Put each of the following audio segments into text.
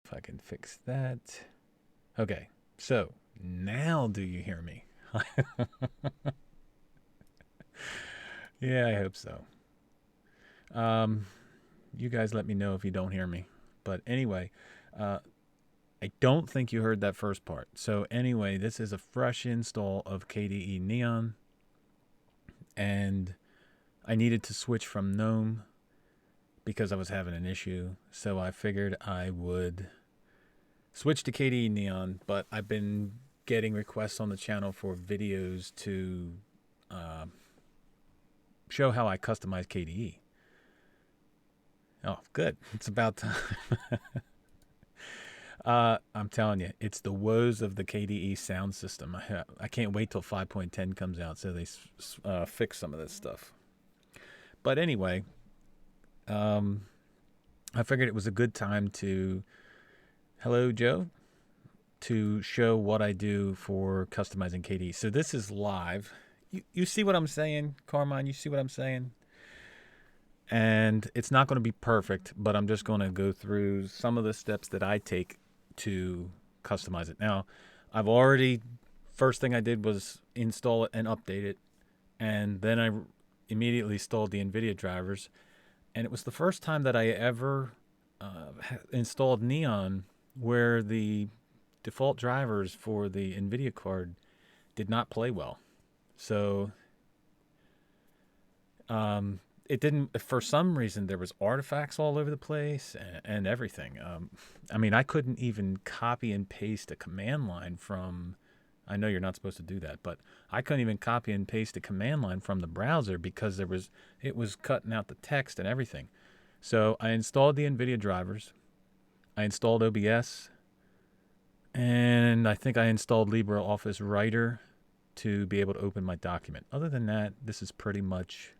if I can fix that. Okay, so now do you hear me? Yeah, I hope so. You guys let me know if you don't hear me. But anyway, uh, I don't think you heard that first part. So anyway, this is a fresh install of KDE Neon, and I needed to switch from GNOME because I was having an issue. So I figured I would switch to KDE Neon, but I've been getting requests on the channel for videos to uh, show how I customize KDE. Oh, good. It's about time. I'm telling you, it's the woes of the KDE sound system. I can't wait till 5.10 comes out so they fix some of this stuff. But anyway, I figured it was a good time to, hello, Joe, to show what I do for customizing KDE. So this is live. You see what I'm saying, Carmine? You see what I'm saying? And it's not going to be perfect, but I'm just going to go through some of the steps that I take to customize it. Now, I've already, first thing I did was install it and update it. And then I immediately installed the Nvidia drivers. And it was the first time that I ever installed Neon where the default drivers for the Nvidia card did not play well. So it didn't, for some reason, there was artifacts all over the place and everything. I mean, I couldn't even copy and paste a command line from, I know you're not supposed to do that, but I couldn't even copy and paste a command line from the browser because it was cutting out the text and everything. So I installed the Nvidia drivers. I installed OBS. And I think I installed LibreOffice Writer to be able to open my document. Other than that, this is pretty much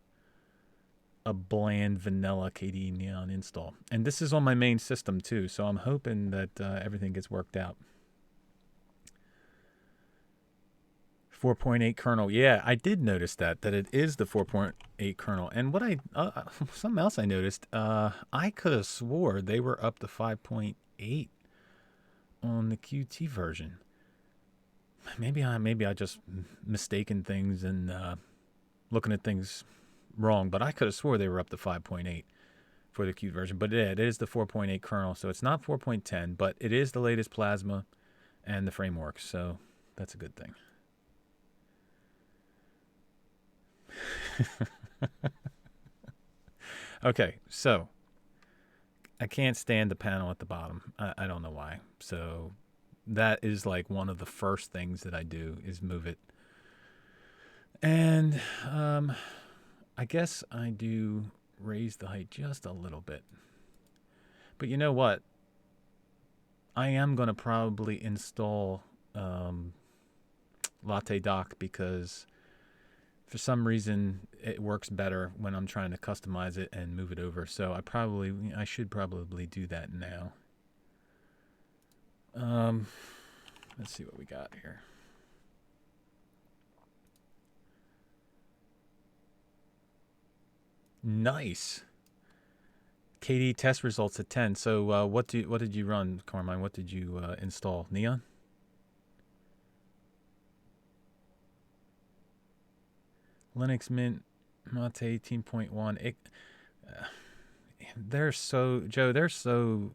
a bland vanilla KDE Neon install. And this is on my main system too, so I'm hoping that everything gets worked out. 4.8 kernel. Yeah, I did notice that it is the 4.8 kernel. And what something else I noticed, I could have swore they were up to 5.8 on the QT version. Maybe I just mistaken things and looking at things wrong, but I could have swore they were up to 5.8 for the Qt version. But yeah, it is the 4.8 kernel, so it's not 4.10, but it is the latest Plasma and the framework, so that's a good thing. Okay, so I can't stand the panel at the bottom. I don't know why. So that is like one of the first things that I do is move it. And I guess I do raise the height just a little bit. But you know what? I am going to probably install Latte dock because for some reason it works better when I'm trying to customize it and move it over. So I should probably do that now. Let's see what we got here. Nice. KDE test results at 10. So what did you run, Carmine? What did you install? Neon? Linux Mint Mate 18.1. They're so, Joe, they're so,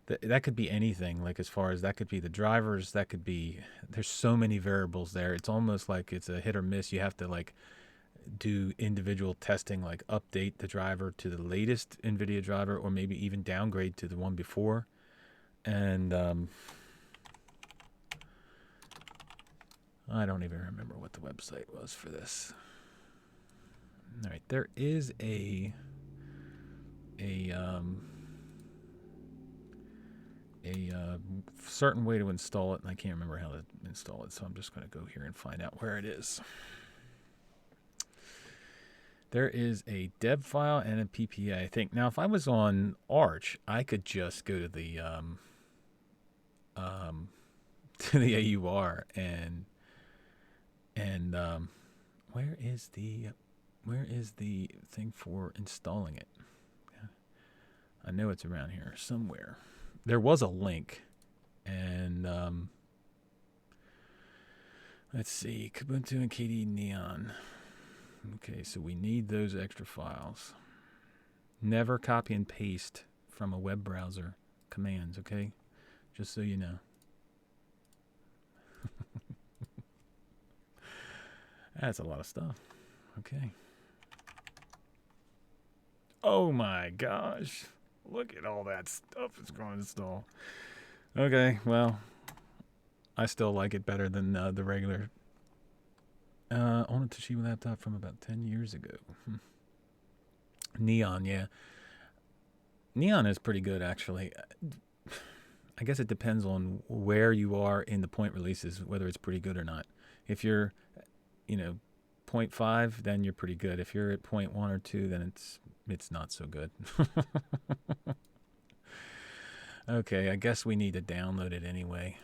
that could be anything. Like as far as that could be the drivers, that could be, there's so many variables there. It's almost like it's a hit or miss. You have to like do individual testing, like update the driver to the latest Nvidia driver, or maybe even downgrade to the one before. And I don't even remember what the website was for this. All right, there is a certain way to install it, and I can't remember how to install it, so I'm just going to go here and find out where it is. There is a deb file and a PPA, I think. Now, if I was on Arch, I could just go to the to the AUR and where is the thing for installing it? I know it's around here somewhere. There was a link, and let's see, Kubuntu and KDE Neon. Okay, so we need those extra files. Never copy and paste from a web browser commands, okay? Just so you know. That's a lot of stuff. Okay. Oh my gosh. Look at all that stuff it's going to install. Okay, well, I still like it better than the regular on a Toshiba laptop from about 10 years ago. Neon, yeah. Neon is pretty good, actually. I guess it depends on where you are in the point releases, whether it's pretty good or not. If you're, 0.5, then you're pretty good. If you're at 0.1 or 2, then it's not so good. Okay, I guess we need to download it anyway.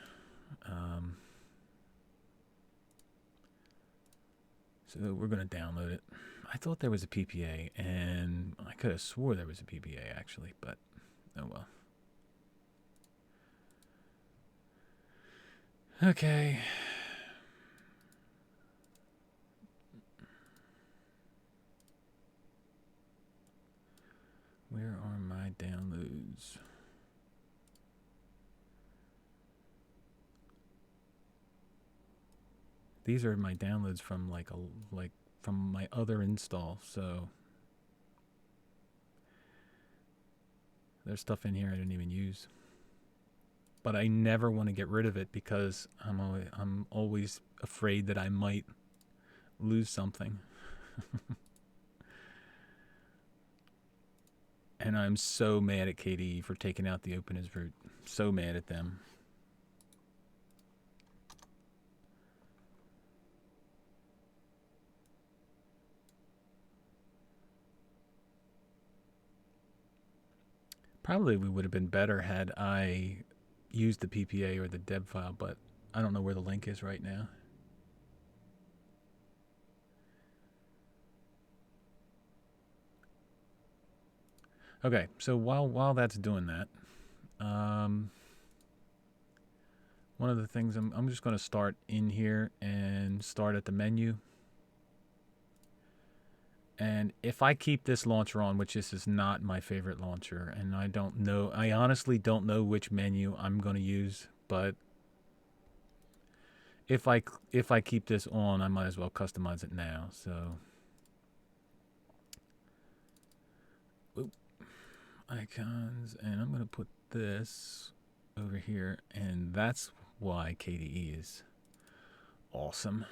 So we're going to download it. I thought there was a PPA, and I could have swore there was a PPA, actually, but oh well. Okay. Where are my downloads? These are my downloads from from my other install, so there's stuff in here I didn't even use. But I never want to get rid of it because I'm always afraid that I might lose something. And I'm so mad at KDE for taking out the open as root. So mad at them. Probably we would have been better had I used the PPA or the deb file, but I don't know where the link is right now. Okay, so while that's doing that, one of the things I'm just going to start in here and start at the menu. And if I keep this launcher on, which this is not my favorite launcher, and I honestly don't know which menu I'm going to use, but if I keep this on, I might as well customize it now. So, icons, and I'm going to put this over here, and that's why KDE is awesome.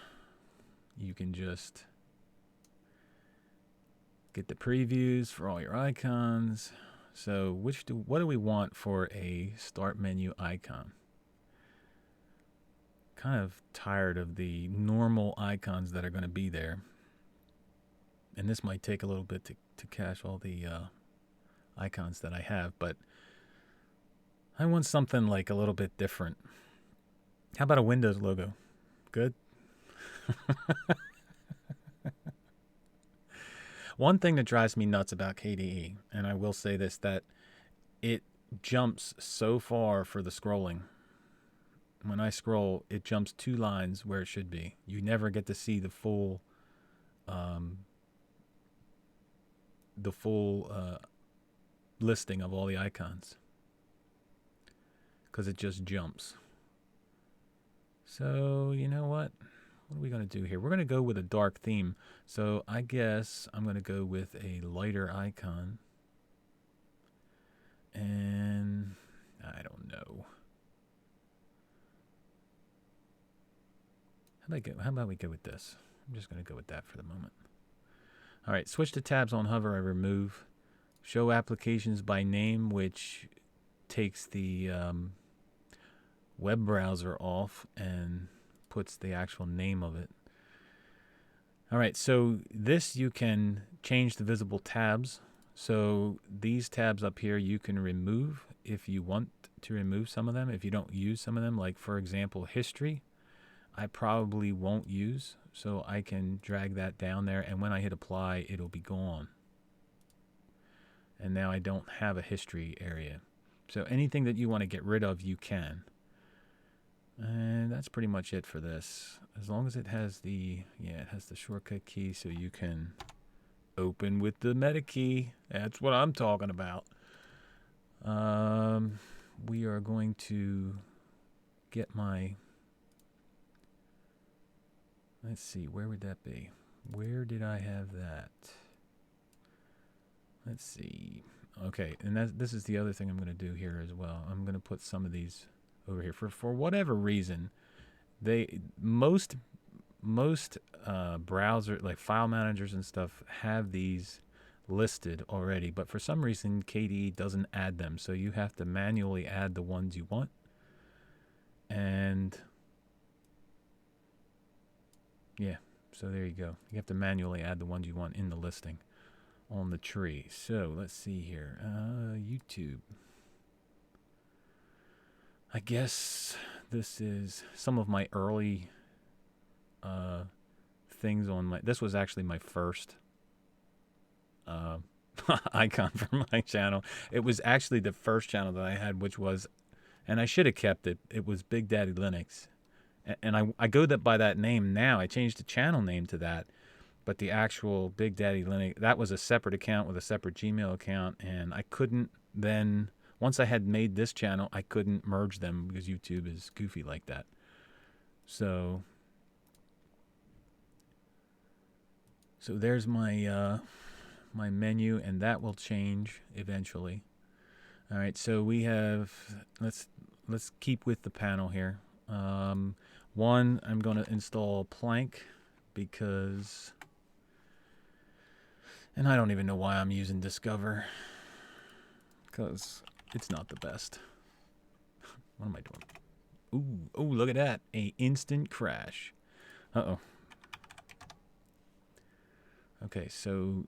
You can just get the previews for all your icons. So what do we want for a start menu icon? Kind of tired of the normal icons that are going to be there. And this might take a little bit to cache all the icons that I have, but I want something like a little bit different. How about a Windows logo? Good. One thing that drives me nuts about KDE, and I will say this, that it jumps so far for the scrolling. When I scroll, it jumps 2 lines where it should be. You never get to see the full listing of all the icons because it just jumps. So you know what? What are we going to do here? We're going to go with a dark theme. So I guess I'm going to go with a lighter icon. And I don't know. How about we go with this? I'm just going to go with that for the moment. All right, switch to tabs on hover. I remove. Show applications by name, which takes the web browser off and puts the actual name of it. All right, so this you can change the visible tabs. So these tabs up here you can remove if you want to remove some of them, if you don't use some of them. Like, for example, history, I probably won't use, so I can drag that down there, and when I hit apply, it'll be gone. And now I don't have a history area. So anything that you want to get rid of, you can. And that's pretty much it for this. As long as it has the, yeah, it has the shortcut key so you can open with the meta key. That's what I'm talking about. We are going to get my, let's see, where would that be? Where did I have that? Let's see. Okay, and this is the other thing I'm going to do here as well. I'm going to put some of these over here. For whatever reason, most browser, like file managers and stuff, have these listed already, but for some reason KDE doesn't add them, so you have to manually add the ones you want. And yeah, so there you go. You have to manually add the ones you want in the listing on the tree. So let's see here. YouTube. I guess this is some of my early things on my, this was actually my first icon for my channel. It was actually the first channel that I had, which was, and I should have kept it, it was Big Daddy Linux. And I go by that name now. I changed the channel name to that. But the actual Big Daddy Linux, that was a separate account with a separate Gmail account. And I couldn't then, once I had made this channel, I couldn't merge them because YouTube is goofy like that. So there's my my menu, and that will change eventually. All right, so we have, let's keep with the panel here. One, I'm going to install Plank because, and I don't even know why I'm using Discover, because it's not the best. What am I doing? Ooh, look at that. A instant crash. Uh-oh. Okay, so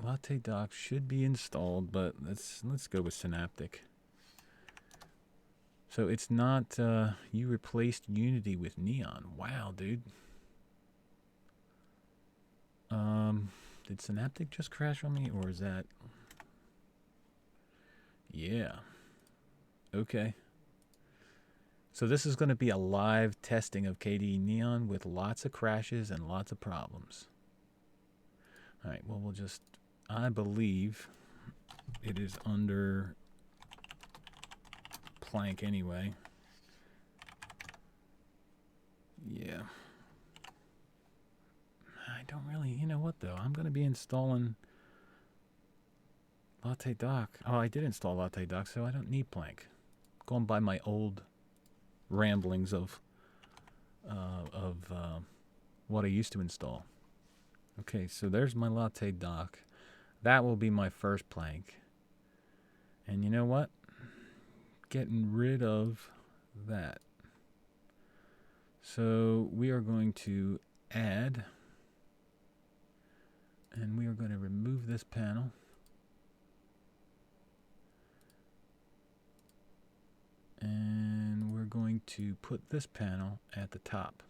Latte dock should be installed, but let's go with Synaptic. So it's not, you replaced Unity with Neon. Wow, dude. Did Synaptic just crash on me, or is that? Yeah. Okay. So this is going to be a live testing of KDE Neon with lots of crashes and lots of problems. All right, well, we'll just, I believe it is under Plank anyway. Yeah. I don't really, you know what though? I'm going to be installing Latte dock. Oh, I did install Latte dock, so I don't need Plank. Going by my old ramblings of what I used to install. Okay, so there's my Latte dock. That will be my first Plank. And you know what? Getting rid of that. So we are going to add, and we are going to remove this panel. And we're going to put this panel at the top.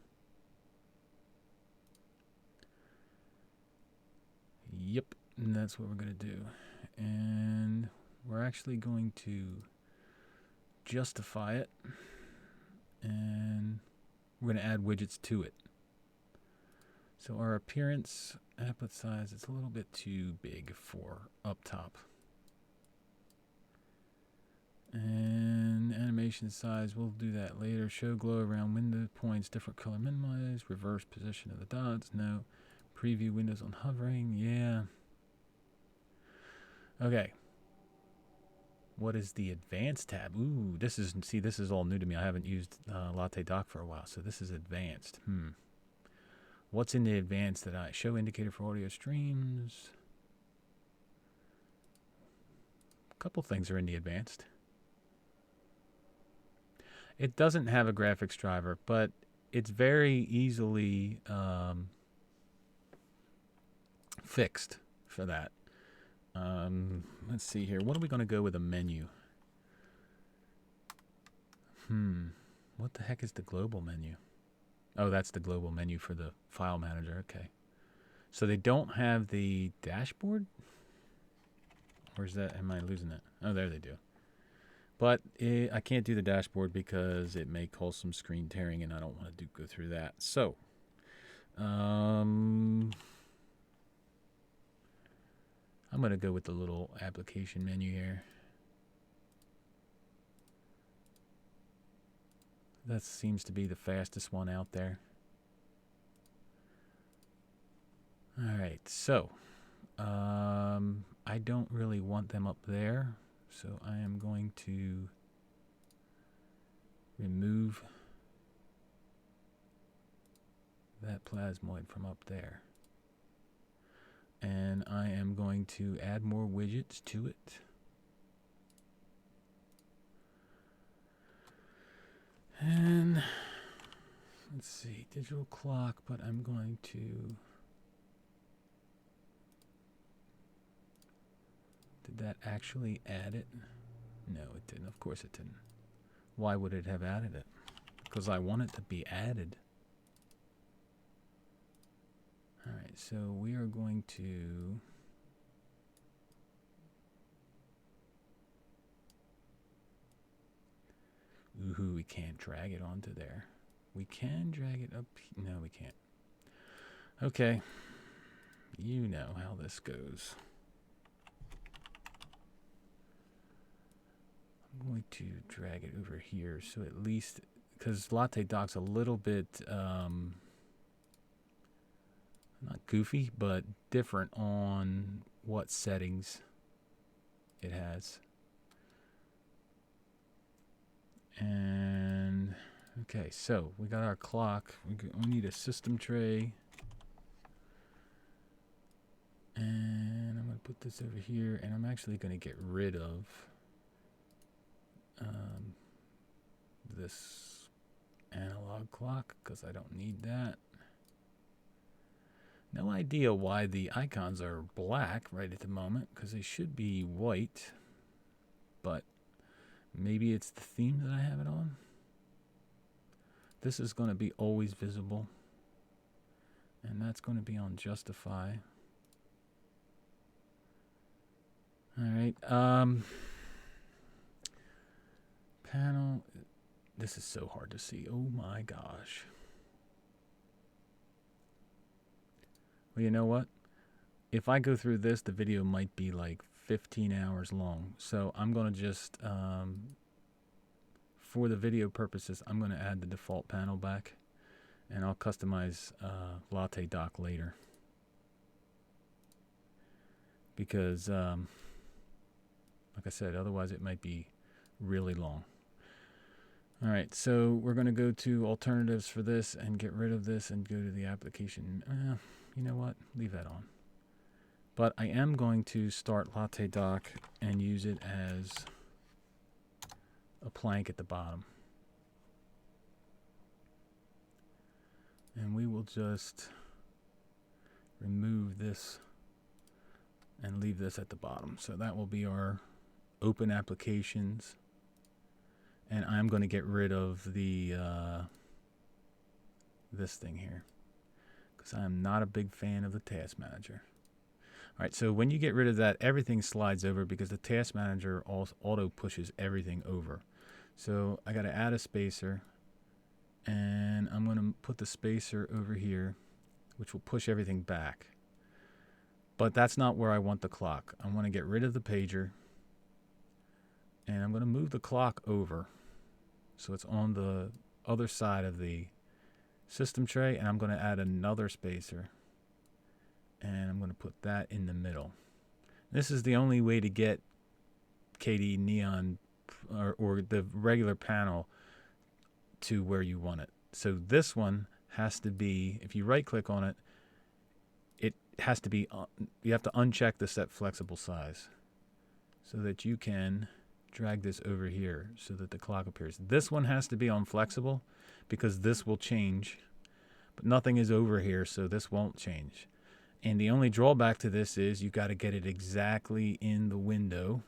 Yep, and that's what we're going to do. And we're actually going to justify it, and we're going to add widgets to it. So our appearance, applet size, it's a little bit too big for up top. And animation size, we'll do that later. Show glow around window points, different color minimize, reverse position of the dots, no. Preview windows on hovering, yeah. Okay. What is the advanced tab? Ooh, this is all new to me. I haven't used Latte dock for a while, so this is advanced. What's in the advanced that I show indicator for audio streams? A couple things are in the advanced. It doesn't have a graphics driver, but it's very easily fixed for that. Let's see here. What are we going to go with a menu? What the heck is the global menu? Oh, that's the global menu for the file manager. Okay. So they don't have the dashboard? Where's that? Am I losing it? Oh, there they do. But I can't do the dashboard because it may cause some screen tearing, and I don't want to go through that. So, I'm going to go with the little application menu here. That seems to be the fastest one out there. All right, so I don't really want them up there, so I am going to remove that plasmoid from up there. And I am going to add more widgets to it. And let's see, digital clock, but I'm going to... Did that actually add it? No, it didn't. Of course it didn't. Why would it have added it? Because I want it to be added. All right, so we are going to... Ooh, we can't drag it onto there. We can drag it up. No, we can't. Okay. You know how this goes. I'm going to drag it over here so at least, because Latte Doc's a little bit, not goofy, but different on what settings it has. And, okay, so we got our clock. We need a system tray. And I'm going to put this over here, and I'm actually going to get rid of this analog clock because I don't need that. No idea why the icons are black right at the moment because they should be white, but maybe it's the theme that I have it on. This is going to be always visible, and that's going to be on Justify. All right. Panel. This is so hard to see. Oh my gosh. Well, you know what? If I go through this, the video might be like 15 hours long. So I'm going to just, for the video purposes, I'm going to add the default panel back. And I'll customize Latte Doc later. Because, like I said, otherwise it might be really long. All right, so we're going to go to alternatives for this and get rid of this and go to the application. You know what? Leave that on. But I am going to start Latte Doc and use it as a plank at the bottom. And we will just remove this and leave this at the bottom. So that will be our open applications. And I'm going to get rid of the this thing here because I'm not a big fan of the task manager. All right, so when you get rid of that, everything slides over because the task manager auto pushes everything over. So I got to add a spacer, and I'm going to put the spacer over here, which will push everything back. But that's not where I want the clock. I want to get rid of the pager, and I'm going to move the clock over so it's on the other side of the system tray, and I'm going to add another spacer, and I'm going to put that in the middle. This is the only way to get KDE Neon or the regular panel to where you want it. So this one has to be, if you right click on it, it has to be, you have to uncheck the set flexible size so that you can drag this over here so that the clock appears. This one has to be on flexible because this will change, but nothing is over here, so this won't change. And the only drawback to this is you got to get it exactly in the window,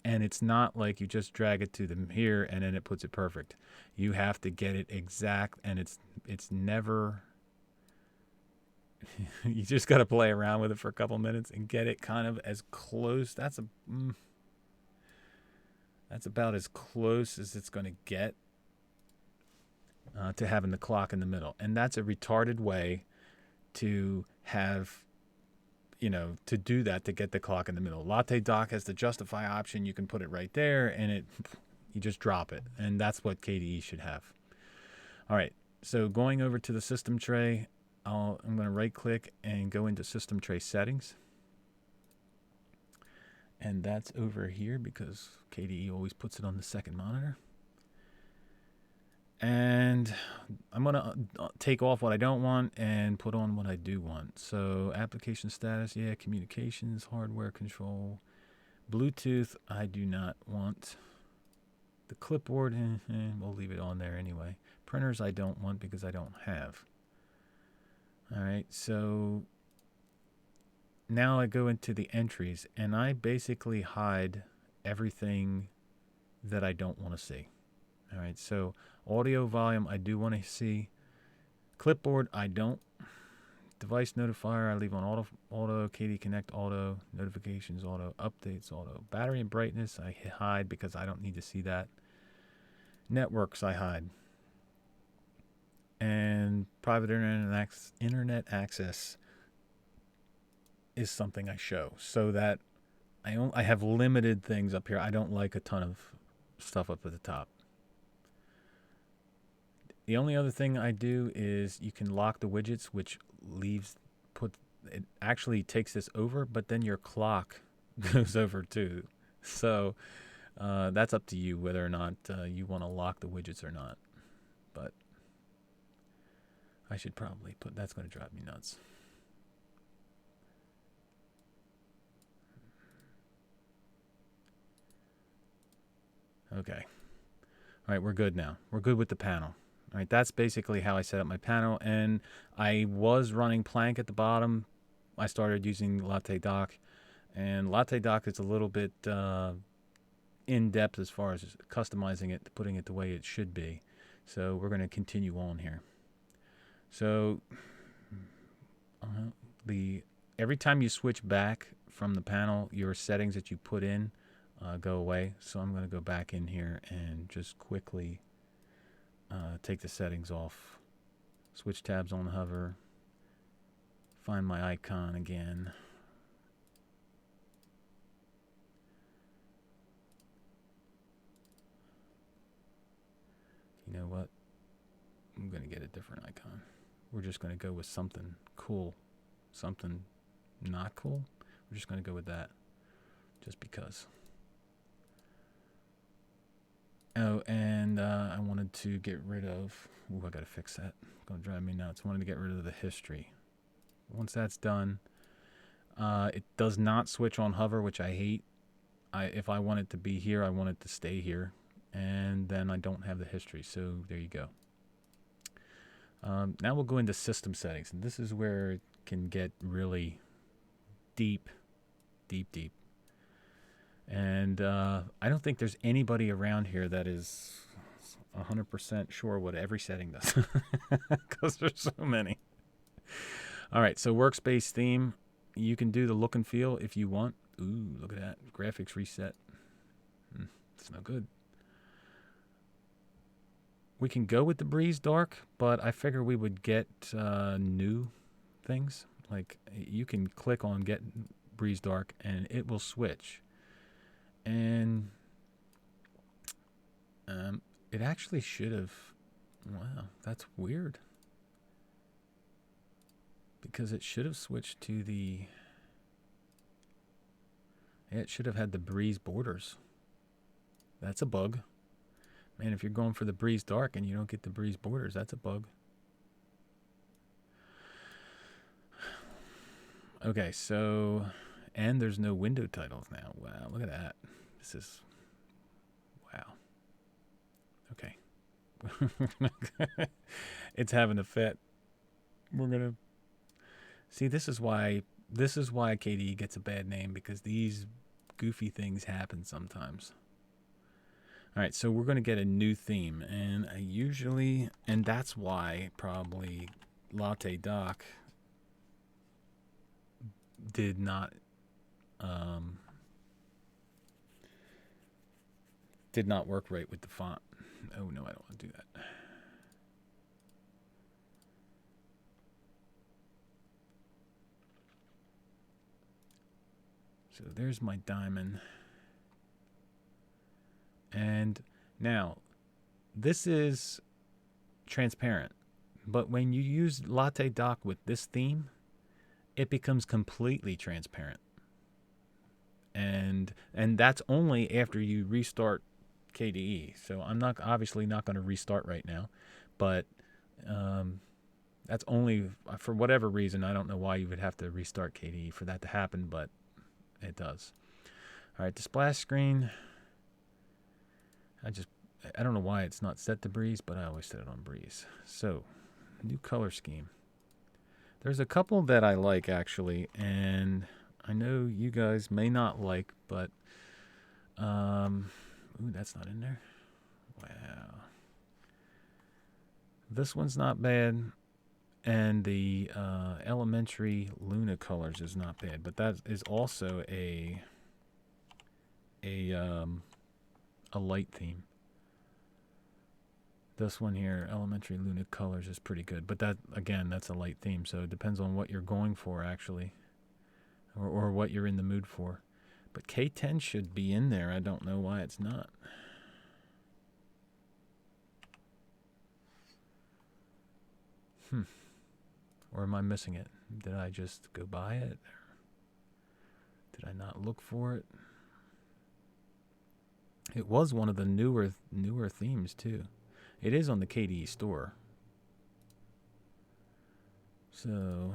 and it's not like you just drag it to them here and then it puts it perfect. You have to get it exact, and it's never, You just got to play around with it for a couple minutes and get it kind of as close. That's about as close as it's going to get to having the clock in the middle. And that's a retarded way to have, to do that, to get the clock in the middle. Latte dock has the justify option. You can put it right there, and you just drop it. And that's what KDE should have. All right, so going over to the system tray, I'm going to right click and go into system tray settings. And that's over here because KDE always puts it on the second monitor. And I'm going to take off what I don't want and put on what I do want. So application status, yeah, communications, hardware control, Bluetooth, I do not want. The clipboard, we'll leave it on there anyway. Printers I don't want because I don't have. All right, so now I go into the entries and I basically hide everything that I don't want to see. All right, so audio volume I do want to see. Clipboard I don't. Device notifier I leave on auto, KDE Connect auto, notifications auto, updates auto. Battery and brightness I hide because I don't need to see that. Networks I hide. And private internet access is something I show so that I have limited things up here. I don't like a ton of stuff up at the top. The only other thing I do is you can lock the widgets, which it actually takes this over, but then your clock goes over too. So that's up to you whether or not you want to lock the widgets or not. But I should probably that's going to drive me nuts. Okay. All right, we're good now. We're good with the panel. All right, that's basically how I set up my panel. And I was running Plank at the bottom. I started using Latte dock. And Latte dock is a little bit in-depth as far as customizing it, putting it the way it should be. So we're going to continue on here. So every time you switch back from the panel, your settings that you put in go away. So I'm going to go back in here and just quickly take the settings off. Switch tabs on hover. Find my icon again. You know what? I'm going to get a different icon. We're just going to go with something cool. Something not cool. We're just going to go with that. Just because. Oh, and I wanted to get rid of... Ooh, I got to fix that. It's going to drive me nuts. I wanted to get rid of the history. Once that's done, it does not switch on hover, which I hate. If I want it to be here, I want it to stay here. And then I don't have the history, so there you go. Now we'll go into system settings, and this is where it can get really deep. And I don't think there's anybody around here that is 100% sure what every setting does, because there's so many. All right, so workspace theme, you can do the look and feel if you want. Ooh, look at that. Graphics reset. It's no good. We can go with the breeze dark, but I figure we would get new things. Like you can click on get breeze dark and it will switch. And it actually should have... Wow, that's weird. Because it should have switched to the... Yeah, it should have had the breeze borders. That's a bug. Man, if you're going for the breeze dark and you don't get the breeze borders, that's a bug. Okay, so... And there's no window titles now. Wow, look at that. This is... Wow. Okay. It's having a fit. We're going to... See, this is why KDE gets a bad name, because these goofy things happen sometimes. All right, so we're going to get a new theme, and and that's why probably Latte dock did not um, work right with the font. Oh no, I don't want to do that. So there's my diamond. And now, this is transparent. But when you use Latte Dock with this theme, it becomes completely transparent. And that's only after you restart KDE. So I'm not obviously not going to restart right now. But that's only for whatever reason. I don't know why you would have to restart KDE for that to happen, but it does. All right, the splash screen. I don't know why it's not set to breeze, but I always set it on breeze. So, new color scheme. There's a couple that I like actually, and I know you guys may not like, but ooh, that's not in there. Wow. This one's not bad. And the elementary Luna colors is not bad, but that is also a light theme. This one here, elementary Luna colors, is pretty good, but that again, that's a light theme, so it depends on what you're going for actually, or what you're in the mood for. But K10 should be in there. I don't know why it's not. Or am I missing it? Did I just go by it? Did I not look for it? It was one of the newer themes too. It is on the KDE store. So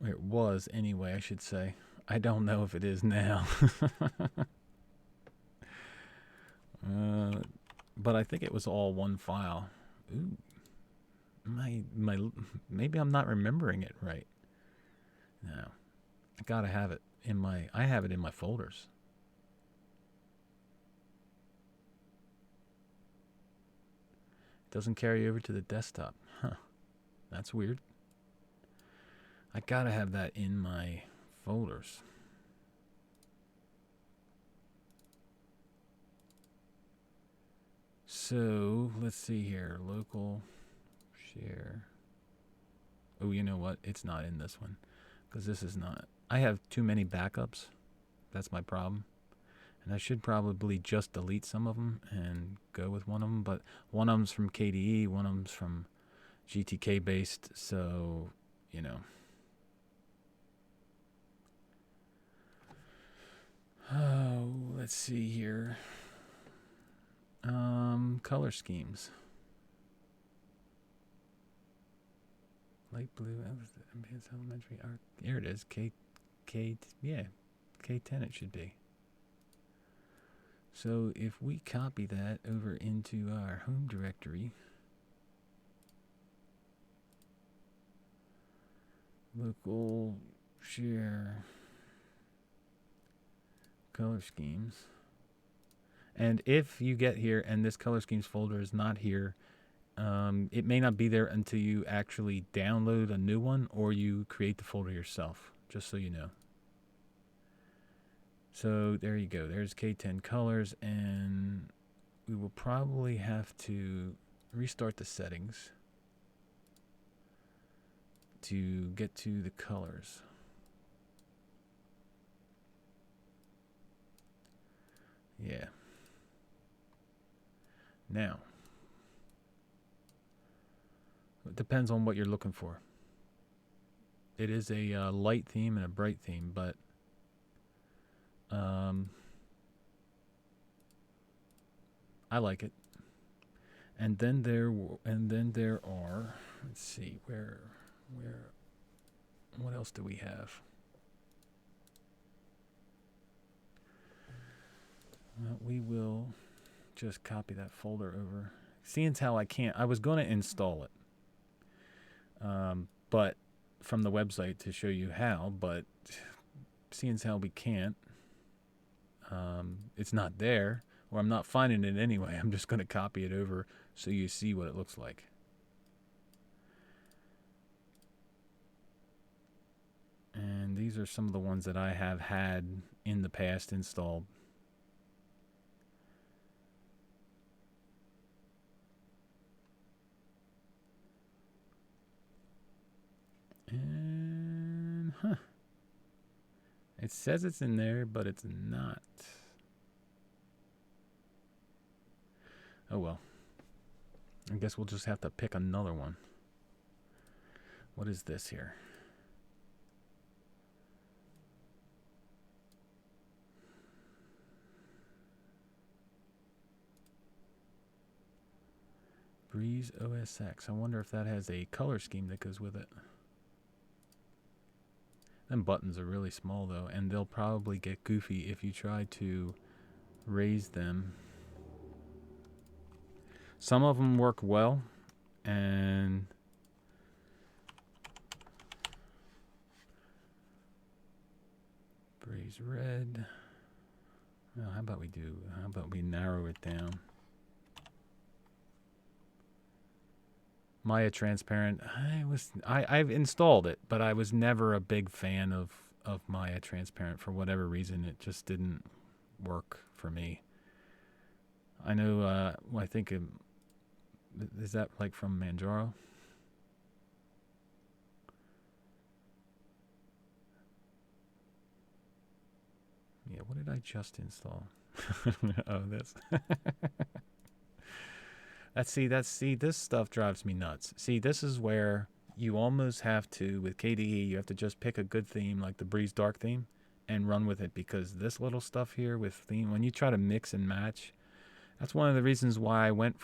it was anyway, I should say. I don't know if it is now. But I think it was all one file. Ooh. Maybe I'm not remembering it right. No. I gotta have it in my, I have it in my folders. It doesn't carry over to the desktop. Huh. That's weird. I gotta have that in my folders. So let's see here. Local share. Oh, you know what? It's not in this one because this is not. I have too many backups. That's my problem. And I should probably just delete some of them and go with one of them. But one of them's from KDE, one of them's from GTK based. So, you know. Oh, let's see here. Color schemes. Light blue, advanced elementary art. Here it is. Yeah, K10 it should be. So if we copy that over into our home directory, local share color schemes. And if you get here and this color schemes folder is not here, it may not be there until you actually download a new one or you create the folder yourself, just so you know. So there you go. There's K10 colors, and we will probably have to restart the settings to get to the colors. Yeah. Now, it depends on what you're looking for. It is a light theme and a bright theme, but I like it. And then there are, let's see, what else do we have? Well, we will just copy that folder over. Seeing as how I was going to install it, but from the website to show you how, but seeing as how we can't, it's not there, or I'm not finding it anyway. I'm just going to copy it over so you see what it looks like. And these are some of the ones that I have had in the past installed. And, it says it's in there, but it's not. Oh well. I guess we'll just have to pick another one. What is this here? Breeze OSX. I wonder if that has a color scheme that goes with it. Them buttons are really small though, and they'll probably get goofy if you try to raise them. Some of them work well, and Breeze red. Well, how about we narrow it down? Maya transparent. I've installed it, but I was never a big fan of Maya transparent for whatever reason. It just didn't work for me. I know. I think is that like from Manjaro? Yeah. What did I just install? Oh, this. See, this stuff drives me nuts. See, this is where you almost have to, with KDE, you have to just pick a good theme, like the Breeze Dark theme, and run with it, because this little stuff here with theme, when you try to mix and match, that's one of the reasons why I went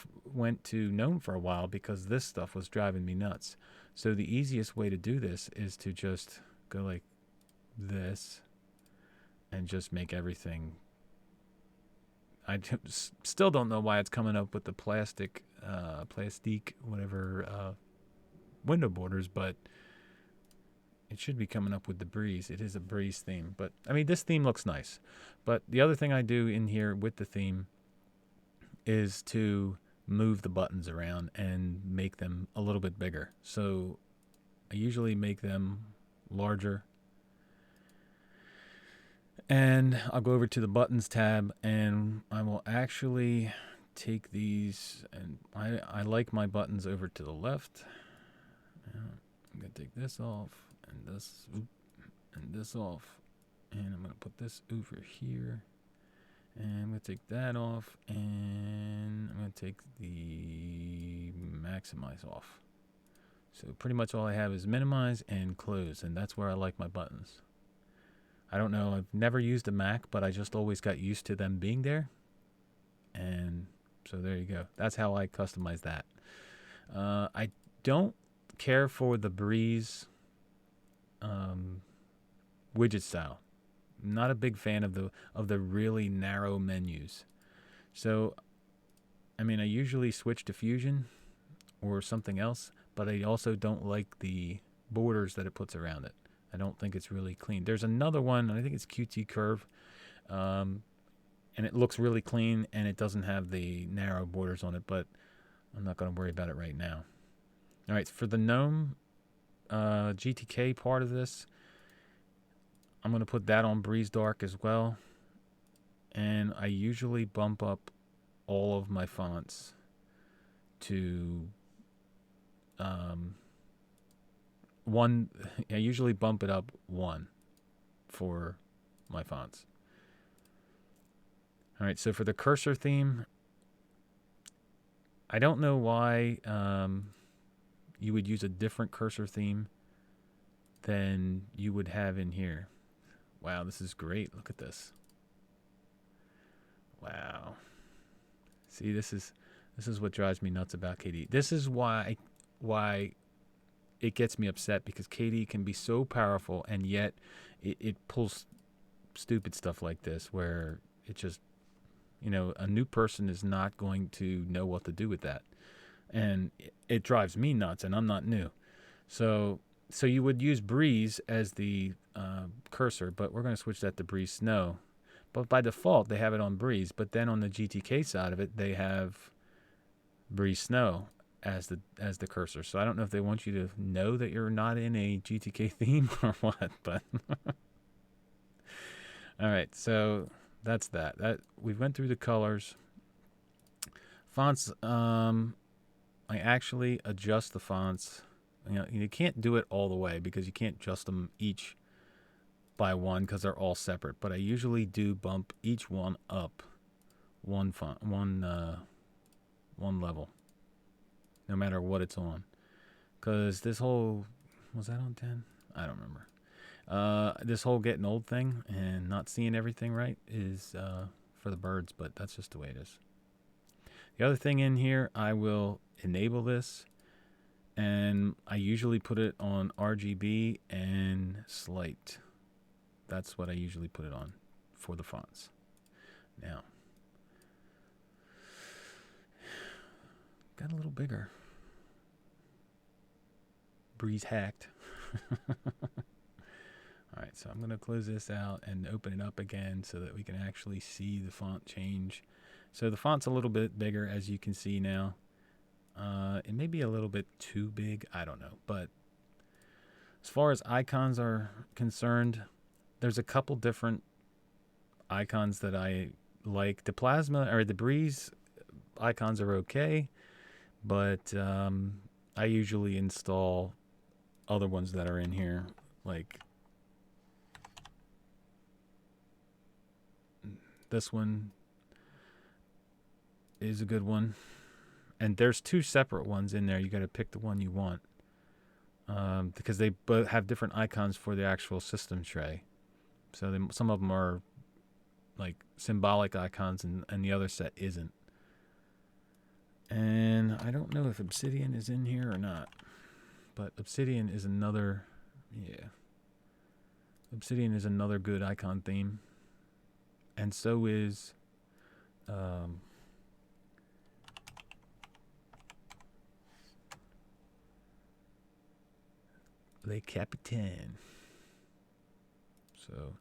to Gnome for a while, because this stuff was driving me nuts. So the easiest way to do this is to just go like this and just make everything. I still don't know why it's coming up with the plastic, whatever, window borders, but it should be coming up with the Breeze. It is a Breeze theme, but I mean, this theme looks nice. But the other thing I do in here with the theme is to move the buttons around and make them a little bit bigger. So I usually make them larger. And I'll go over to the buttons tab, and I will actually take these, and I like my buttons over to the left. I'm going to take this off, and this off, and I'm going to put this over here, and I'm going to take that off, and I'm going to take the maximize off. So pretty much all I have is minimize and close, and that's where I like my buttons. I don't know, I've never used a Mac, but I just always got used to them being there. And so there you go. That's how I customize that. I don't care for the Breeze widget style. I'm not a big fan of the really narrow menus. So, I mean, I usually switch to Fusion or something else, but I also don't like the borders that it puts around it. I don't think it's really clean. There's another one, I think it's QT Curve, and it looks really clean, and it doesn't have the narrow borders on it, but I'm not going to worry about it right now. All right, for the GNOME GTK part of this, I'm going to put that on Breeze Dark as well, and I usually bump up all of my fonts to one. I usually bump it up one for my fonts. All right, so for the cursor theme, I don't know why you would use a different cursor theme than you would have in here. Wow, this is great. Look at this. Wow. See, this is what drives me nuts about KDE. This is why it gets me upset, because KDE can be so powerful, and yet it pulls stupid stuff like this, where it just, a new person is not going to know what to do with that. And it drives me nuts, and I'm not new. So you would use Breeze as the cursor, but we're going to switch that to Breeze Snow. But by default, they have it on Breeze. But then on the GTK side of it, they have Breeze Snow as the cursor. So I don't know if they want you to know that you're not in a GTK theme or what. But all right, so that's that. We went through the colors. Fonts. I actually adjust the fonts. You can't do it all the way because you can't adjust them each by one because they're all separate. But I usually do bump each one up one level, no matter what it's on. Because this whole, was that on 10? I don't remember. This whole getting old thing and not seeing everything right is for the birds, but that's just the way it is. The other thing in here, I will enable this, and I usually put it on RGB and slight. That's what I usually put it on for the fonts. Now, got a little bigger. Breeze hacked. All right, so I'm going to close this out and open it up again so that we can actually see the font change. So the font's a little bit bigger, as you can see now. It may be a little bit too big, I don't know. But as far as icons are concerned, there's a couple different icons that I like. The Plasma or the Breeze icons are okay, but I usually install other ones that are in here, like this one is a good one. And there's two separate ones in there. You got to pick the one you want because they both have different icons for the actual system tray. So some of them are like symbolic icons, and the other set isn't. And I don't know if Obsidian is in here or not, but Obsidian is another, Obsidian is another good icon theme, and so is Le Capitaine. So,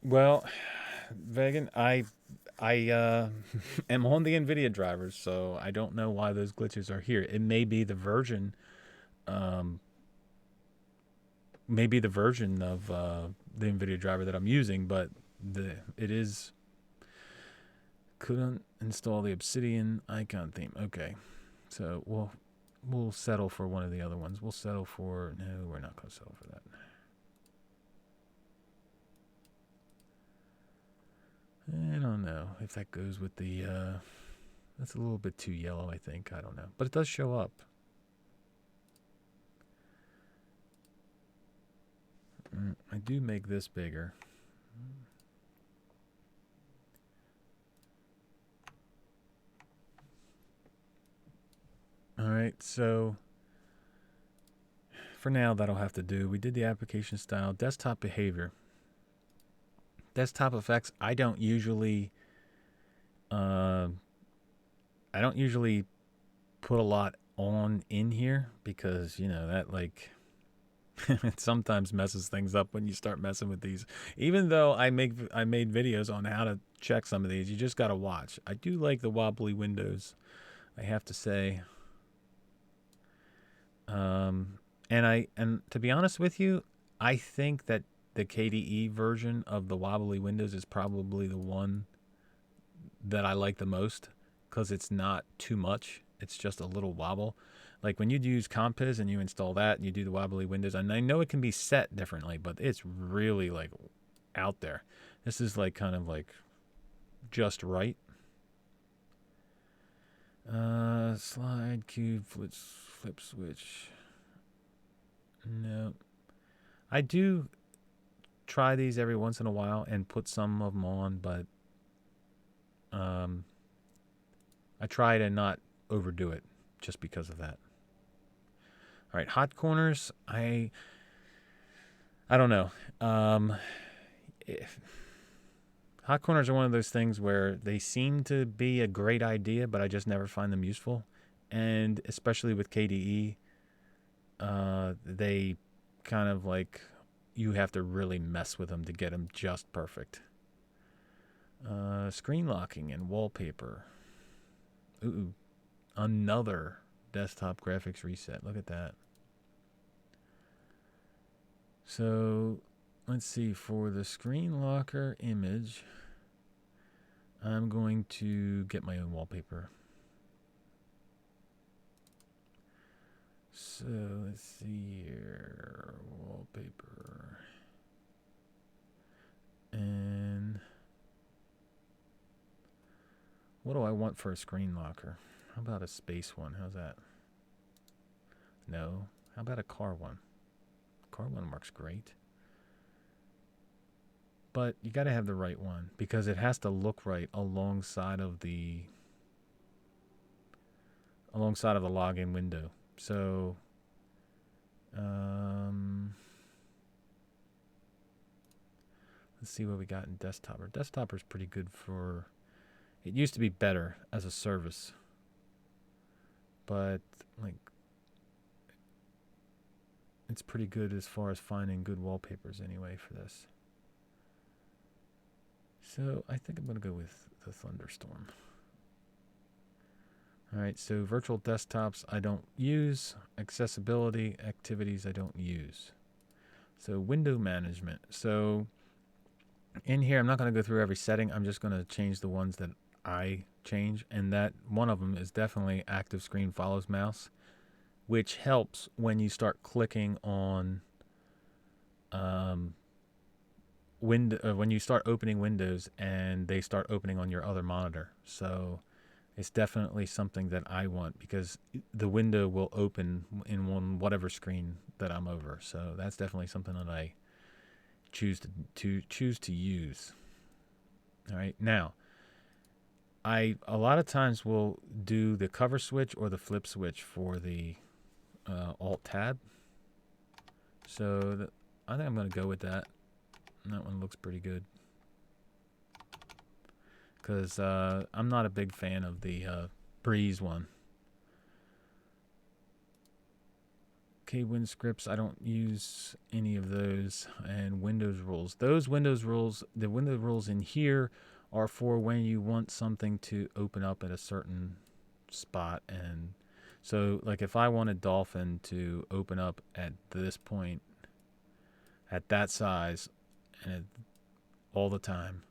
well, Vegan, I am on the Nvidia drivers, so I don't know why those glitches are here. It may be the version, of the Nvidia driver that I'm using, but it is couldn't install the Obsidian icon theme. Okay, so we'll settle for one of the other ones. We'll settle for, no, we're not going to settle for that. I don't know if that goes with the, that's a little bit too yellow, I think. I don't know. But it does show up. I do make this bigger. All right, so for now, that'll have to do. We did the application style, desktop behavior. Desktop effects, I don't usually put a lot on in here because, that like it sometimes messes things up when you start messing with these. Even though I made videos on how to check some of these, you just got to watch. I do like the wobbly windows, I have to say. And to be honest with you, I think that the KDE version of the wobbly windows is probably the one that I like the most because it's not too much. It's just a little wobble. Like when you use Compiz and you install that and you do the wobbly windows, and I know it can be set differently, but it's really like out there. This is like kind of like just right. Slide, cube, flip switch. No. I do try these every once in a while and put some of them on, but I try to not overdo it just because of that. All right, hot corners. I don't know. Hot corners are one of those things where they seem to be a great idea, but I just never find them useful. And especially with KDE, they kind of like you have to really mess with them to get them just perfect. Screen locking and wallpaper. Ooh, another desktop graphics reset. Look at that. So let's see, for the screen locker image, I'm going to get my own wallpaper. So let's see here, wallpaper. And what do I want for a screen locker? How about a space one? How's that? No. How about a car one? Car one works great. But you got to have the right one because it has to look right alongside of the login window. So let's see what we got in desktop. Our desktop is pretty good for, it used to be better as a service, but like it's pretty good as far as finding good wallpapers anyway for this. So I think I'm going to go with the Thunderstorm. All right, so virtual desktops I don't use. Accessibility activities I don't use. So window management. So in here, I'm not going to go through every setting. I'm just going to change the ones that I change. And that one of them is definitely active screen follows mouse, which helps when you start clicking on when you start opening windows and they start opening on your other monitor. So it's definitely something that I want because the window will open in whatever screen that I'm over. So that's definitely something that I choose to use. All right, now I a lot of times will do the cover switch or the flip switch for the Alt tab. So I think I'm going to go with that. That one looks pretty good because I'm not a big fan of the Breeze one. K-Win scripts, I don't use any of those. And Windows rules. Those Windows rules, the Windows rules in here are for when you want something to open up at a certain spot. And so like if I wanted Dolphin to open up at this point, at that size, and all the time,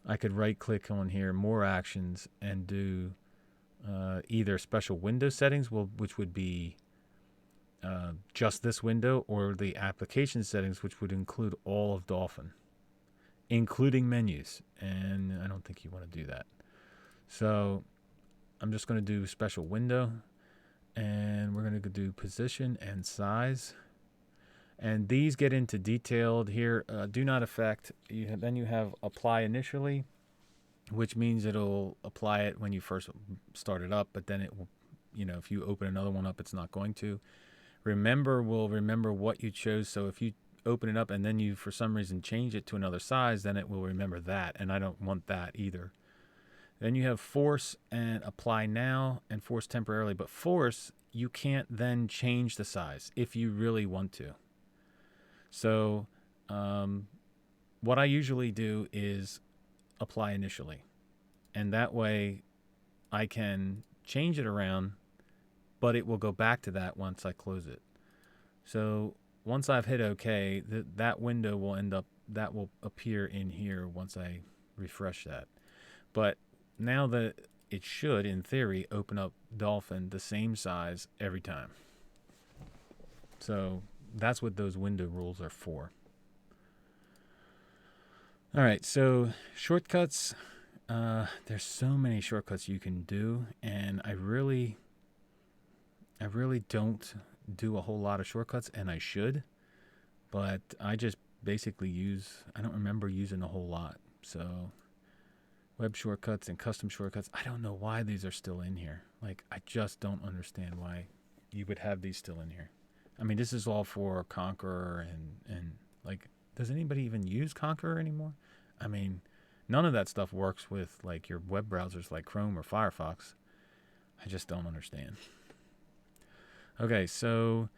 I could right click on here, more actions, and do either special window settings, which would be just this window, or the application settings, which would include all of Dolphin, including menus. And I don't think you want to do that. So I'm just going to do special window, and we're going to do position and size. And these get into detailed here. Do not affect. Then you have apply initially, which means it'll apply it when you first start it up, but then it will, if you open another one up, it's not going to. Remember will remember what you chose. So if you open it up and then you, for some reason, change it to another size, then it will remember that. And I don't want that either. Then you have force and apply now and force temporarily. But force, you can't then change the size if you really want to. So what I usually do is apply initially. And that way I can change it around, but it will go back to that once I close it. So once I've hit OK, that window will that will appear in here once I refresh that. But now that it should, in theory, open up Dolphin the same size every time. So that's what those window rules are for. All right, so shortcuts. There's so many shortcuts you can do, and I really don't do a whole lot of shortcuts, and I should, but I just basically I don't remember using a whole lot. So web shortcuts and custom shortcuts, I don't know why these are still in here. Like, I just don't understand why you would have these still in here. I mean, this is all for Conqueror and like, does anybody even use Conqueror anymore? I mean, none of that stuff works with like your web browsers like Chrome or Firefox. I just don't understand. Okay, so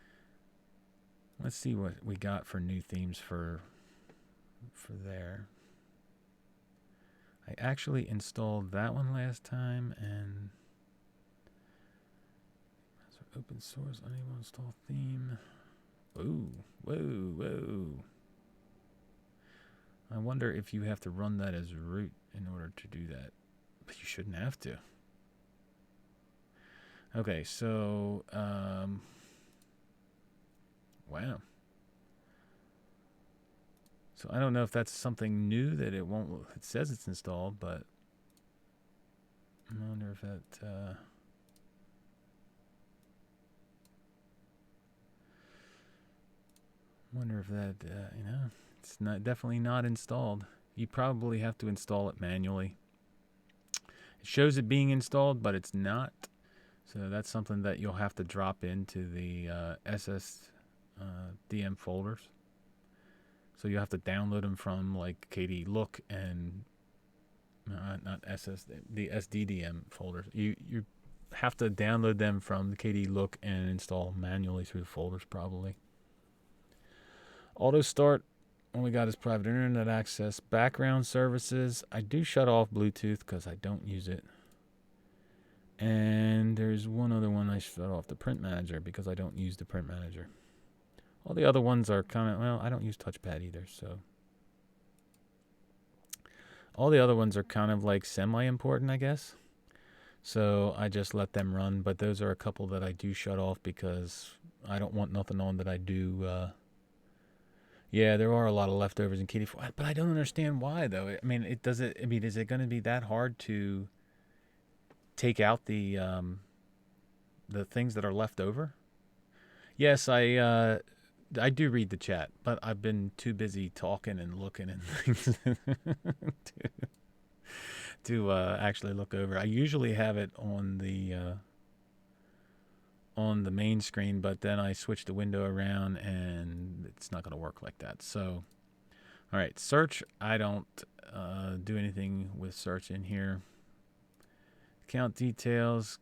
Let's see what we got for new themes for there. I actually installed that one last time, and open source unable install theme. Whoa, whoa, whoa. I wonder if you have to run that as root in order to do that. But you shouldn't have to. Okay, so, wow. So I don't know if that's something new that it won't, it says it's installed, but I wonder if that, you know, it's not definitely not installed. You probably have to install it manually. It shows it being installed, but it's not. So that's something that you'll have to drop into the SSDM folders. So you have to download them from like KDE Look and not the SDDM folders. You have to download them from the KDE Look and install manually through the folders probably. Auto start, all we got is private internet access. Background services, I do shut off Bluetooth because I don't use it. And there's one other one I shut off, the print manager, because I don't use the print manager. All the other ones are kind of, well, I don't use touchpad either, so. All the other ones are kind of like semi-important, I guess. So I just let them run, but those are a couple that I do shut off because I don't want nothing on that I do. Yeah, there are a lot of leftovers in KDE4, but I don't understand why though. I mean, is it going to be that hard to take out the things that are left over? Yes, I do read the chat, but I've been too busy talking and looking and things to actually look over. I usually have it on the main screen, but then I switch the window around and it's not going to work like that. So, all right, search. I don't do anything with search in here. Account details,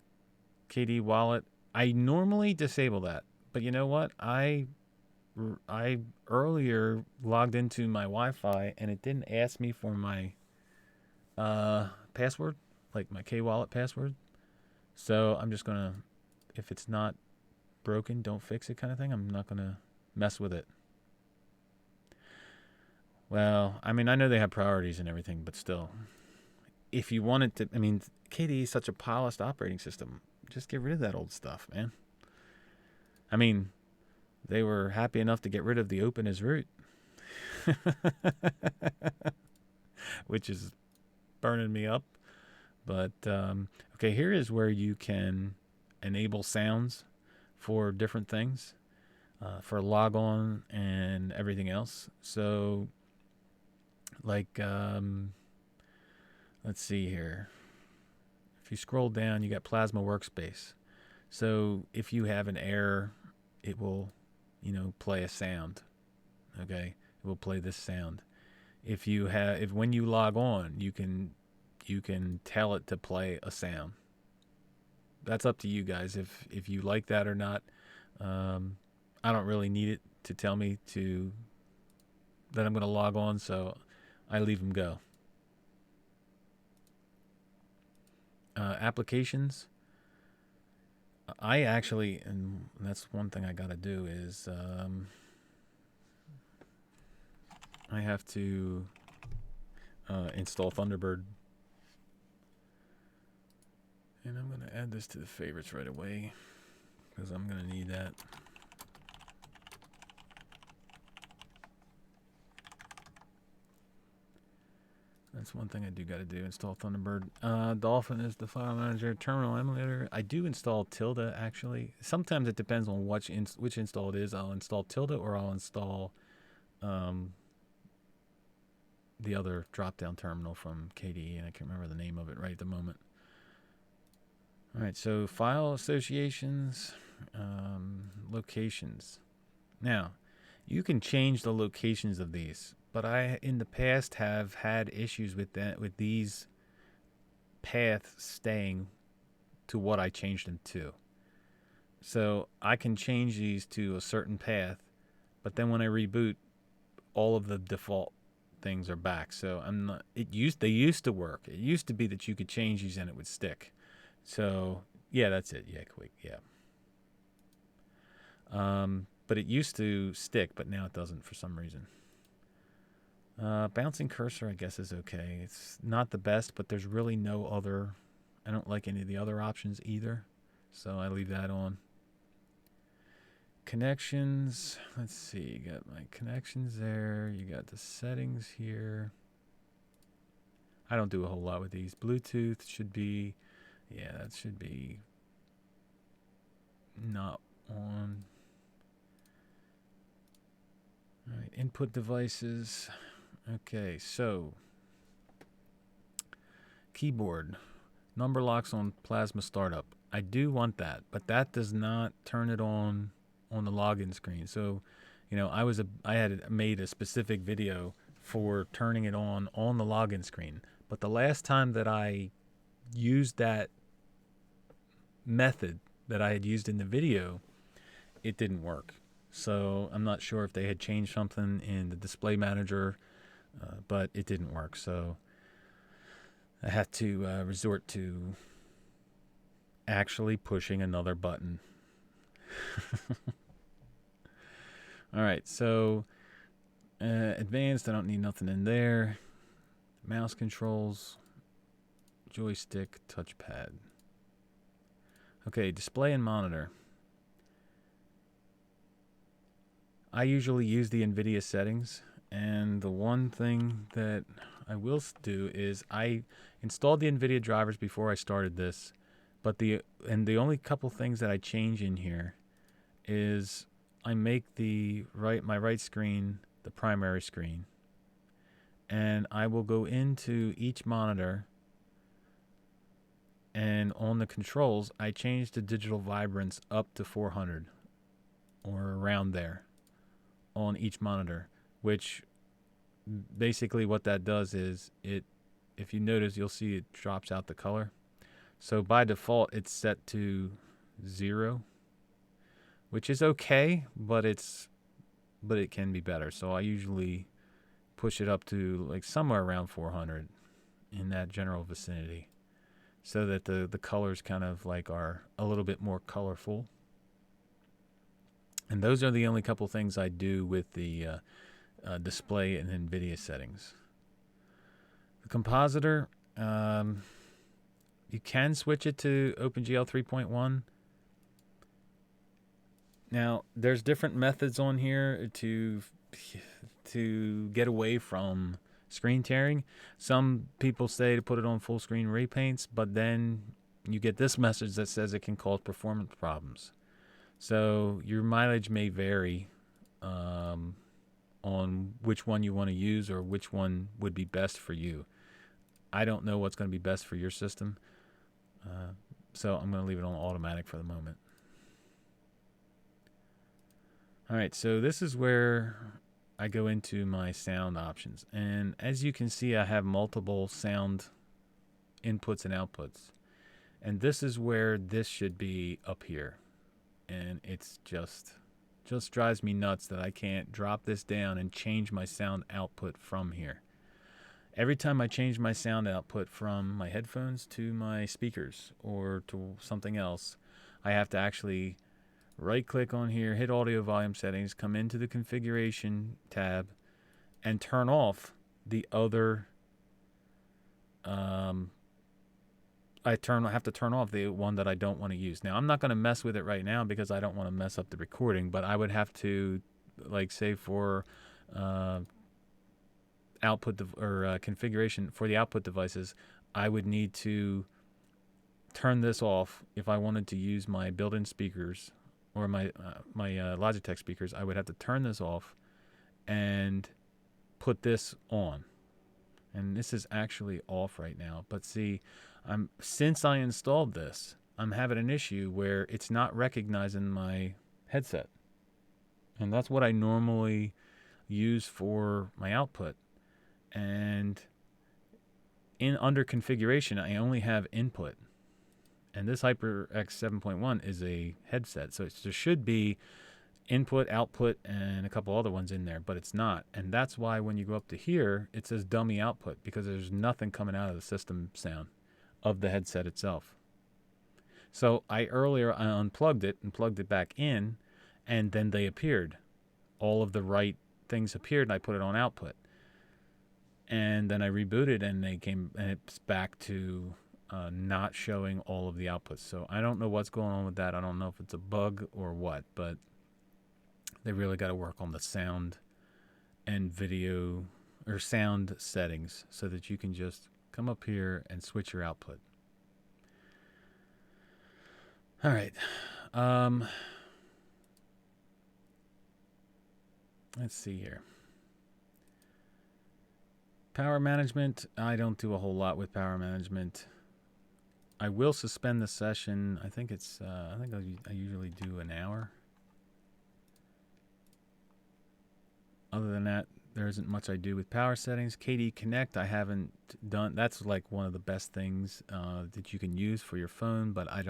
KDE wallet. I normally disable that, but you know what? I earlier logged into my Wi-Fi and it didn't ask me for my password, like my K-Wallet password. So I'm just gonna, if it's not broken, don't fix it kind of thing. I'm not gonna mess with it. Well, I mean, I know they have priorities and everything, but still, if you wanted to, I mean, KDE is such a polished operating system. Just get rid of that old stuff, man. I mean, they were happy enough to get rid of the open as root, which is burning me up. But okay, here is where you can enable sounds for different things, for log on and everything else. So like let's see here. If you scroll down, you got Plasma Workspace. So if you have an error, it will, play a sound. Okay, it will play this sound. If when you log on, you can tell it to play a sound. That's up to you guys if you like that or not. I don't really need it to tell me that I'm going to log on, so I leave them go. Applications. I actually, and that's one thing I got to do is I have to install Thunderbird. And I'm going to add this to the favorites right away because I'm going to need that. That's one thing I do got to do, install Thunderbird. Dolphin is the file manager, terminal emulator. I do install Tilde, actually. Sometimes it depends on which install it is. I'll install Tilde or I'll install the other drop-down terminal from KDE, and I can't remember the name of it right at the moment. All right, so file associations, locations. Now, you can change the locations of these, but I, in the past, have had issues with these paths staying to what I changed them to. So I can change these to a certain path, But then when I reboot, all of the default things are back. So I'm not. They used to work. It used to be that you could change these and it would stick. So yeah, that's it. Yeah, quick. Yeah. But it used to stick, but now it doesn't for some reason. Bouncing cursor, I guess, is okay. It's not the best, but there's really no other. I don't like any of the other options either, so I leave that on. Connections, let's see, you got my connections there, you got the settings here. I don't do a whole lot with these. Bluetooth should be, yeah, that should be not on. All right, input devices. Okay, so keyboard, number locks on Plasma Startup. I do want that, but that does not turn it on the login screen. So, you know, I had made a specific video for turning it on the login screen. But the last time that I used that method that I had used in the video, it didn't work. So I'm not sure if they had changed something in the display manager, but it didn't work. So I had to resort to actually pushing another button. All right, so advanced, I don't need nothing in there. Mouse controls, joystick, touchpad. Okay, display and monitor. I usually use the Nvidia settings, and the one thing that I will do is I installed the Nvidia drivers before I started this, but the only couple things that I change in here is I make my right screen the primary screen, and I will go into each monitor, and on the controls I change the digital vibrance up to 400 or around there on each monitor, which basically what that does is if you notice, you'll see it drops out the color. So by default it's set to 0, which is okay, but it can be better. So I usually push it up to like somewhere around 400 in that general vicinity, so that the colors kind of like are a little bit more colorful. And those are the only couple things I do with the display and Nvidia settings. The compositor, you can switch it to OpenGL 3.1. Now, there's different methods on here to get away from screen tearing. Some people say to put it on full screen repaints, but then you get this message that says it can cause performance problems. So your mileage may vary on which one you want to use or which one would be best for you. I don't know what's going to be best for your system, so I'm going to leave it on automatic for the moment. All right, so this is where I go into my sound options. And as you can see, I have multiple sound inputs and outputs. And this is where this should be up here. And it's just drives me nuts that I can't drop this down and change my sound output from here. Every time I change my sound output from my headphones to my speakers or to something else, I have to actually right click on here, hit audio volume settings, come into the configuration tab, and turn off the other I have to turn off the one that I don't want to use. Now, I'm not going to mess with it right now because I don't want to mess up the recording, but I would have to, like, say for output or configuration for the output devices, I would need to turn this off if I wanted to use my built-in speakers or my Logitech speakers. I would have to turn this off and put this on. And this is actually off right now. But see, since I installed this, I'm having an issue where it's not recognizing my headset. And that's what I normally use for my output. And under configuration, I only have input. And this HyperX 7.1 is a headset. So there should be input, output, and a couple other ones in there, but it's not. And that's why when you go up to here, it says dummy output, because there's nothing coming out of the system sound of the headset itself. So I unplugged it and plugged it back in, and then they appeared. All of the right things appeared, and I put it on output. And then I rebooted, and it's back to not showing all of the outputs. So I don't know what's going on with that. I don't know if it's a bug or what, but they really got to work on the sound and video or sound settings so that you can just come up here and switch your output. All right. Let's see here. Power management. I don't do a whole lot with power management. I will suspend the session. I think it's. I usually do an hour. Other than that, there isn't much I do with power settings. KDE Connect, I haven't done. That's like one of the best things that you can use for your phone, but I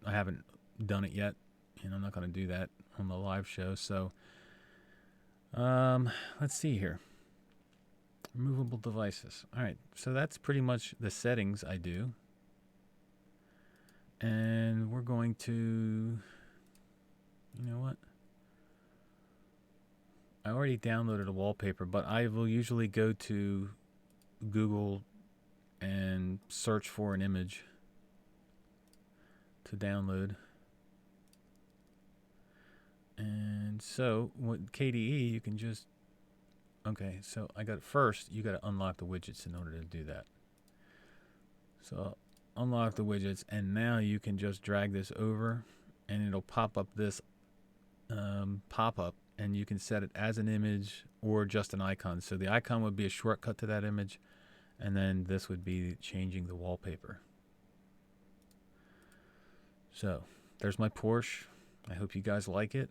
haven't done it yet, and I'm not going to do that on the live show. So, let's see here. Removable devices. All right, so that's pretty much the settings I do. And we're going to, you know what? I already downloaded a wallpaper, but I will usually go to Google and search for an image to download. And so with KDE, you can just, okay, so first, you got to unlock the widgets in order to do that. So unlock the widgets, and now you can just drag this over, and it'll pop up this pop-up, and you can set it as an image or just an icon. So the icon would be a shortcut to that image, and then this would be changing the wallpaper. So there's my Porsche. I hope you guys like it.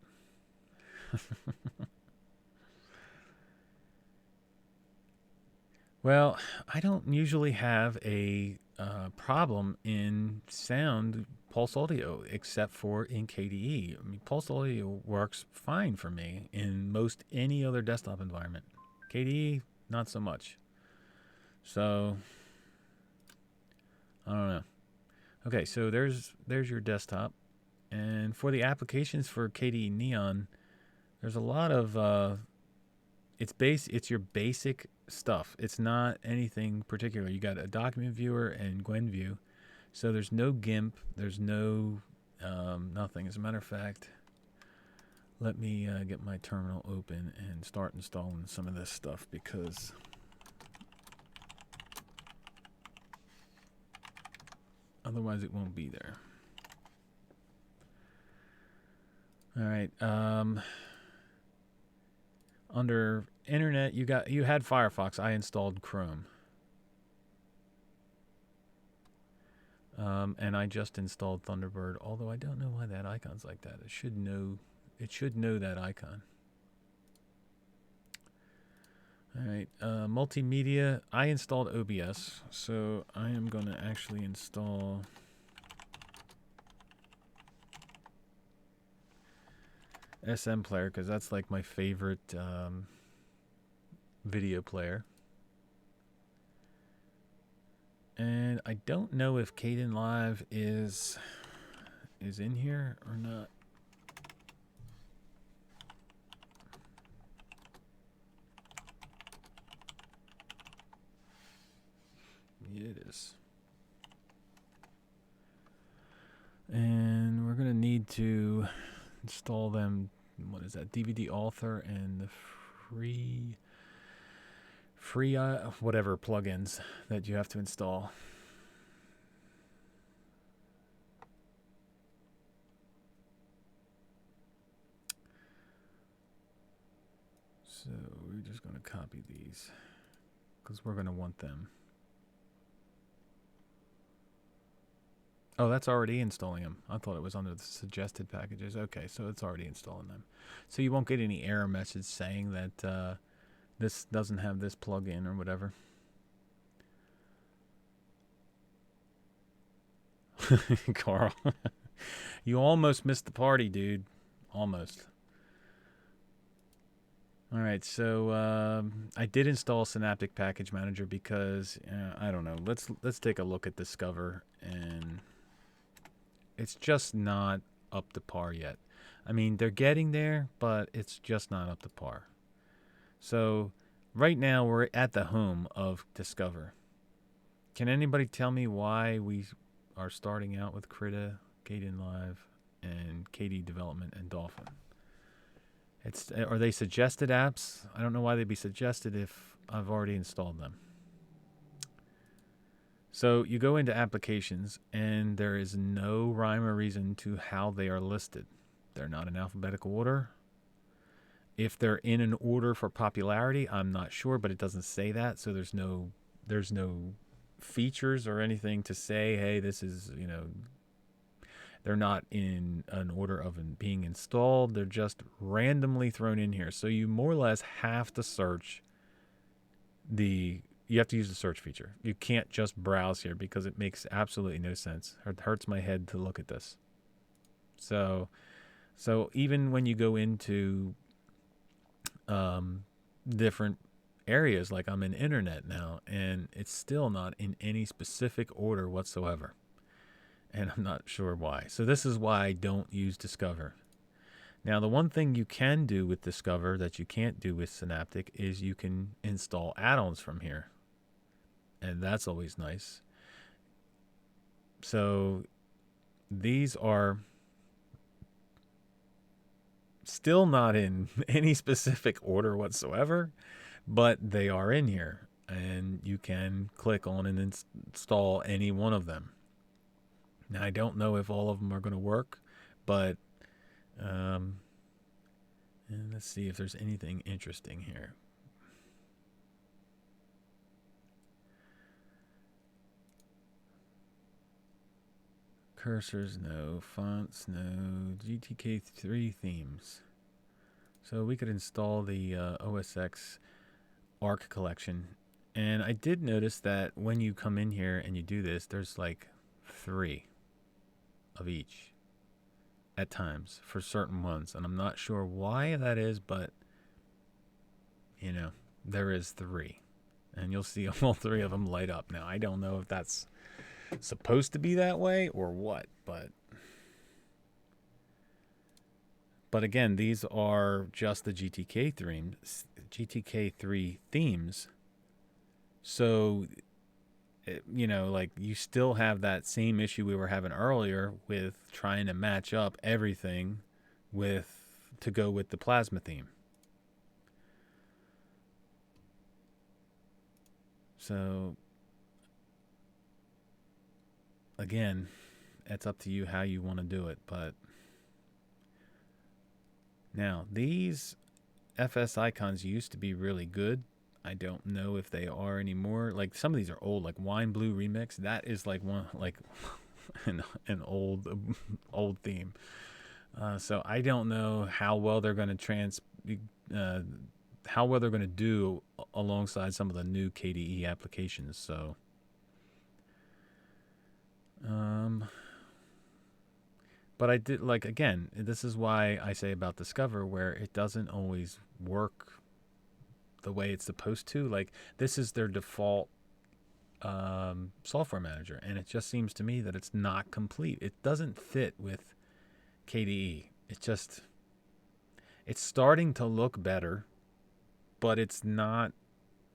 Well, I don't usually have a problem in sound Pulse Audio except for in KDE. I mean, Pulse Audio works fine for me in most any other desktop environment. KDE, not so much. So, I don't know. Okay, so there's your desktop. And for the applications for KDE Neon, there's a lot of it's your basic stuff. It's not anything particular. You got a document viewer and GwenView. So there's no GIMP. There's no nothing. As a matter of fact, let me get my terminal open and start installing some of this stuff, because otherwise it won't be there. All right. Under Internet, you had Firefox. I installed Chrome. And I just installed Thunderbird, although I don't know why that icon's like that. It should know that icon. All right, multimedia. I installed OBS, so I am going to actually install SM Player, because that's like my favorite video player. And I don't know if Kdenlive is in here or not. Yeah, it is. And we're going to need to install them. What is that? DVD Author and the free whatever plugins that you have to install. So we're just going to copy these because we're going to want them. Oh, that's already installing them. I thought it was under the suggested packages. Okay, so it's already installing them. So you won't get any error message saying that this doesn't have this plugin or whatever. Carl, you almost missed the party, dude. Almost. All right, so I did install Synaptic Package Manager because I don't know. Let's take a look at Discover, and it's just not up to par yet. I mean, they're getting there, but it's just not up to par. So right now we're at the home of Discover. Can anybody tell me why we are starting out with Krita, KDE Live, and KDE Development and Dolphin? Are they suggested apps? I don't know why they'd be suggested if I've already installed them. So you go into applications, and there is no rhyme or reason to how they are listed. They're not in alphabetical order. If they're in an order for popularity, I'm not sure, but it doesn't say that. So there's no features or anything to say, hey, this is, they're not in an order of being installed. They're just randomly thrown in here. So you more or less have to search you have to use the search feature. You can't just browse here because it makes absolutely no sense. It hurts my head to look at this. So even when you go into different areas, like I'm in internet now, and it's still not in any specific order whatsoever. And I'm not sure why. So this is why I don't use Discover. Now, the one thing you can do with Discover that you can't do with Synaptic is you can install add-ons from here. And that's always nice. So these are still not in any specific order whatsoever, but they are in here. And you can click on and install any one of them. Now, I don't know if all of them are going to work, but and let's see if there's anything interesting here. Cursors, no. Fonts, no. GTK3 themes. So we could install the OS X ARC collection. And I did notice that when you come in here and you do this, there's like 3 of each at times for certain ones. And I'm not sure why that is, but, there is 3. And you'll see all 3 of them light up. Now, I don't know if that's supposed to be that way or what, but again, these are just the GTK3 themes. So, like you still have that same issue we were having earlier with trying to match up everything to go with the plasma theme. So again, it's up to you how you want to do it. But now, these FS icons used to be really good. I don't know if they are anymore. Like some of these are old, like Wine Blue Remix. That is like an old theme. So I don't know how well they're going to do alongside some of the new KDE applications. So, but I did again, this is why I say about Discover, where it doesn't always work the way it's supposed to. Like this is their default software manager, and it just seems to me that it's not complete. It doesn't fit with KDE. It's starting to look better, but it's not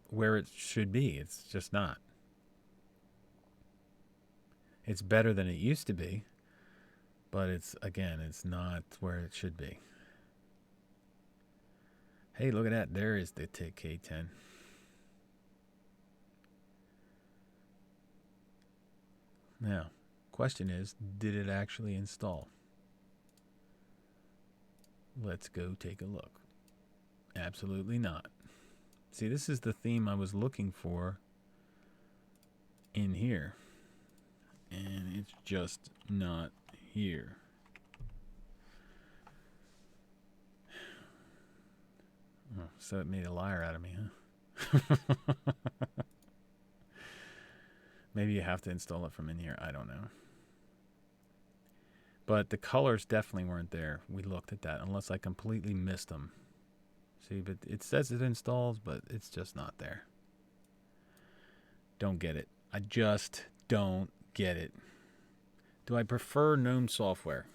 where it should be. It's just not. It's better than it used to be, but it's not where it should be. Hey, look at that. There is the K10. Now, question is, did it actually install? Let's go take a look. Absolutely not. See, this is the theme I was looking for in here, and it's just not here. Oh, so it made a liar out of me, huh? Maybe you have to install it from in here. I don't know. But the colors definitely weren't there. We looked at that, unless I completely missed them. See, but it says it installs, but it's just not there. Don't get it. I just don't get it. Do I prefer GNOME software?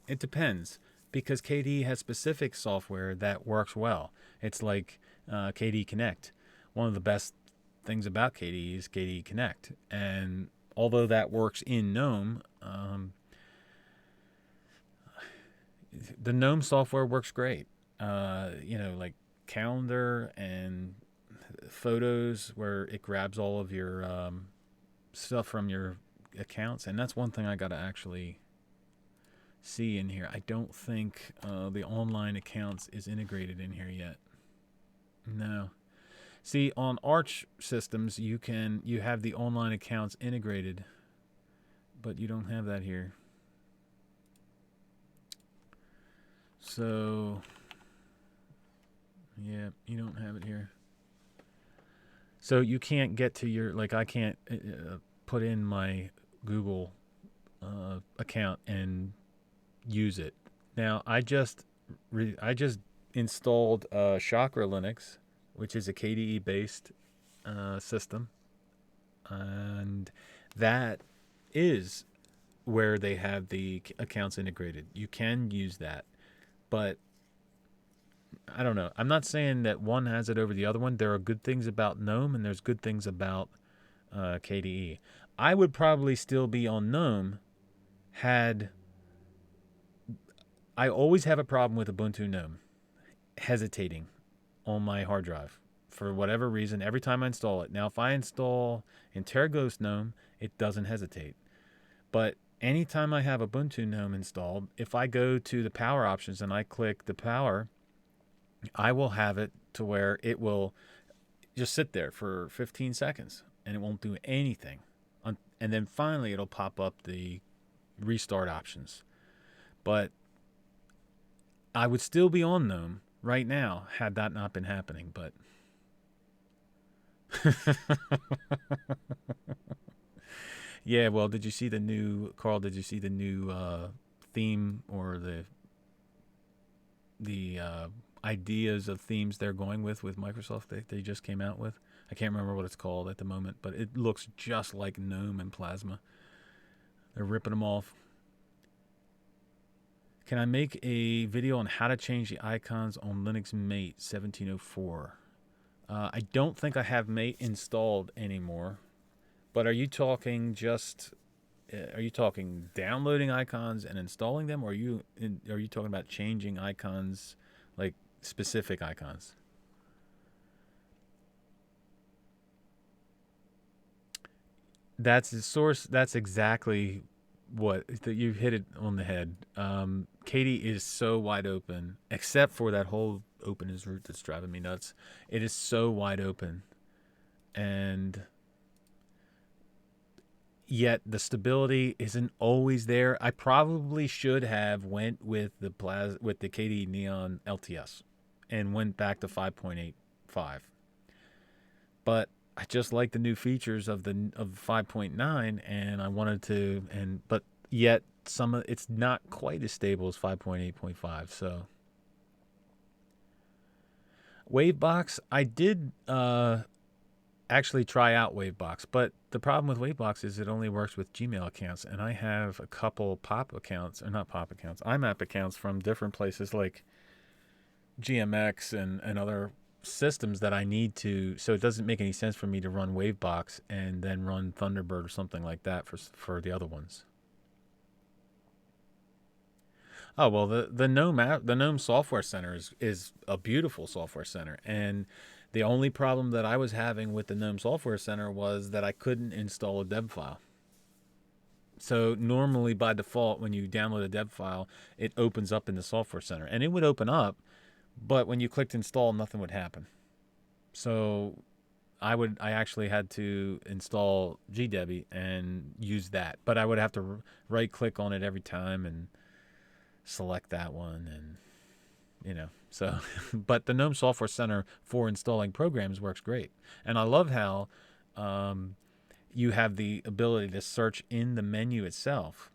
It depends, because KDE has specific software that works well. It's like KDE Connect. One of the best things about KDE is KDE Connect. And although that works in GNOME, the GNOME software works great. Like calendar and photos, where it grabs all of your stuff from your accounts. And that's one thing I got to actually see in here. I don't think the online accounts is integrated in here yet. No. See, on Arch systems, you have the online accounts integrated, but you don't have that here. So, yeah, you don't have it here. So you can't get to your, like, I can't put in my Google account and use it. Now, I just installed Chakra Linux, which is a KDE based system, and that is where they have the accounts integrated. You can use that, but I don't know. I'm not saying that one has it over the other one. There are good things about GNOME, and there's good things about KDE. I would probably still be on GNOME had... I always have a problem with Ubuntu GNOME hesitating on my hard drive for whatever reason every time I install it. Now, if I install Intergos GNOME, it doesn't hesitate. But anytime I have Ubuntu GNOME installed, if I go to the power options and I click the power, I will have it to where it will just sit there for 15 seconds and it won't do anything. And then finally it'll pop up the restart options. But I would still be on GNOME right now had that not been happening, but yeah, well, did you see the new theme, or the ideas of themes they're going with Microsoft they just came out with? I can't remember what it's called at the moment, but it looks just like GNOME and Plasma. They're ripping them off. Can I make a video on how to change the icons on Linux Mate 1704? I don't think I have Mate installed anymore. But are you talking downloading icons and installing them, or are you talking about changing icons, like specific icons? That's the source. That's exactly what you hit it on the head. KDE is so wide open, except for that whole open is root that's driving me nuts. It is so wide open, and yet the stability isn't always there. I probably should have went with the KDE Neon LTS and went back to 5.85. But I just like the new features of 5.9, and I wanted to, but yet it's not quite as stable as 5.8.5. So Wavebox, I did actually try out Wavebox, but the problem with Wavebox is it only works with Gmail accounts, and I have a couple IMAP accounts from different places like GMX and other systems that I need to, so it doesn't make any sense for me to run Wavebox and then run Thunderbird or something like that for the other ones. Oh, well, the GNOME Software Center is a beautiful software center, and the only problem that I was having with the GNOME Software Center was that I couldn't install a deb file. So normally by default, when you download a deb file, it opens up in the Software Center, and it would open up, but when you clicked install, nothing would happen. So I actually had to install GDebi and use that, but I would have to right click on it every time and select that one, and so but the GNOME Software Center for installing programs works great, and I love how you have the ability to search in the menu itself.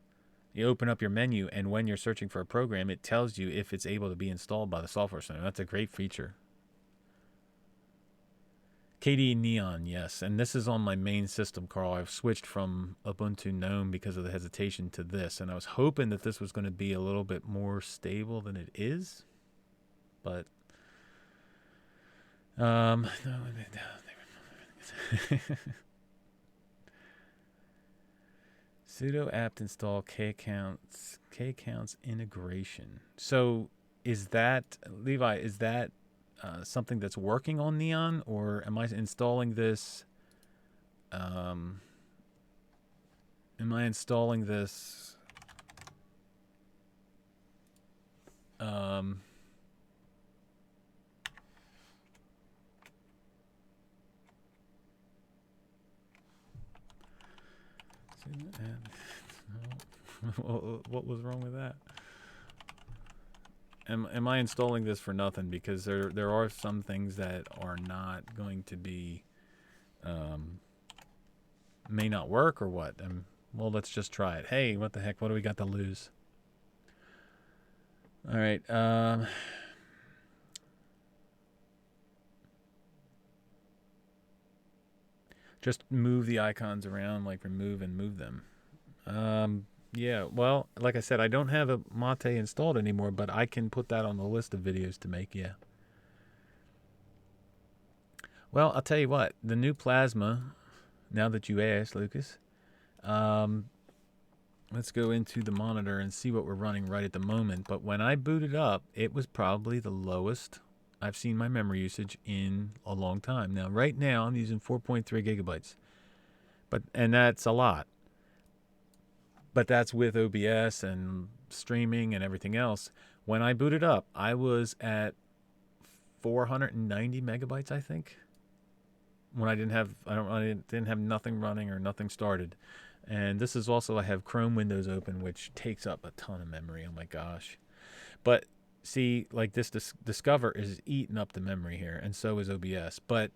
You open up your menu, and when you're searching for a program, it tells you if it's able to be installed by the software center. That's a great feature. KDE Neon, yes. And this is on my main system, Carl. I've switched from Ubuntu GNOME because of the hesitation to this. And I was hoping that this was going to be a little bit more stable than it is. But, no. Sudo apt install kcounts integration. So is that, Levi, is that something that's working on Neon, or am I installing this? Am I installing this? What was wrong with that? Am I installing this for nothing? Because there are some things that are not going to be, may not work, or what? Well, let's just try it. Hey, what the heck? What do we got to lose? All right. Just move the icons around, like remove and move them. Yeah, well, like I said, I don't have a Latte installed anymore, but I can put that on the list of videos to make, yeah. Well, I'll tell you what, the new Plasma, now that you asked, Lucas, let's go into the monitor and see what we're running right at the moment. But when I booted up, it was probably the lowest I've seen my memory usage in a long time. Now, right now, I'm using 4.3 gigabytes, and that's a lot. But that's with OBS and streaming and everything else. When I booted up, I was at 490 megabytes, I think. When I didn't have nothing running or nothing started. And this is also, I have Chrome windows open, which takes up a ton of memory. Oh my gosh. But see, like this Discover is eating up the memory here, and so is OBS. But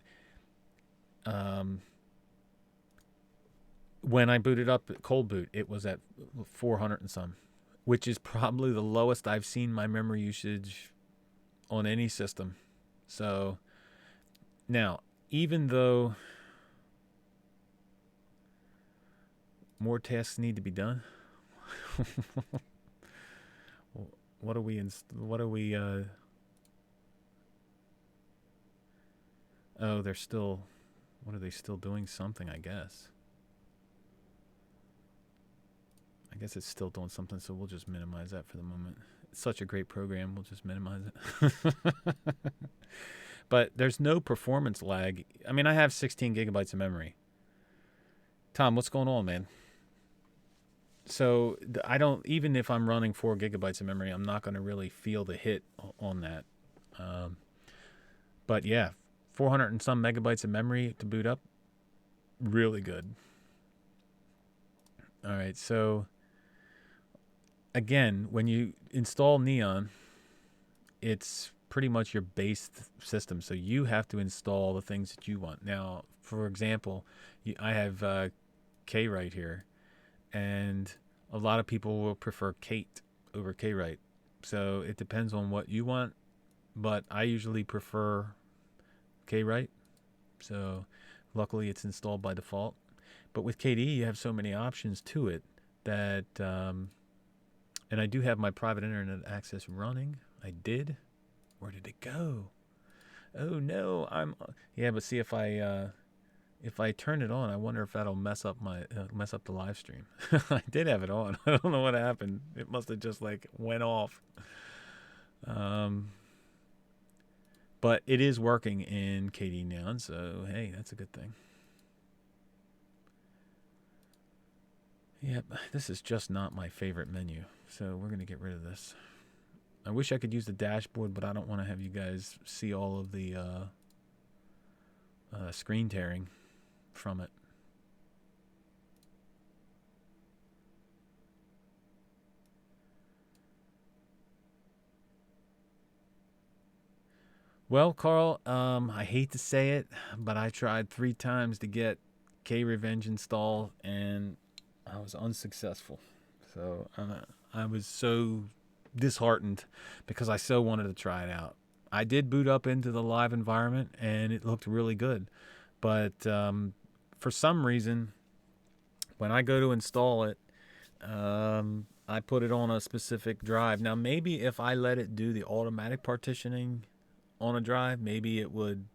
when I booted up cold boot, it was at 400 and some, which is probably the lowest I've seen my memory usage on any system. So now, even though more tasks need to be done, what are we? Oh, they're still. What are they still doing? Something, I guess. I guess it's still doing something, so we'll just minimize that for the moment. It's such a great program, we'll just minimize it. But there's no performance lag. I mean, I have 16 gigabytes of memory. Tom, what's going on, man? So I don't, even if I'm running 4 gigabytes of memory, I'm not going to really feel the hit on that. But yeah, 400 and some megabytes of memory to boot up, really good. All right, so again, when you install Neon, it's pretty much your base system. So you have to install the things that you want. Now, for example, I have Kwrite here, and a lot of people will prefer Kate over Kwrite. So it depends on what you want, but I usually prefer Kwrite. So luckily it's installed by default. But with KDE, you have so many options to it that, and I do have my private internet access running. I did. Where did it go? Oh no, yeah. But see, if I turn it on, I wonder if that'll mess up the live stream. I did have it on. I don't know what happened. It must have just like went off. But it is working in KDE Neon, so hey, that's a good thing. Yep, this is just not my favorite menu, so we're going to get rid of this. I wish I could use the dashboard, but I don't want to have you guys see all of the screen tearing from it. Well, Carl, I hate to say it, but I tried 3 times to get K-Revenge installed, and I was unsuccessful. So I was so disheartened because I so wanted to try it out. I did boot up into the live environment and it looked really good. But for some reason, when I go to install it, I put it on a specific drive. Now, maybe if I let it do the automatic partitioning on a drive, maybe it would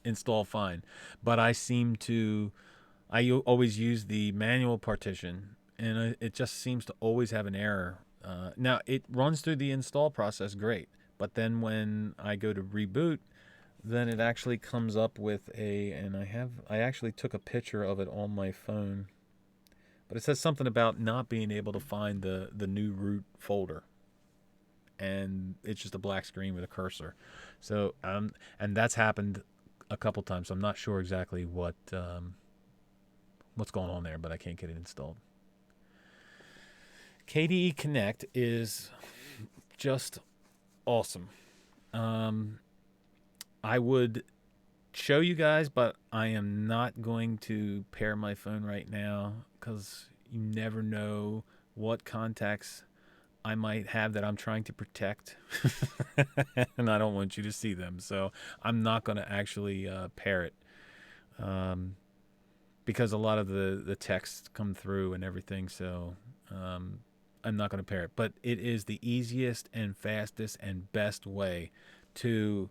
install fine. But I always use the manual partition, and it just seems to always have an error. Now, it runs through the install process great, but then when I go to reboot, then it actually comes up with and I actually took a picture of it on my phone, but it says something about not being able to find the new root folder, and it's just a black screen with a cursor. So and that's happened a couple times. So I'm not sure exactly what's going on there, but I can't get it installed. KDE Connect is just awesome. I would show you guys, but I am not going to pair my phone right now because you never know what contacts I might have that I'm trying to protect. And I don't want you to see them. So I'm not going to actually pair it because a lot of the texts come through and everything. So I'm not going to pair it. But it is the easiest and fastest and best way to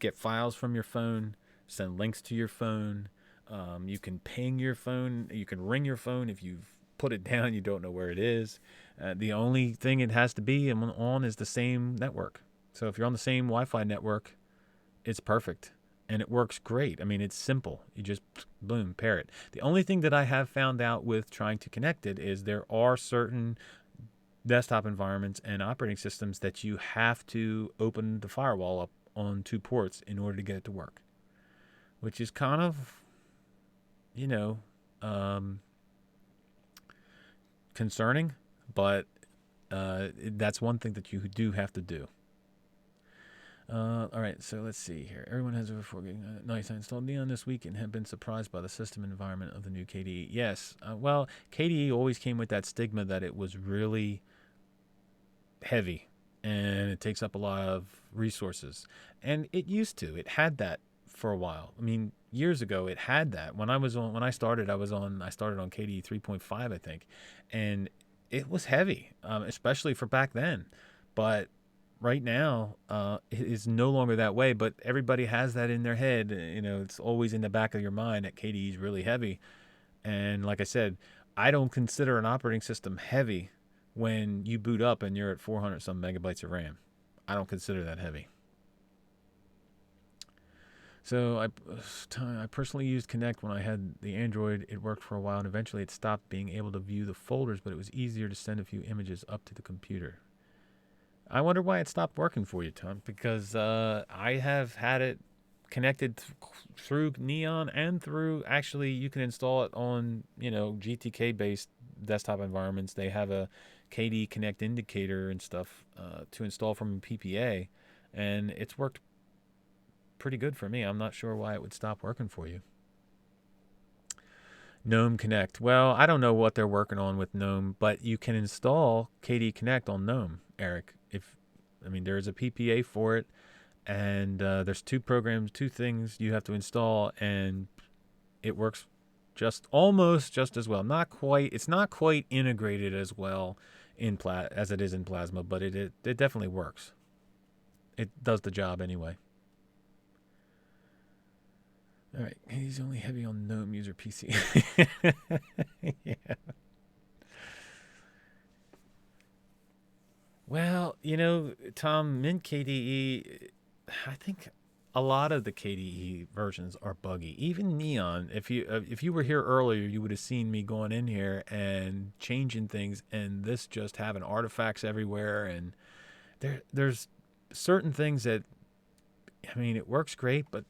get files from your phone, send links to your phone. You can ping your phone. You can ring your phone if you've put it down, you don't know where it is. The only thing it has to be on is the same network. So if you're on the same Wi-Fi network, it's perfect. And it works great. I mean, it's simple. You just, boom, pair it. The only thing that I have found out with trying to connect it is there are certain desktop environments and operating systems that you have to open the firewall up on 2 ports in order to get it to work, which is kind of, concerning, but that's one thing that you do have to do. All right, so let's see here. Everyone has over 4 gig. Nice. I installed Neon this week and have been surprised by the system environment of the new KDE. Yes, well, KDE always came with that stigma that it was really heavy and it takes up a lot of resources. And it used to. It had that for a while. I mean, years ago it had that. When I started on KDE 3.5, I think, and it was heavy, especially for back then. But right now, it is no longer that way. But everybody has that in their head. It's always in the back of your mind that KDE is really heavy. And like I said, I don't consider an operating system heavy when you boot up and you're at 400 some megabytes of RAM. I don't consider that heavy. So I personally used Connect when I had the Android. It worked for a while, and eventually it stopped being able to view the folders, but it was easier to send a few images up to the computer. I wonder why it stopped working for you, Tom, because I have had it connected through Neon and through, actually, you can install it on, GTK-based desktop environments. They have a KDE Connect indicator and stuff to install from PPA, and it's worked pretty good for me. I'm not sure why it would stop working for you. GNOME Connect. Well, I don't know what they're working on with GNOME, but you can install KDE Connect on GNOME, Eric. There's a PPA for it, and there's 2 things you have to install, and it works almost just as well. It's not quite integrated as well as it is in Plasma, but it definitely works. It does the job anyway. All right, he's only heavy on GNOME user PC. Yeah. Well, Tom, Mint KDE, I think a lot of the KDE versions are buggy. Even Neon, if you were here earlier, you would have seen me going in here and changing things, and this just having artifacts everywhere. And there's certain things that, it works great, but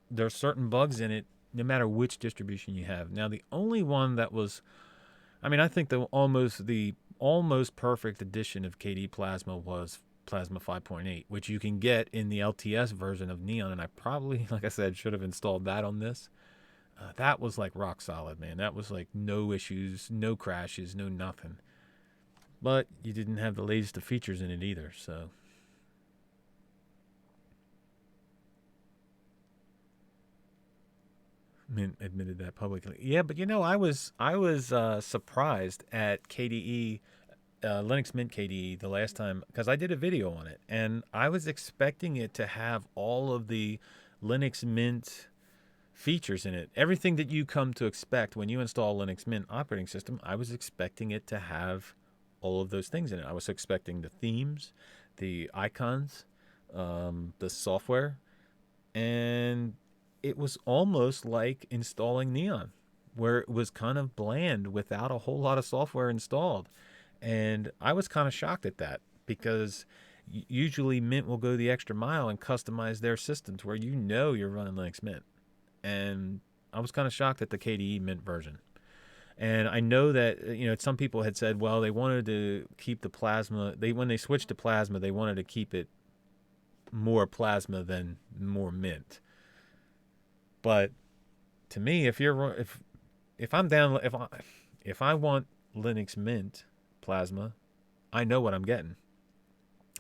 there's certain bugs in it no matter which distribution you have. Now, the only one that was, I think the almost perfect edition of KDE Plasma was Plasma 5.8, which you can get in the LTS version of Neon, and I probably, like I said, should have installed that on this. That was like rock solid, man. That was like no issues, no crashes, no nothing. But you didn't have the latest of features in it either, so. Mint admitted that publicly. Yeah, but I was surprised at KDE, Linux Mint KDE the last time because I did a video on it, and I was expecting it to have all of the Linux Mint features in it. Everything that you come to expect when you install Linux Mint operating system, I was expecting it to have all of those things in it. I was expecting the themes, the icons, the software, and it was almost like installing Neon, where it was kind of bland without a whole lot of software installed. And I was kind of shocked at that because usually Mint will go the extra mile and customize their systems where you know you're running Linux Mint. And I was kind of shocked at the KDE Mint version. And I know that some people had said, well, they wanted to keep the Plasma. When they switched to Plasma, they wanted to keep it more Plasma than more Mint. But to me, if I'm down if I want Linux Mint Plasma, I know what I'm getting,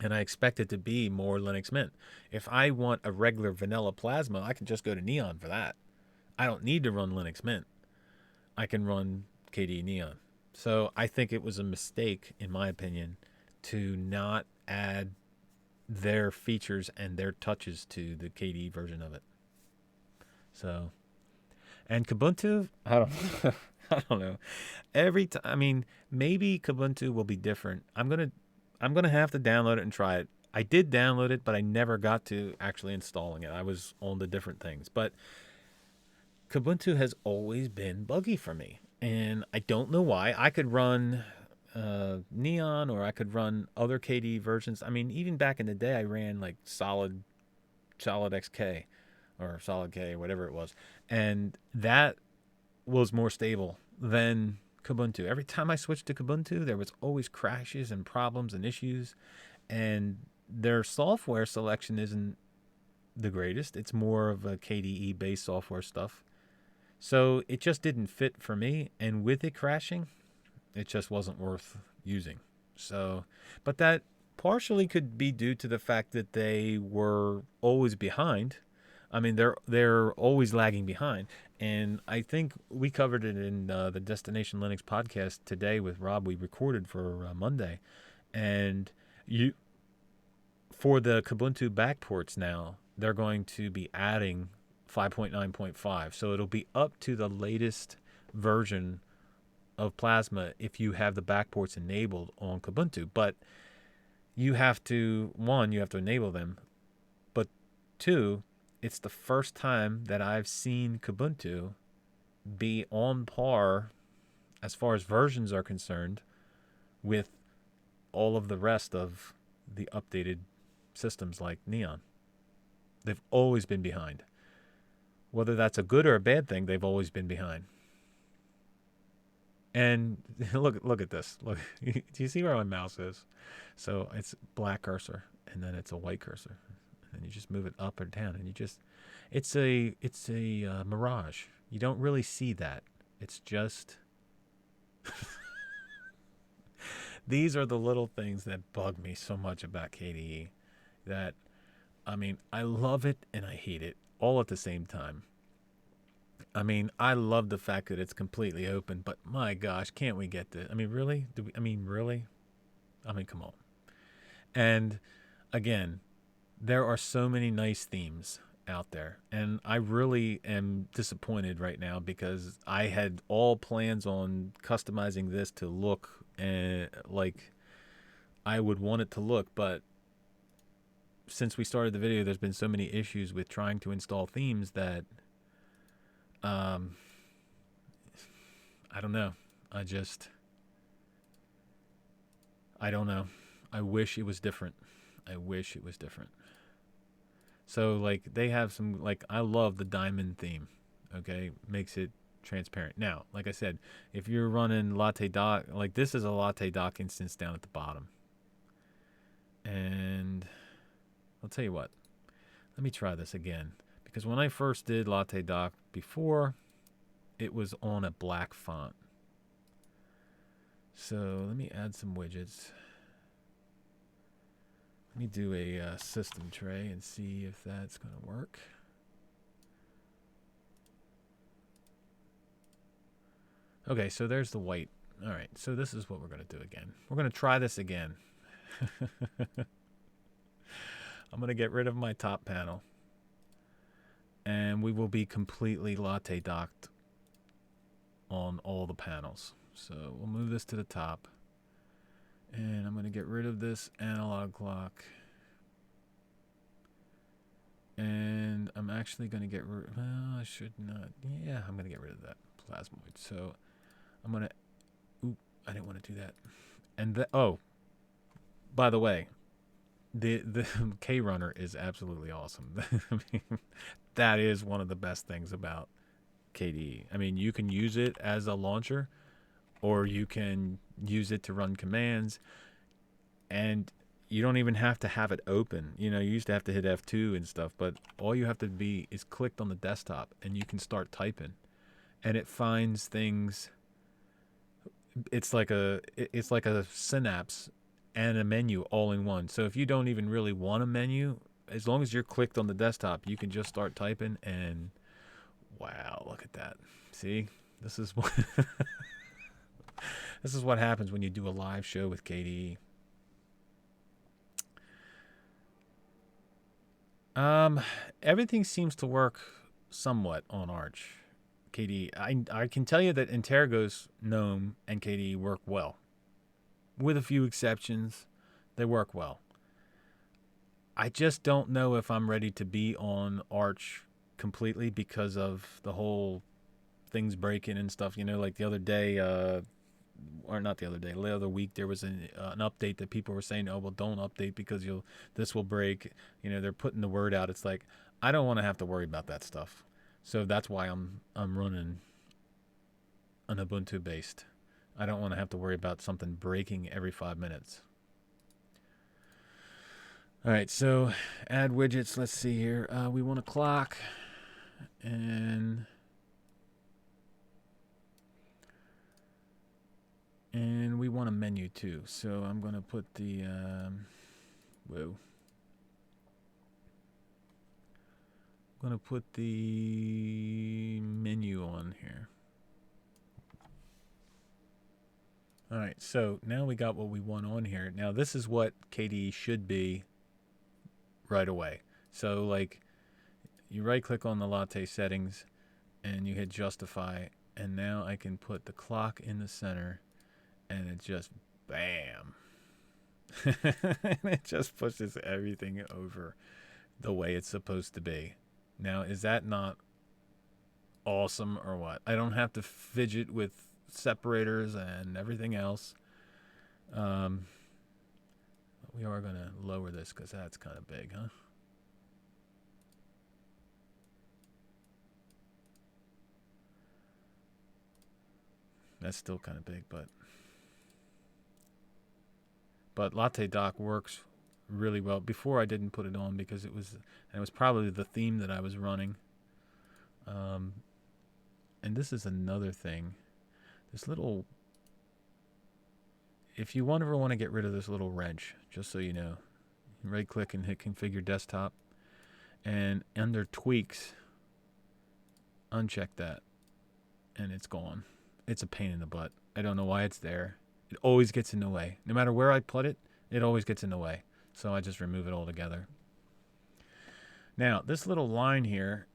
and I expect it to be more Linux Mint. If I want a regular vanilla Plasma, I can just go to Neon for that. I don't need to run Linux Mint. I can run KDE Neon. So I think it was a mistake, in my opinion, to not add their features and their touches to the KDE version of it. So, and Kubuntu, I don't, I don't know. Every time, I mean, maybe Kubuntu will be different. I'm gonna have to download it and try it. I did download it, but I never got to actually installing it. I was on the different things, but Kubuntu has always been buggy for me, and I don't know why. I could run Neon, or I could run other KDE versions. I mean, even back in the day, I ran like Solid XK or Solid K, whatever it was, and that was more stable than Kubuntu. Every time I switched to Kubuntu, there was always crashes and problems and issues, and their software selection isn't the greatest. It's more of a KDE based software stuff. So it just didn't fit for me, and with it crashing, it just wasn't worth using. So, but that partially could be due to the fact that they were always behind. I mean, they're always lagging behind, and I think we covered it in the Destination Linux podcast today with Rob. We recorded for Monday, and you for the Kubuntu backports now, they're going to be adding 5.9.5, so it'll be up to the latest version of Plasma if you have the backports enabled on Kubuntu. But you have to enable them, but two, it's the first time that I've seen Kubuntu be on par as far as versions are concerned with all of the rest of the updated systems like Neon. They've always been behind. Whether that's a good or a bad thing, they've always been behind. And look at this. Look, do you see where my mouse is? So it's black cursor, and then it's a white cursor, and you just move it up or down, and it's a mirage. You don't really see that. It's just these are the little things that bug me so much about KDE. That, I mean, I love it and I hate it all at the same time. I mean, I love the fact that it's completely open, but my gosh, can't we get this? I mean, really? Really? I mean, come on. And again, there are so many nice themes out there, and I really am disappointed right now because I had all plans on customizing this to look like I would want it to look, but since we started the video, there's been so many issues with trying to install themes that I don't know. I don't know. I wish it was different. So, like, they have some, like, I love the diamond theme. Okay, makes it transparent. Now, like I said, if you're running Latte doc, like, this is a Latte doc instance down at the bottom. And I'll tell you what. Let me try this again, because when I first did Latte doc before, it was on a black font. So let me add some widgets. Let me do a system tray and see if that's going to work. Okay, so there's the white. All right, so this is what we're going to do again. We're going to try this again. I'm going to get rid of my top panel. And we will be completely Latte docked on all the panels. So we'll move this to the top. And I'm going to get rid of this analog clock. And I'm actually going to get rid, well, I should not. Yeah, I'm going to get rid of that plasmoid. So I'm going to, oop, I didn't want to do that. And oh, by the way, the K runner is absolutely awesome. I mean, that is one of the best things about KDE. I mean, you can use it as a launcher, or you can use it to run commands, and you don't even have to have it open. You know, you used to have to hit F2 and stuff, but all you have to be is clicked on the desktop, and you can start typing, and it finds things. It's like a synapse and a menu all in one. So if you don't even really want a menu, as long as you're clicked on the desktop, you can just start typing, and wow, look at that. See, this is what this is what happens when you do a live show with KDE. Everything seems to work somewhat on Arch KDE. I can tell you that Intergos, GNOME, and KDE work well. With a few exceptions, they work well. I just don't know if I'm ready to be on Arch completely because of the whole things breaking and stuff. You know, like the other day, or not the other day, the other week, there was an update that people were saying, oh, well, don't update because this will break. You know, they're putting the word out. It's like, I don't want to have to worry about that stuff. So that's why I'm running an Ubuntu based. I don't want to have to worry about something breaking every 5 minutes. All right, so add widgets. Let's see here. We want a clock, and we want a menu too. So I'm going to put the I'm going to put the menu on here. All right, so now we got what we want on here. Now this is what KDE should be right away. So like you right click on the Latte settings and you hit justify, and now I can put the clock in the center, and it just bam. And it just pushes everything over the way it's supposed to be. Now, is that not awesome or what? I don't have to fidget with separators and everything else. We are going to lower this because that's kind of big, huh? That's still kind of big, but Latte Dock works really well. Before I didn't put it on because it was probably the theme that I was running. And this is another thing. This little, if you ever want to get rid of this little wrench, just so you know, right click and hit configure desktop, and under tweaks, uncheck that, and it's gone. It's a pain in the butt. I don't know why it's there. It always gets in the way. No matter where I put it, it always gets in the way. So I just remove it altogether. Now, this little line here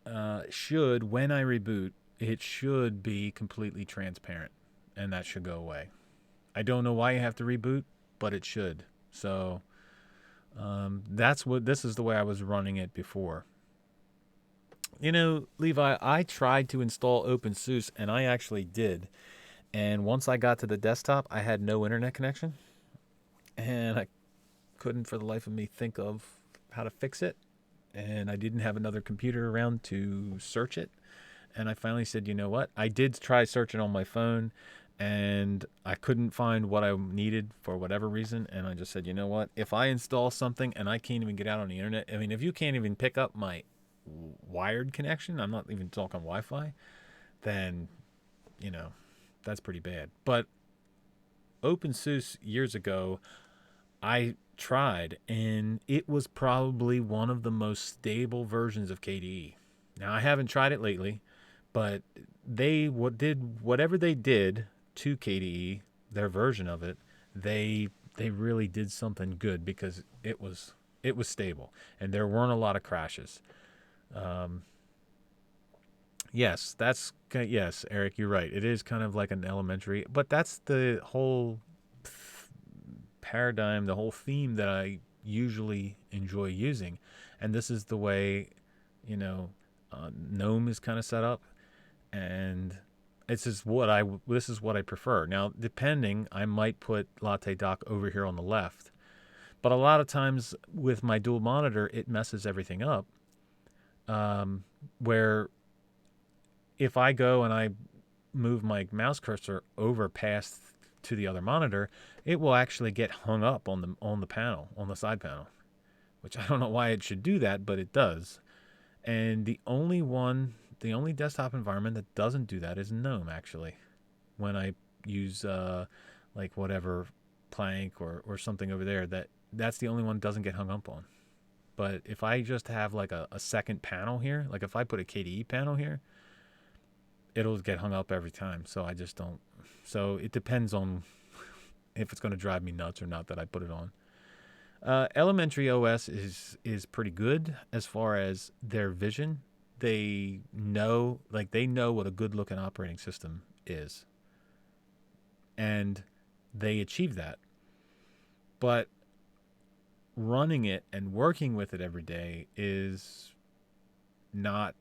should, when I reboot, it should be completely transparent, and that should go away. I don't know why you have to reboot, but it should. So this is the way I was running it before. You know, Levi, I tried to install OpenSUSE, and I actually did. And once I got to the desktop, I had no internet connection. And I couldn't for the life of me think of how to fix it. And I didn't have another computer around to search it. And I finally said, you know what? I did try searching on my phone, and I couldn't find what I needed for whatever reason. And I just said, you know what? If I install something and I can't even get out on the internet, I mean, if you can't even pick up my wired connection, I'm not even talking Wi-Fi, then that's pretty bad. But OpenSUSE years ago, I tried, and it was probably one of the most stable versions of KDE. Now, I haven't tried it lately, but they did whatever they did to KDE, their version of it. They really did something good because it was stable, and there weren't a lot of crashes. Um, yes, Eric, you're right. It is kind of like an elementary, but that's the whole paradigm, the whole theme that I usually enjoy using, and this is the way, GNOME is kind of set up, and this is what I prefer. Now, depending, I might put Latte Dock over here on the left, but a lot of times with my dual monitor, it messes everything up. Where if I go and I move my mouse cursor over past to the other monitor, it will actually get hung up on the panel, on the side panel, which I don't know why it should do that, but it does. And the only desktop environment that doesn't do that is GNOME, actually. When I use like whatever Plank or something over there, that's the only one that doesn't get hung up on. But if I just have like a second panel here, like if I put a KDE panel here, it'll get hung up every time. So I just don't. So it depends on if it's going to drive me nuts or not that I put it on. Elementary OS is pretty good as far as their vision. They know what a good looking operating system is, and they achieve that. But running it and working with it every day is not.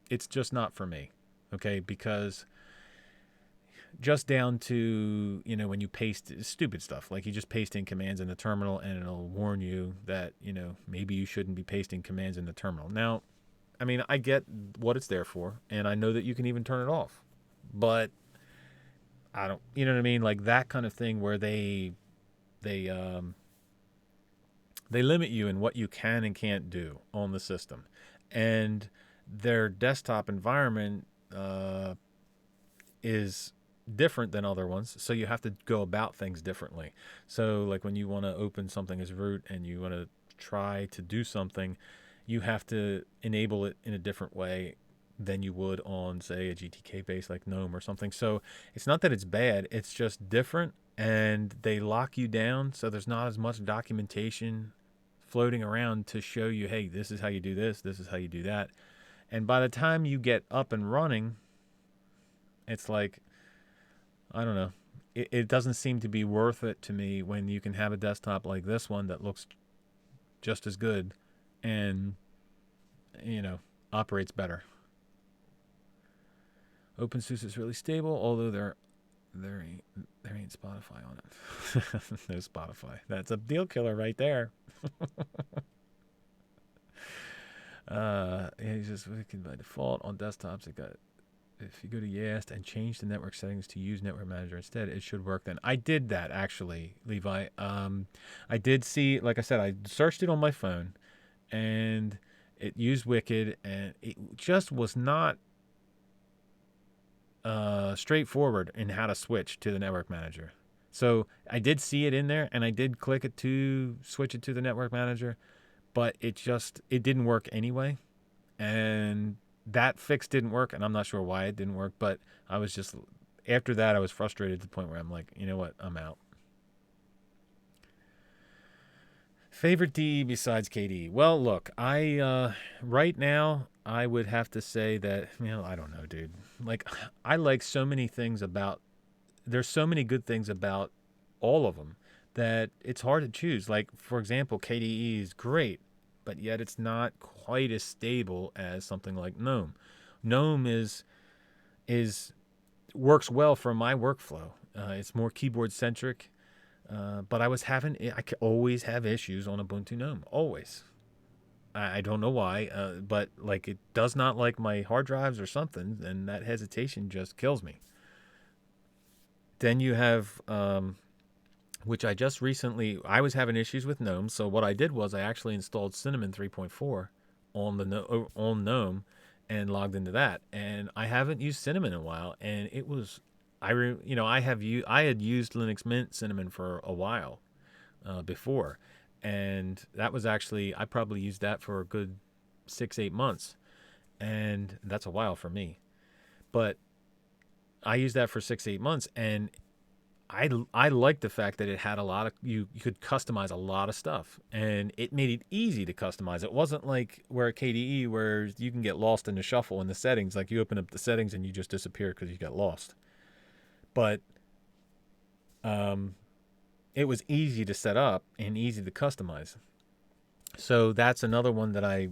It's just not for me. Okay, because just down to, when you paste stupid stuff, like you just paste in commands in the terminal and it'll warn you that, maybe you shouldn't be pasting commands in the terminal. Now, I mean, I get what it's there for, and I know that you can even turn it off, but I don't, you know what I mean? Like that kind of thing where they limit you in what you can and can't do on the system, and their desktop environment is different than other ones, so you have to go about things differently. So like when you want to open something as root and you want to try to do something, you have to enable it in a different way than you would on, say, a GTK base like GNOME or something. So it's not that it's bad, it's just different, and they lock you down, so there's not as much documentation floating around to show you, hey, this is how you do this is how you do that. And by the time you get up and running, it's like, I don't know. It doesn't seem to be worth it to me when you can have a desktop like this one that looks just as good and, operates better. OpenSUSE is really stable, although there ain't Spotify on it. No Spotify. That's a deal killer right there. It's just wicked by default on desktops. If you go to Yast and change the network settings to use Network Manager instead, it should work then. I did that, actually, Levi. I did see, like I said, I searched it on my phone, and it used Wicked, and it just was not straightforward in how to switch to the Network Manager. So I did see it in there, and I did click it to switch it to the Network Manager, but it didn't work anyway. And that fix didn't work, and I'm not sure why it didn't work, but I was just, after that, I was frustrated to the point where I'm like, you know what, I'm out. Favorite DE besides KDE? Well, look, right now, I would have to say that, I don't know, dude. Like, I like so many things there's so many good things about all of them that it's hard to choose. Like, for example, KDE is great, but yet it's not quite as stable as something like GNOME. GNOME works well for my workflow. It's more keyboard centric, but I always have issues on Ubuntu GNOME, always. I don't know why, but like it does not like my hard drives or something, and that hesitation just kills me. Then you have, which I just recently, I was having issues with GNOME, so what I did was I actually installed Cinnamon 3.4 on GNOME, and logged into that. And I haven't used Cinnamon in a while, and it was, I had used Linux Mint Cinnamon for a while before, and that was actually, I probably used that for a good 6-8 months, and that's a while for me. But I used that for 6-8 months, and I liked the fact that it had a lot of, you could customize a lot of stuff, and it made it easy to customize. It wasn't like where KDE, where you can get lost in the shuffle in the settings. Like you open up the settings and you just disappear because you got lost. But it was easy to set up and easy to customize. So that's another one that I,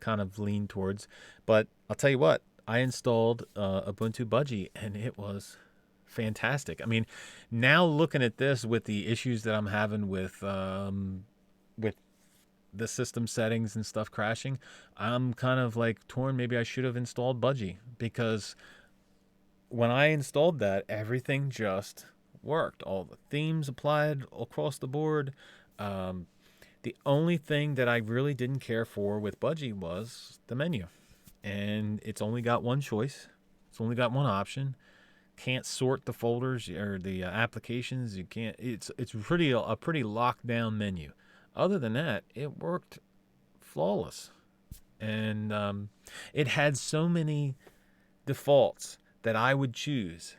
kind of lean towards. But I'll tell you what, I installed Ubuntu Budgie, and it was fantastic. I mean, now looking at this with the issues that I'm having with the system settings and stuff crashing, I'm kind of like torn. Maybe I should have installed Budgie, because when I installed that, everything just worked. All the themes applied across the board. The only thing that I really didn't care for with Budgie was the menu, and it's only got one choice. It's only got one option. Can't sort the folders or the applications. You can't. It's a pretty locked down menu. Other than that, it worked flawless, and it had so many defaults that I would choose.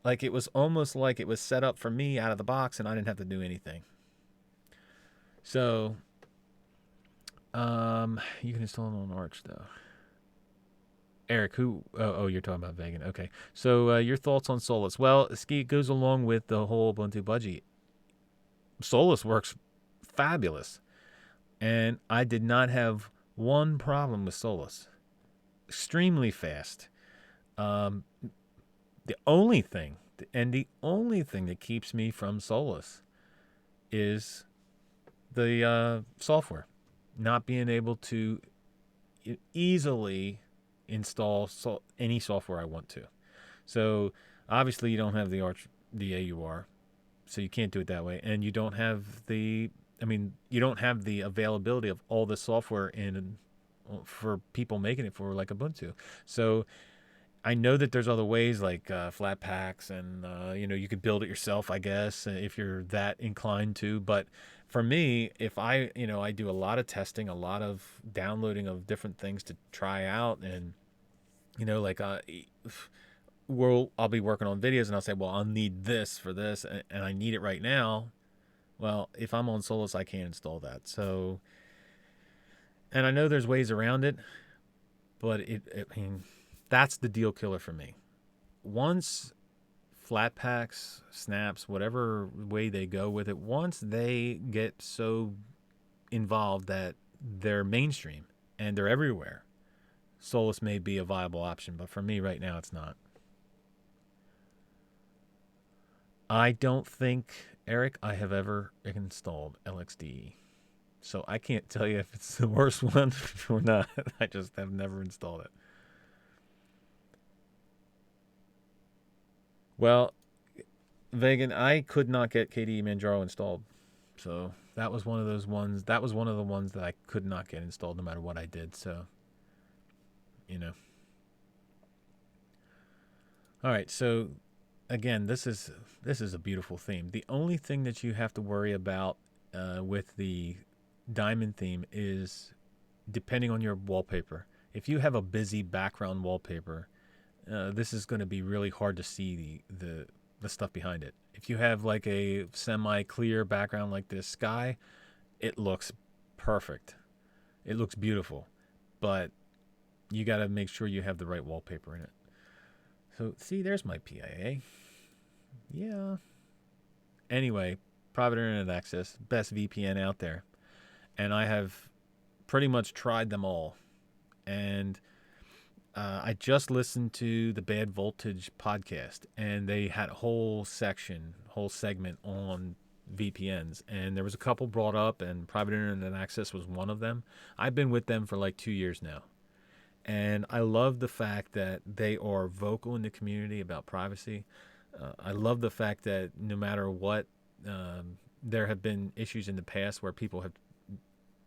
Like it was almost like it was set up for me out of the box, and I didn't have to do anything. So, you can install it on Arch though. Eric, you're talking about Vegan. Okay. So, your thoughts on Solus? Well, Ski goes along with the whole Ubuntu Budgie. Solus works fabulous. And I did not have one problem with Solus. Extremely fast. The only thing that keeps me from Solus is the software. Not being able to easily install any software I want to. So obviously you don't have the AUR, so you can't do it that way, and you don't have the availability of all the software for people making it for like Ubuntu. So I know that there's other ways like Flatpaks, and you could build it yourself, I guess, if you're that inclined to. But for me, if I do a lot of testing, a lot of downloading of different things to try out, and I'll be working on videos, and I'll say, well, I'll need this for this, and I need it right now. Well, if I'm on Solus, I can't install that. So, and I know there's ways around it, but that's the deal killer for me. Once Flatpaks, Snaps, whatever way they go with it, once they get so involved that they're mainstream and they're everywhere, Solus may be a viable option, but for me right now, it's not. I don't think, Eric, I have ever installed LXDE. So I can't tell you if it's the worst one or not. I just have never installed it. Well, Vegan, I could not get KDE Manjaro installed. So that was one of those ones. That was one of the ones that I could not get installed no matter what I did. So, All right. So again, this is a beautiful theme. The only thing that you have to worry about with the diamond theme is depending on your wallpaper. If you have a busy background wallpaper, this is going to be really hard to see the stuff behind it. If you have like a semi-clear background like this sky, it looks perfect. It looks beautiful, but you got to make sure you have the right wallpaper in it. So see, there's my PIA. Yeah. Anyway, private internet access, best VPN out there. And I have pretty much tried them all. And I just listened to the Bad Voltage podcast, and they had a whole segment on VPNs. And there was a couple brought up, and private internet access was one of them. I've been with them for like 2 years now. And I love the fact that they are vocal in the community about privacy. I love the fact that no matter what, there have been issues in the past where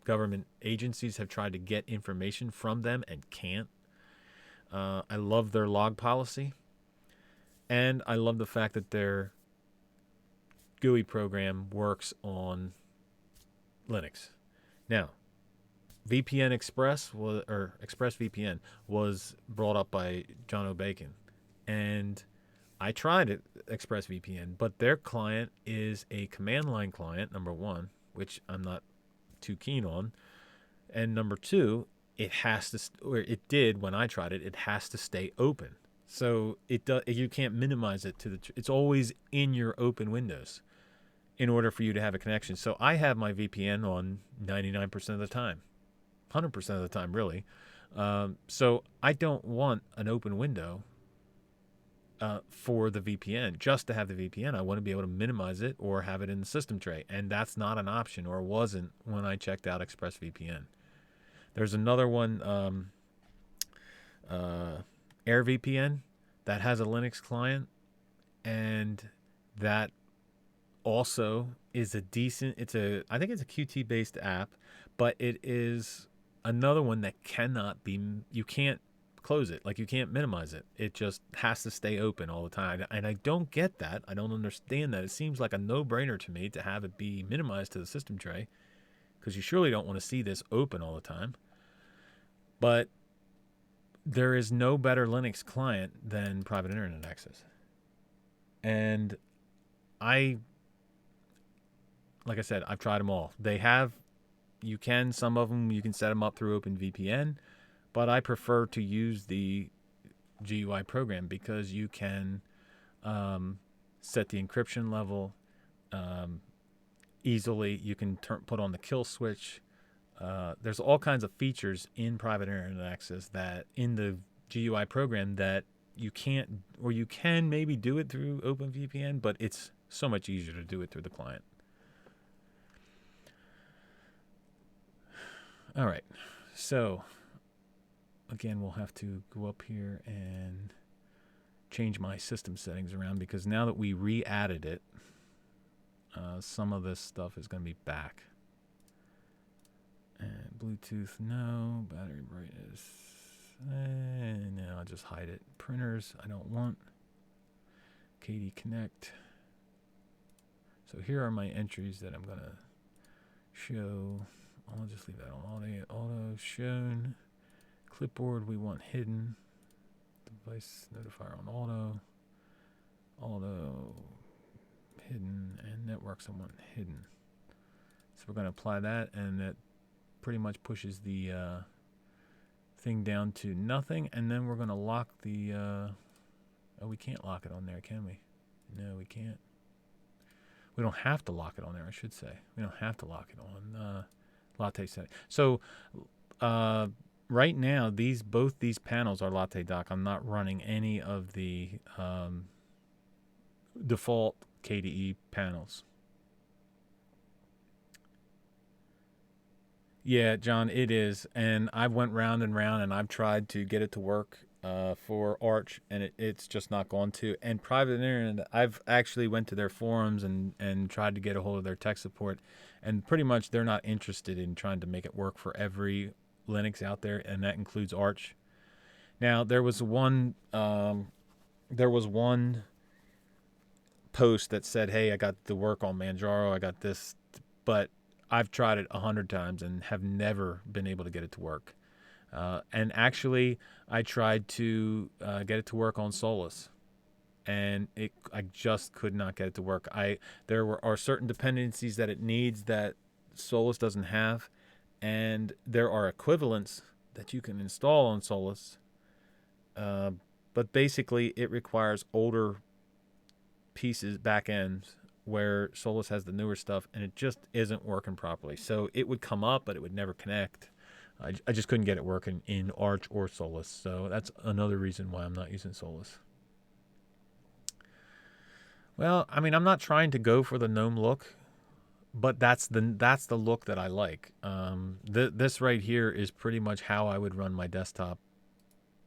government agencies have tried to get information from them and can't. I love their log policy, and I love the fact that their GUI program works on Linux. Now, VPN Express was, or ExpressVPN was brought up by John O'Bacon, and I tried it, ExpressVPN, but their client is a command line client, number one, which I'm not too keen on, and number two, it has to, or it did when I tried it, it has to stay open. So it does, you can't minimize it to the, it's always in your open windows in order for you to have a connection. So I have my VPN on 99% of the time, 100% of the time, really. So I don't want an open window for the VPN. Just to have the VPN, I want to be able to minimize it or have it in the system tray. And that's not an option, or wasn't when I checked out ExpressVPN. There's another one, AirVPN, that has a Linux client, and that also is a decent, I think it's a Qt based app, but it is another one that cannot be, you can't close it, like you can't minimize it. It just has to stay open all the time. And I don't get that. I don't understand that. It seems like a no-brainer to me to have it be minimized to the system tray, because you surely don't want to see this open all the time. But there is no better Linux client than private internet access. And like I said, I've tried them all. Some of them, you can set them up through OpenVPN, but I prefer to use the GUI program because you can set the encryption level easily. You can put on the kill switch. There's all kinds of features in private internet access that in the GUI program that you can't, or you can maybe do it through OpenVPN, but it's so much easier to do it through the client. All right, so again, we'll have to go up here and change my system settings around, because now that we re-added it, some of this stuff is going to be back. And Bluetooth, no. Battery brightness, no, I'll just hide it. Printers, I don't want. KDE Connect. So here are my entries that I'm going to show. I'll just leave that on auto shown. Clipboard we want hidden. Device notifier on auto hidden, and networks I want hidden. So we're going to apply that, and that pretty much pushes the thing down to nothing. And then we're going to lock the oh, we can't lock it on there, can we? No, we can't. We don't have to lock it on there, I should say. We don't have to lock it on Latte setting. So right now, both these panels are Latte dock. I'm not running any of the default KDE panels. Yeah, John, it is. And I've went round and round, and I've tried to get it to work for Arch, and it's just not going to. And private internet, I've actually went to their forums and tried to get a hold of their tech support, and pretty much they're not interested in trying to make it work for every Linux out there, and that includes Arch. Now, there was one post that said, hey, I got the work on Manjaro, I got this, but I've tried it 100 times and have never been able to get it to work. And actually, I tried to get it to work on Solus, and I just could not get it to work. There are certain dependencies that it needs that Solus doesn't have, and there are equivalents that you can install on Solus, but basically it requires older pieces, back ends, where Solus has the newer stuff, and it just isn't working properly. So it would come up, but it would never connect. I just couldn't get it working in Arch or Solus. So that's another reason why I'm not using Solus. Well, I mean, I'm not trying to go for the GNOME look, but that's the look that I like. This right here is pretty much how I would run my desktop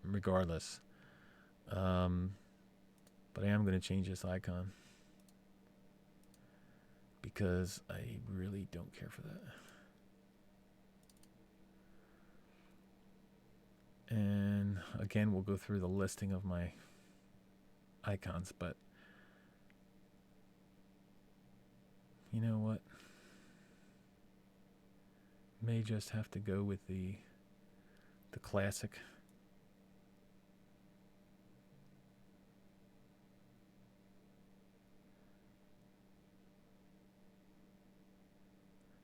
regardless. But I am going to change this icon, because I really don't care for that. And again, we'll go through the listing of my icons, but you know what? May just have to go with the classic.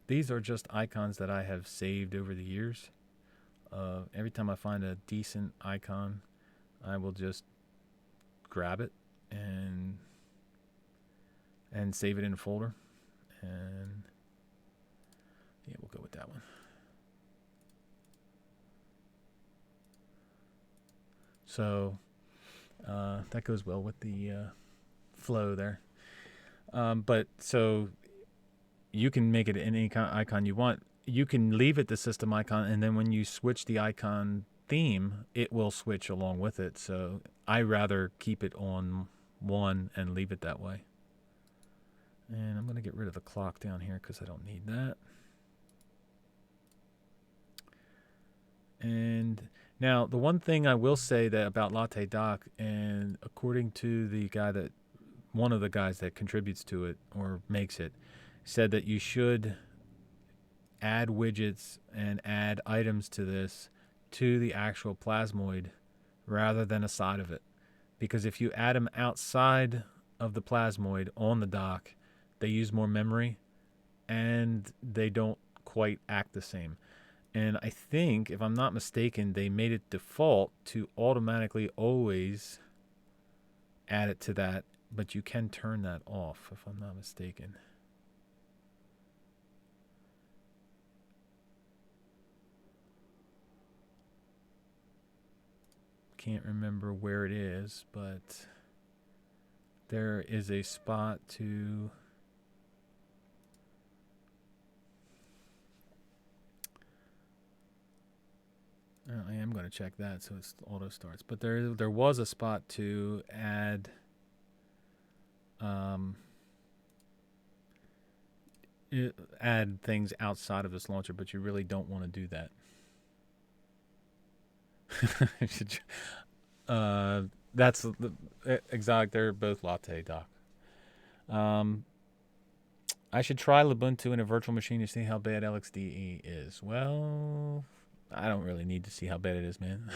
These are just icons that I have saved over the years. Every time I find a decent icon, I will just grab it and save it in a folder. And yeah, we'll go with that one. So that goes well with the flow there. But so you can make it any icon you want. You can leave it the system icon, and then when you switch the icon theme, it will switch along with it. So I rather keep it on one and leave it that way. And I'm going to get rid of the clock down here because I don't need that. And now the one thing I will say that about Latte Dock, and according to the guy that, one of the guys that contributes to it or makes it, said that you should add widgets and add items to this to the actual plasmoid rather than aside of it. Because if you add them outside of the plasmoid on the dock, they use more memory and they don't quite act the same. And I think, if I'm not mistaken, they made it default to automatically always add it to that, but you can turn that off if I'm not mistaken. Can't remember where it is, but there is a spot to I am going to check that so it auto starts. But there was a spot to add add things outside of this launcher, but you really don't want to do that. That's the exotic. They're both Latte Dock. I should try Ubuntu in a virtual machine to see how bad LXDE is. Well, I don't really need to see how bad it is, man.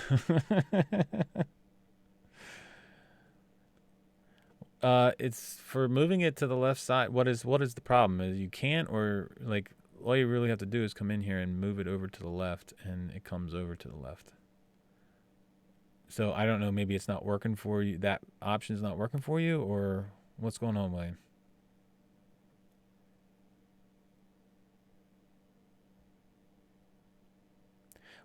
It's for moving it to the left side. What is the problem? Is you can't, or like all you really have to do is come in here and move it over to the left, and it comes over to the left. So I don't know, maybe it's not working for you. That option's not working for you, or what's going on, Wayne?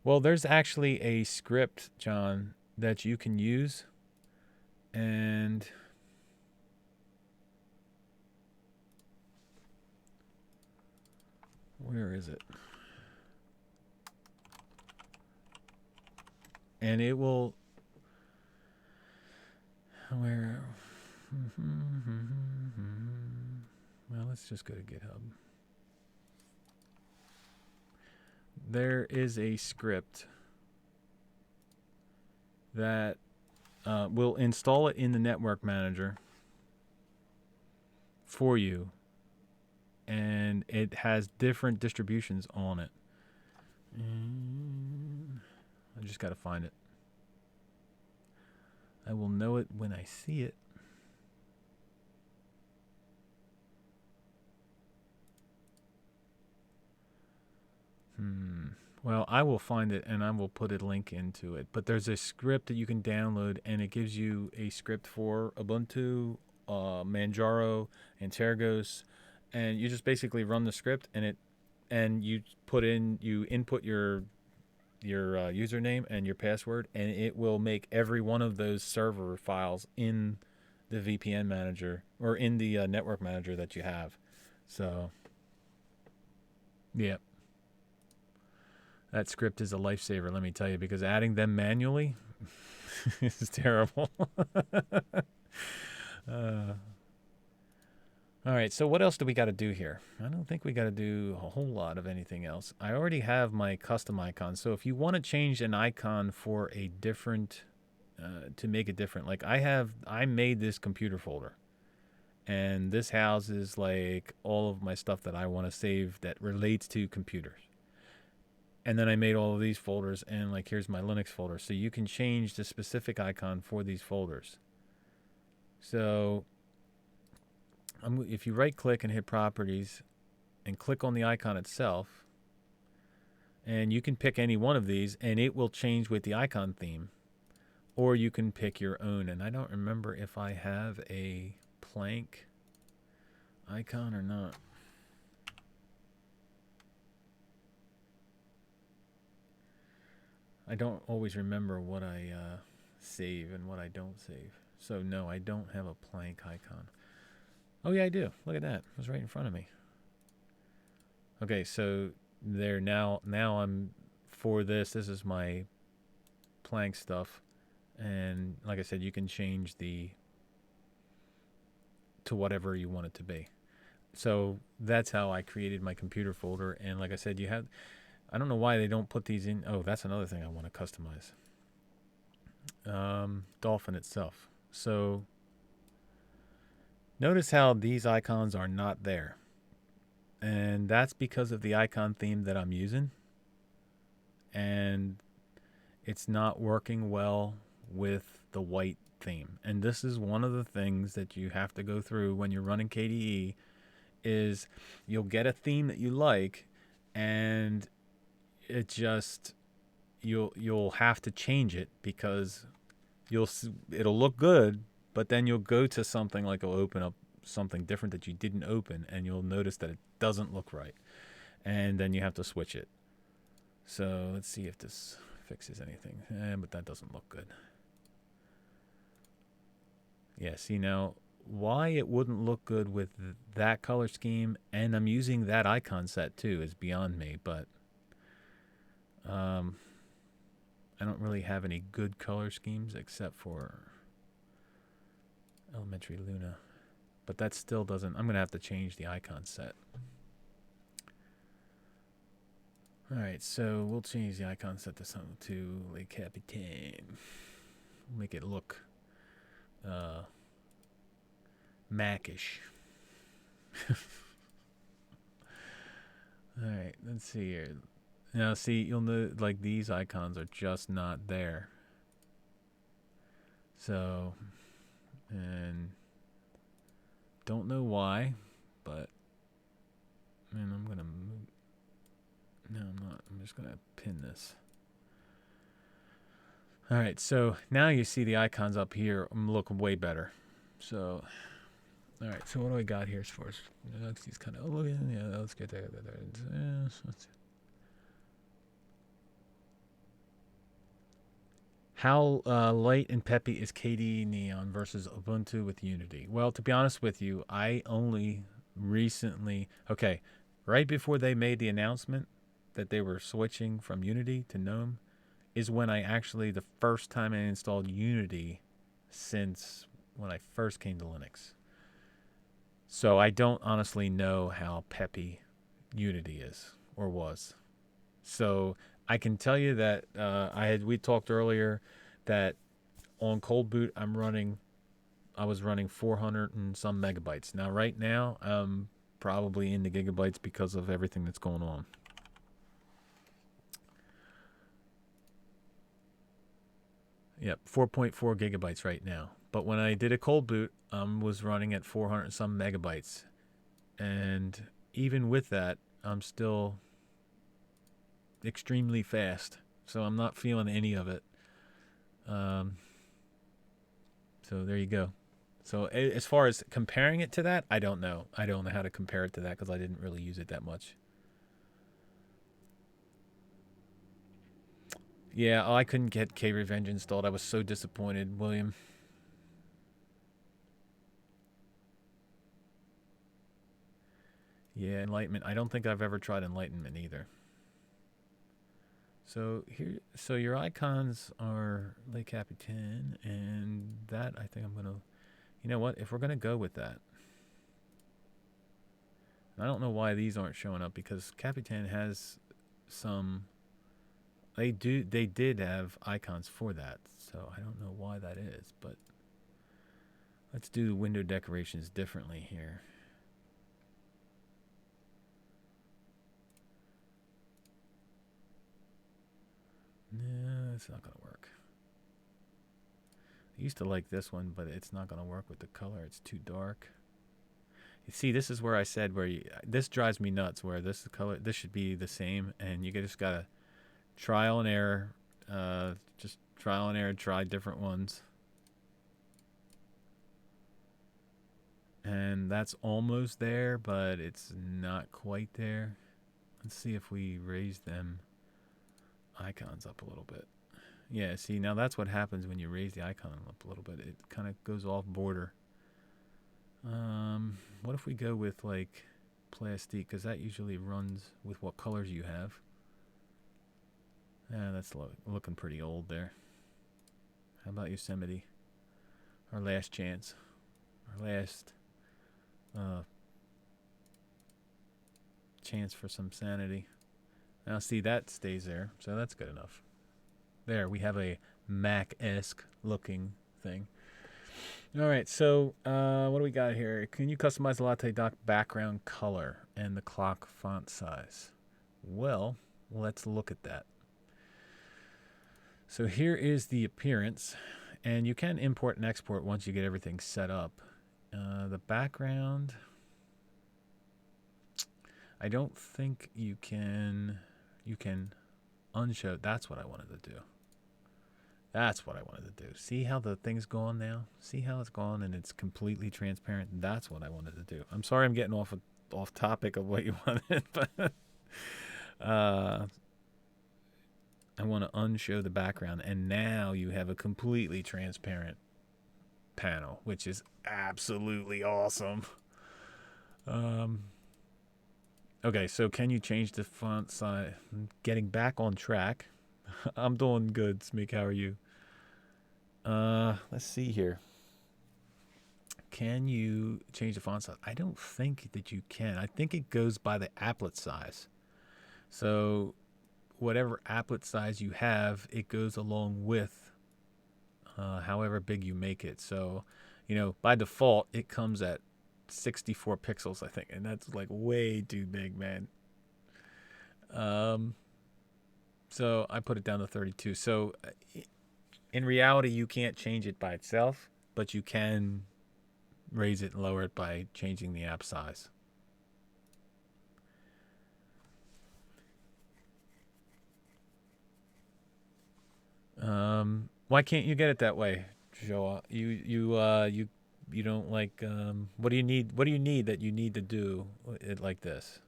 Well, there's actually a script, John, that you can use, and where is it? And it will, where, well, let's just go to GitHub. There is a script that will install it in the network manager for you, and it has different distributions on it. I just got to find it. I will know it when I see it. Well, I will find it and I will put a link into it. But there's a script that you can download, and it gives you a script for Ubuntu, Manjaro, and Tergos, and you just basically run the script, and you input your username and your password, and it will make every one of those server files in the VPN manager or in the network manager that you have. So, yeah. That script is a lifesaver, let me tell you, because adding them manually is terrible. All right, so what else do we got to do here? I don't think we got to do a whole lot of anything else. I already have my custom icon. So if you want to change an icon for a different, to make it different, like I made this computer folder. And this houses like all of my stuff that I want to save that relates to computers. And then I made all of these folders, and like here's my Linux folder. So you can change the specific icon for these folders. So if you right click and hit properties and click on the icon itself, and you can pick any one of these and it will change with the icon theme, or you can pick your own. And I don't remember if I have a plank icon or not. I don't always remember what I save and what I don't save. So no, I don't have a plank icon. Oh yeah, I do. Look at that. It was right in front of me. Okay, so there now I'm for this. This is my plank stuff. And like I said, you can change the to whatever you want it to be. So that's how I created my computer folder. And like I said, you have, I don't know why they don't put these in. Oh, that's another thing I want to customize. Dolphin itself. So notice how these icons are not there. And that's because of the icon theme that I'm using. And it's not working well with the white theme. And this is one of the things that you have to go through when you're running KDE is you'll get a theme that you like, and it just you'll have to change it because it'll look good, but then you'll go to something like it'll open up something different that you didn't open, and you'll notice that it doesn't look right, and then you have to switch it. So let's see if this fixes anything. But that doesn't look good. Yeah, see now why it wouldn't look good with that color scheme, and I'm using that icon set too, is beyond me. But I don't really have any good color schemes except for Elementary Luna. But that still doesn't, I'm going to have to change the icon set. Alright, so we'll change the icon set to something to Le Capitaine. Make it look Mac-ish. Alright, let's see here. Now see, you'll know like these icons are just not there. So, and don't know why, but man, I'm gonna move. No, I'm not. I'm just gonna pin this. All right, so now you see the icons up here look way better. So, all right, so what do I got here for us? These kind of, oh, yeah, let's get that. How light and peppy is KDE Neon versus Ubuntu with Unity? Well, to be honest with you, I only recently, okay, right before they made the announcement that they were switching from Unity to GNOME is when I actually, the first time I installed Unity since when I first came to Linux. So I don't honestly know how peppy Unity is or was. So I can tell you that we talked earlier that on cold boot I was running 400 and some megabytes. Now right now I'm probably in the gigabytes because of everything that's going on. Yep, 4.4 gigabytes right now. But when I did a cold boot, was running at 400 and some megabytes. And even with that, I'm still extremely fast. So I'm not feeling any of it. So there you go. So as far as comparing it to that, I don't know. I don't know how to compare it to that because I didn't really use it that much. Yeah, I couldn't get K-Revenge installed. I was so disappointed, William. Yeah, Enlightenment. I don't think I've ever tried Enlightenment either. So here, so your icons are Le Capitaine, and that I think I'm gonna. You know what? If we're gonna go with that, I don't know why these aren't showing up, because Capitan has some. They did have icons for that, so I don't know why that is, but let's do window decorations differently here. No, it's not gonna work. I used to like this one, but it's not gonna work with the color. It's too dark. You see, this is where I said this drives me nuts. Where this color, this should be the same, and you just gotta trial and error. Just trial and error. Try different ones, and that's almost there, but it's not quite there. Let's see if we raise them icons up a little bit. Yeah, see, now that's what happens when you raise the icon up a little bit. It kind of goes off border. What if we go with like Plastic, because that usually runs with what colors you have. Yeah, that's looking pretty old there. How about Yosemite? Our last chance. Our last chance for some sanity. Now see, that stays there, so that's good enough. There, we have a Mac-esque looking thing. All right, so what do we got here? Can you customize the Latte dock background color and the clock font size? Well, let's look at that. So here is the appearance, and you can import and export once you get everything set up. The background, I don't think you can unshow. That's what I wanted to do. That's what I wanted to do. See how the thing's gone now? See how it's gone and it's completely transparent? That's what I wanted to do. I'm sorry I'm getting off topic of what you wanted, but I want to unshow the background, and now you have a completely transparent panel, which is absolutely awesome. Okay, so can you change the font size? Getting back on track. I'm doing good, Smeek. How are you? Let's see here. Can you change the font size? I don't think that you can. I think it goes by the applet size. So whatever applet size you have, it goes along with however big you make it. So, by default, it comes at 64 pixels, I think, and that's like way too big, man. So I put it down to 32. So in reality, you can't change it by itself, but you can raise it and lower it by changing the app size. Why can't you get it that way, Joa? You don't like. What do you need? What do you need that you need to do it like this?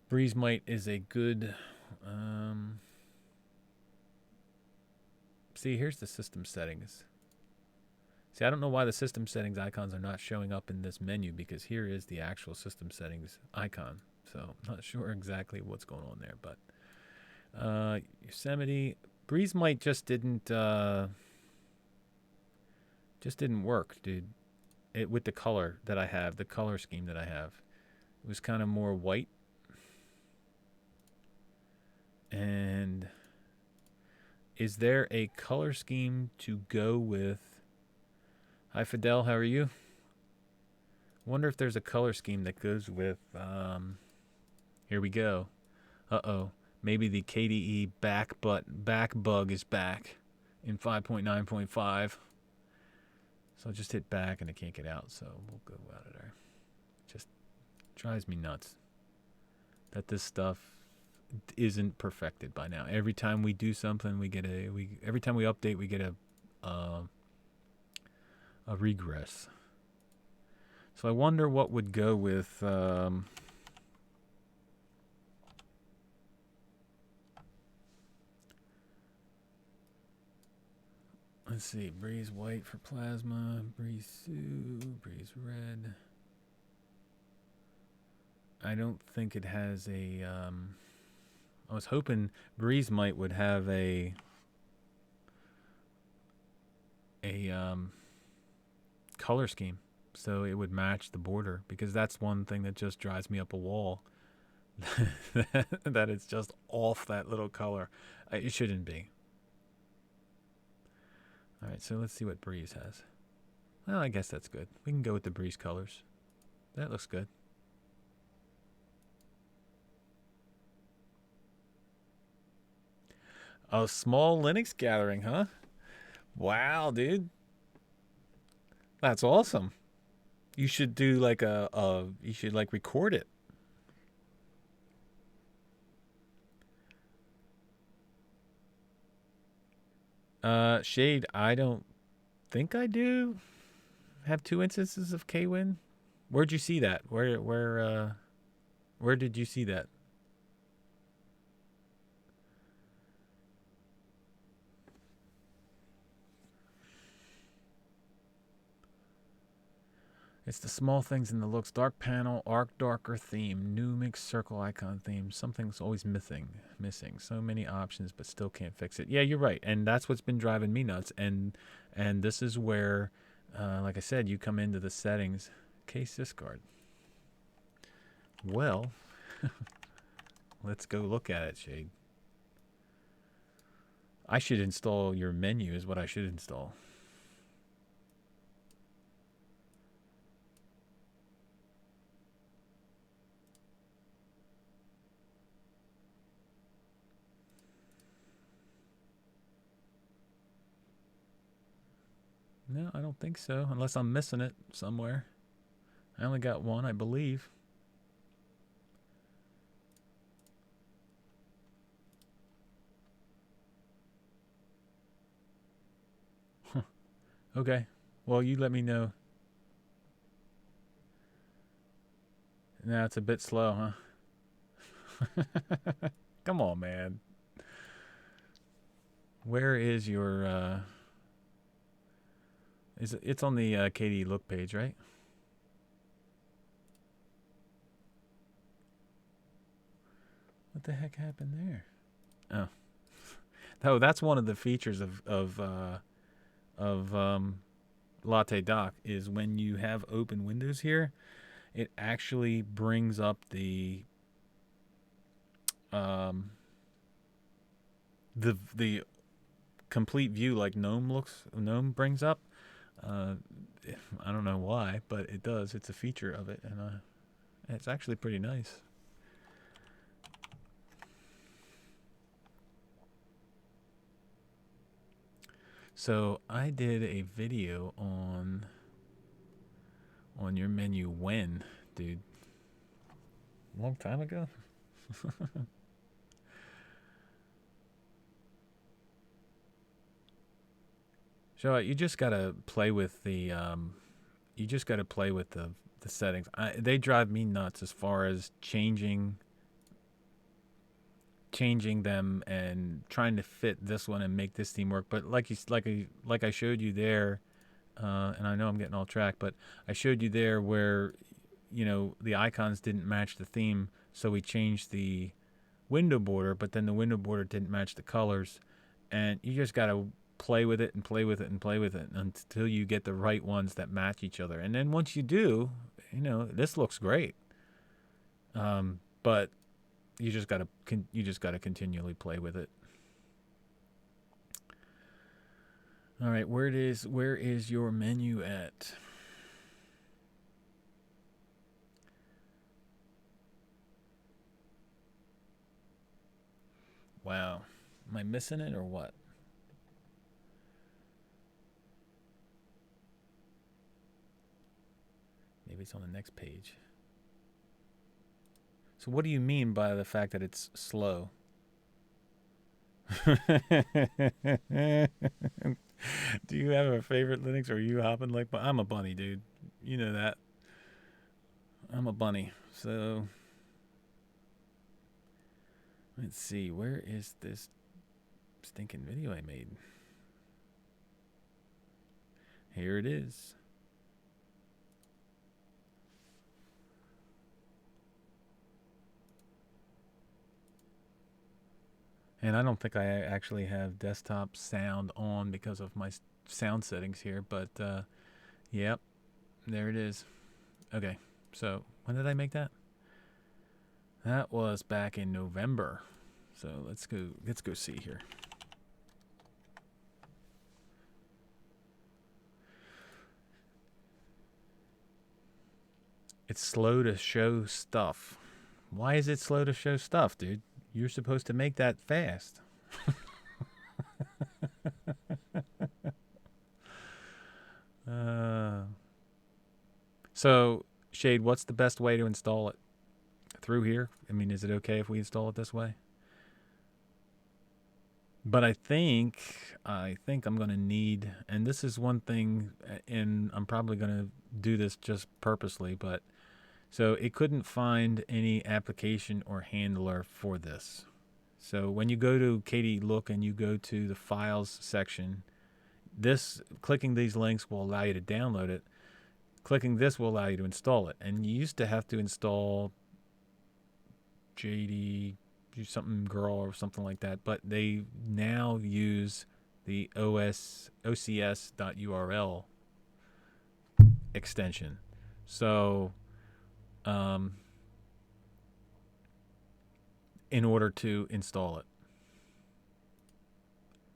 Breeze Might is a good. See, here's the system settings. See, I don't know why the system settings icons are not showing up in this menu, because here is the actual system settings icon. So I'm not sure exactly what's going on there, but Yosemite, Breeze Might just didn't work, dude. It with the color that I have, the color scheme that I have, it was kind of more white. And is there a color scheme to go with? Hi, Fidel. How are you? Wonder if there's a color scheme that goes with. Here we go. Uh-oh. Maybe the KDE back bug is back in 5.9.5. So just hit back and it can't get out. So we'll go out of there. Just drives me nuts that this stuff isn't perfected by now. Every time we do something, every time we update, we get a regress. So I wonder what would go with. Let's see, Breeze White for Plasma, Breeze Sue, Breeze Red. I don't think it has a. I was hoping Breeze Might would have a color scheme. so it would match the border, because that's one thing that just drives me up a wall. That it's just off that little color. It shouldn't be. All right, so let's see what Breeze has. Well, I guess that's good. We can go with the Breeze colors. That looks good. A small Linux gathering, huh? Wow, dude. That's awesome. You should do like you should like record it. Shade, I don't think I do have 2 instances of Kwin. Where'd you see that? Where did you see that? It's the small things in the looks. Dark panel, arc darker theme, new mixed circle icon theme. Something's always missing. So many options, but still can't fix it. Yeah, you're right, and that's what's been driving me nuts. And this is where, like I said, you come into the settings. Case discard. Well, let's go look at it, Shade. I should install your menu is what I should install. No, I don't think so, unless I'm missing it somewhere. I only got one, I believe. Okay. Well, you let me know. Now it's a bit slow, huh? Come on, man. Where is your it's on the KDE look page, right? What the heck happened there? Oh. Oh, that's one of the features of Latte Dock is when you have open windows here, it actually brings up the complete view like GNOME brings up. I don't know why, but it does. It's a feature of it, and it's actually pretty nice. So I did a video on your menu when, dude? A long time ago? So you just gotta play with the settings. They drive me nuts as far as changing them and trying to fit this one and make this theme work. But like I showed you there, and I know I'm getting off track, but I showed you there where the icons didn't match the theme, so we changed the window border, but then the window border didn't match the colors, and you just gotta play with it and play with it and play with it until you get the right ones that match each other. And then once you do, this looks great. But you just gotta continually play with it. All right, where is your menu at? Wow, am I missing it or what? Maybe it's on the next page. So what do you mean by the fact that it's slow? Do you have a favorite Linux, or are you hopping like? I'm a bunny, dude. You know that. I'm a bunny. So let's see. Where is this stinking video I made? Here it is. And I don't think I actually have desktop sound on because of my sound settings here, but yep, there it is. Okay, so when did I make that? That was back in November. So let's go see here. It's slow to show stuff. Why is it slow to show stuff, dude? You're supposed to make that fast. So, Shade, what's the best way to install it? Through here? I mean, is it okay if we install it this way? But I think I'm going to need, and this is one thing, and I'm probably going to do this just purposely, but so it couldn't find any application or handler for this. So when you go to KDE Look and you go to the Files section, clicking these links will allow you to download it. Clicking this will allow you to install it. And you used to have to install JD something girl or something like that, but they now use the OCS.url extension. So in order to install it.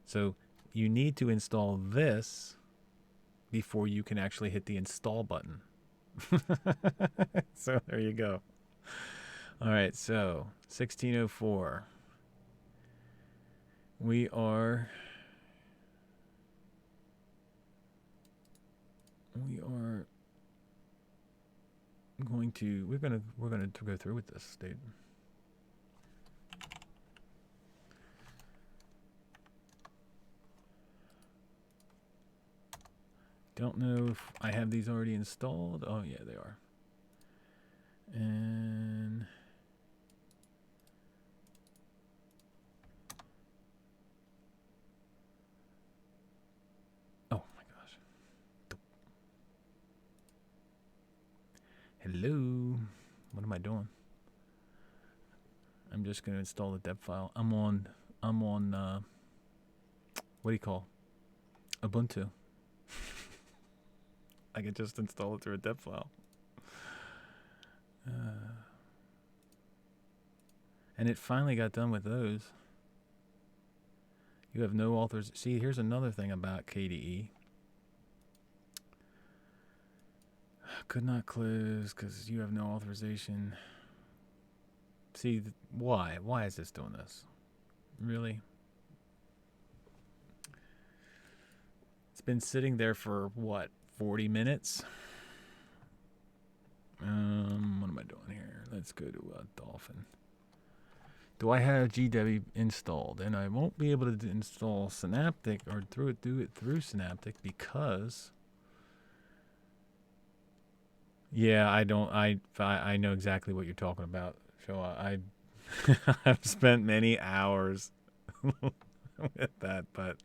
So you need to install this before you can actually hit the install button. So there you go. All right, so 1604. We are going to we're gonna go through with this, dude. Don't know if I have these already installed. Oh yeah, they are. And oh my gosh. Hello. What am I doing? I'm just going to install the deb file. I'm on what do you call? Ubuntu. I could just install it through a deb file. And it finally got done with those. You have no authors. See, here's another thing about KDE. Could not close because you have no authorization. See, why? Why is this doing this? Really? It's been sitting there for, what, 40 minutes? What am I doing here? Let's go to Dolphin. Do I have GW installed? And I won't be able to install Synaptic or do it through Synaptic because... Yeah, I don't. I know exactly what you're talking about. So I've spent many hours with that, but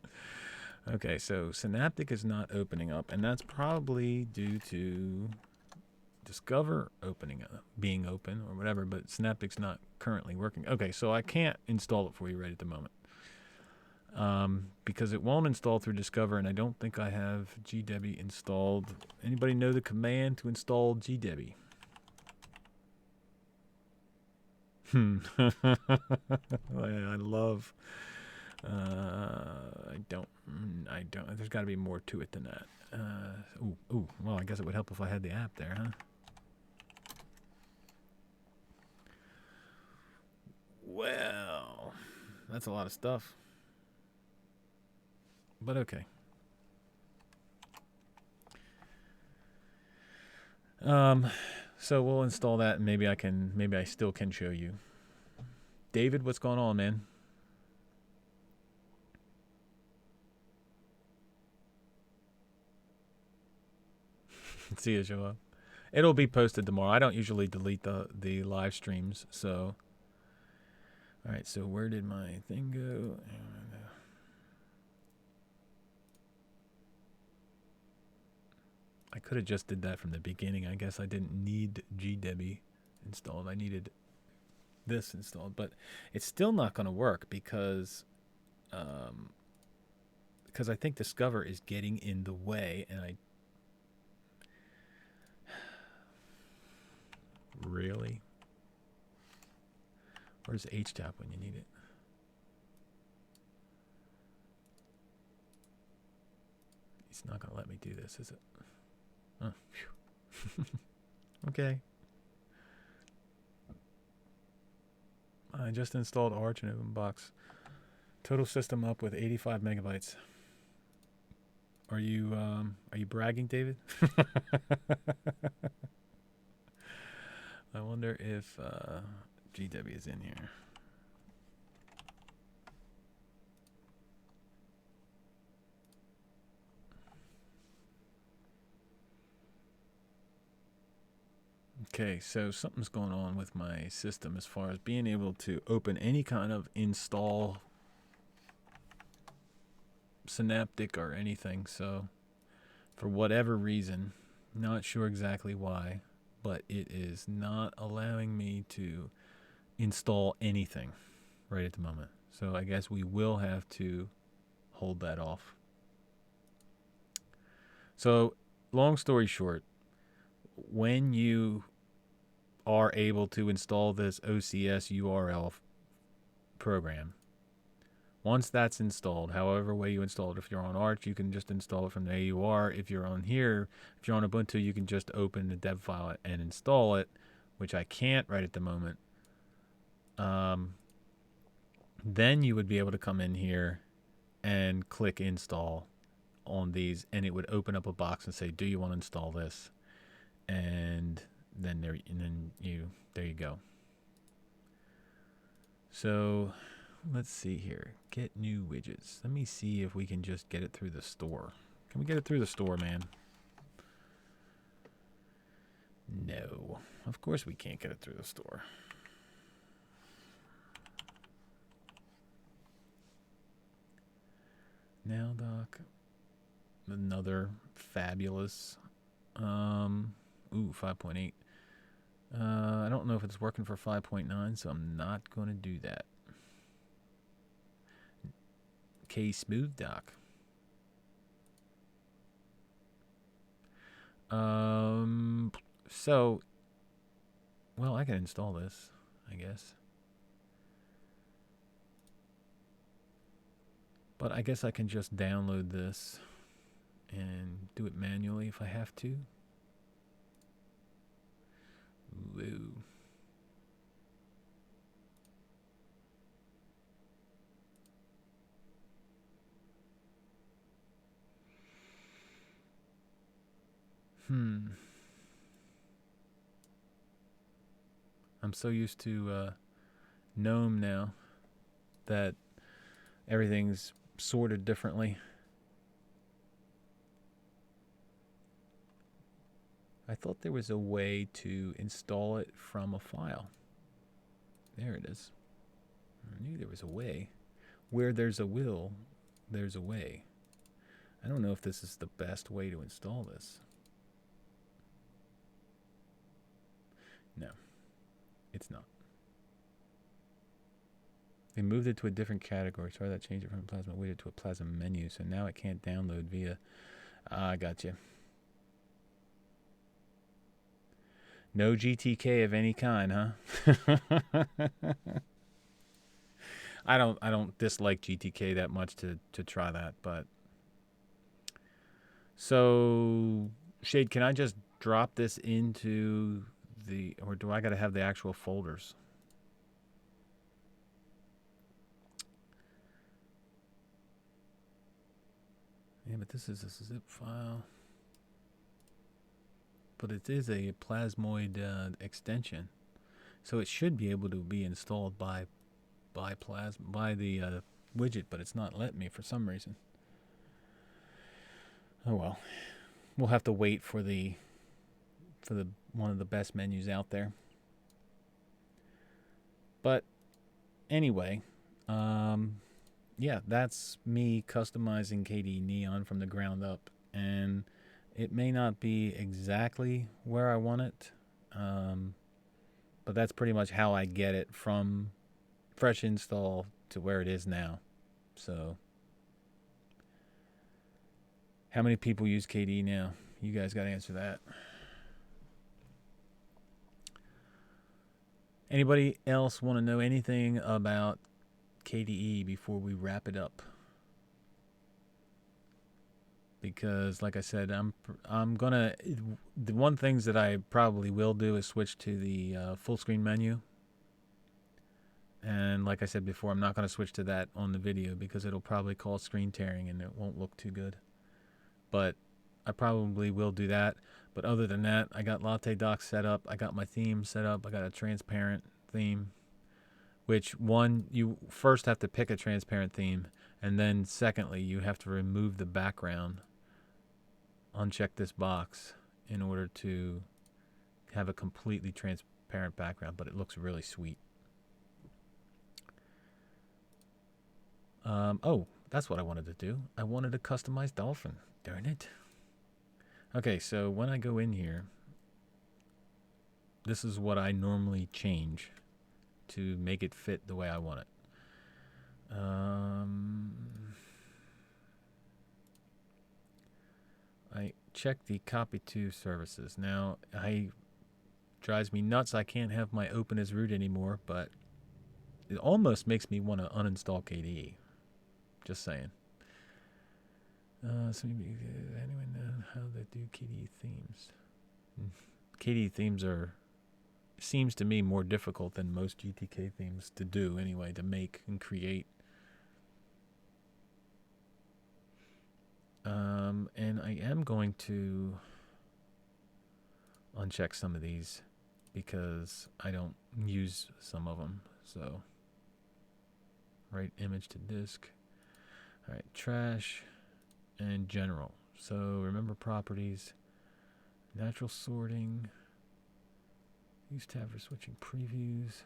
okay. So Synaptic is not opening up, and that's probably due to Discover being open or whatever. But Synaptic's not currently working. Okay, so I can't install it for you right at the moment. Because it won't install through Discover, and I don't think I have GDebi installed. Anybody know the command to install GDebi? I love. I don't. There's got to be more to it than that. Ooh. Well, I guess it would help if I had the app there, huh? Well, that's a lot of stuff. But okay. So we'll install that, and maybe I still can show you. David, what's going on, man? See you show up. It'll be posted tomorrow. I don't usually delete the live streams, so. All right, so where did my thing go? I could have just did that from the beginning. I guess I didn't need GDebi installed. I needed this installed, but it's still not going to work because I think Discover is getting in the way, and Where's HTAP when you need it? It's not going to let me do this, is it? Oh, okay. I just installed Arch and OpenBox. Total system up with 85 megabytes. Are you bragging, David? I wonder if GW is in here. Okay, so something's going on with my system as far as being able to open any kind of install Synaptic or anything. So for whatever reason, not sure exactly why, but it is not allowing me to install anything right at the moment. So I guess we will have to hold that off. So long story short, when you are able to install this OCS URL program, once that's installed, however way you install it, if you're on Arch, you can just install it from the AUR. If you're on here, if you're on Ubuntu, you can just open the dev file and install it, which I can't right at the moment. Then you would be able to come in here and click install on these, and it would open up a box and say, do you want to install this? And then there you go. So let's see here. Get new widgets. Let me see if we can just get it through the store. Can we get it through the store, man? No. Of course we can't get it through the store. Now, Doc. Another fabulous. Ooh, 5.8. I don't know if it's working for 5.9, so I'm not going to do that. Smooth Doc. So, well, I can install this, I guess. But I guess I can just download this and do it manually if I have to. Woo. I'm so used to GNOME now that everything's sorted differently. I thought there was a way to install it from a file. There it is. I knew there was a way. Where there's a will, there's a way. I don't know if this is the best way to install this. No, it's not. They moved it to a different category. Sorry, that changed it from a Plasma widget to a Plasma menu. So now it can't download via. I got you. No GTK of any kind, huh? I don't dislike GTK that much to try that, but so Shade, can I just drop this into the, or do I got to have the actual folders? Yeah, but this is a zip file. But it is a Plasmoid extension, so it should be able to be installed by the widget, but it's not letting me for some reason. Oh well, we'll have to wait for the one of the best menus out there. But anyway, yeah, that's me customizing KDE Neon from the ground up, and it may not be exactly where I want it, but that's pretty much how I get it from fresh install to where it is now. So, how many people use KDE now? You guys got to answer that. Anybody else want to know anything about KDE before we wrap it up? Because, like I said, I'm gonna. The one things that I probably will do is switch to the full screen menu. And like I said before, I'm not going to switch to that on the video because it'll probably cause screen tearing and it won't look too good. But I probably will do that. But other than that, I got Latte docs set up. I got my theme set up. I got a transparent theme, which one, you first have to pick a transparent theme. And then secondly, you have to remove the background. Uncheck this box in order to have a completely transparent background, but it looks really sweet. Oh, that's what I wanted to do. I wanted to customize Dolphin. Darn it. Okay, so when I go in here, this is what I normally change to make it fit the way I want it. I check the copy to services. Now, it drives me nuts. I can't have my open as root anymore, but it almost makes me want to uninstall KDE. Just saying. So anyone know how they do KDE themes? KDE themes seems to me more difficult than most GTK themes to do anyway, to make and create. And I am going to uncheck some of these because I don't use some of them. So, write image to disk. All right, trash and general. So remember properties, natural sorting, use tab for switching previews.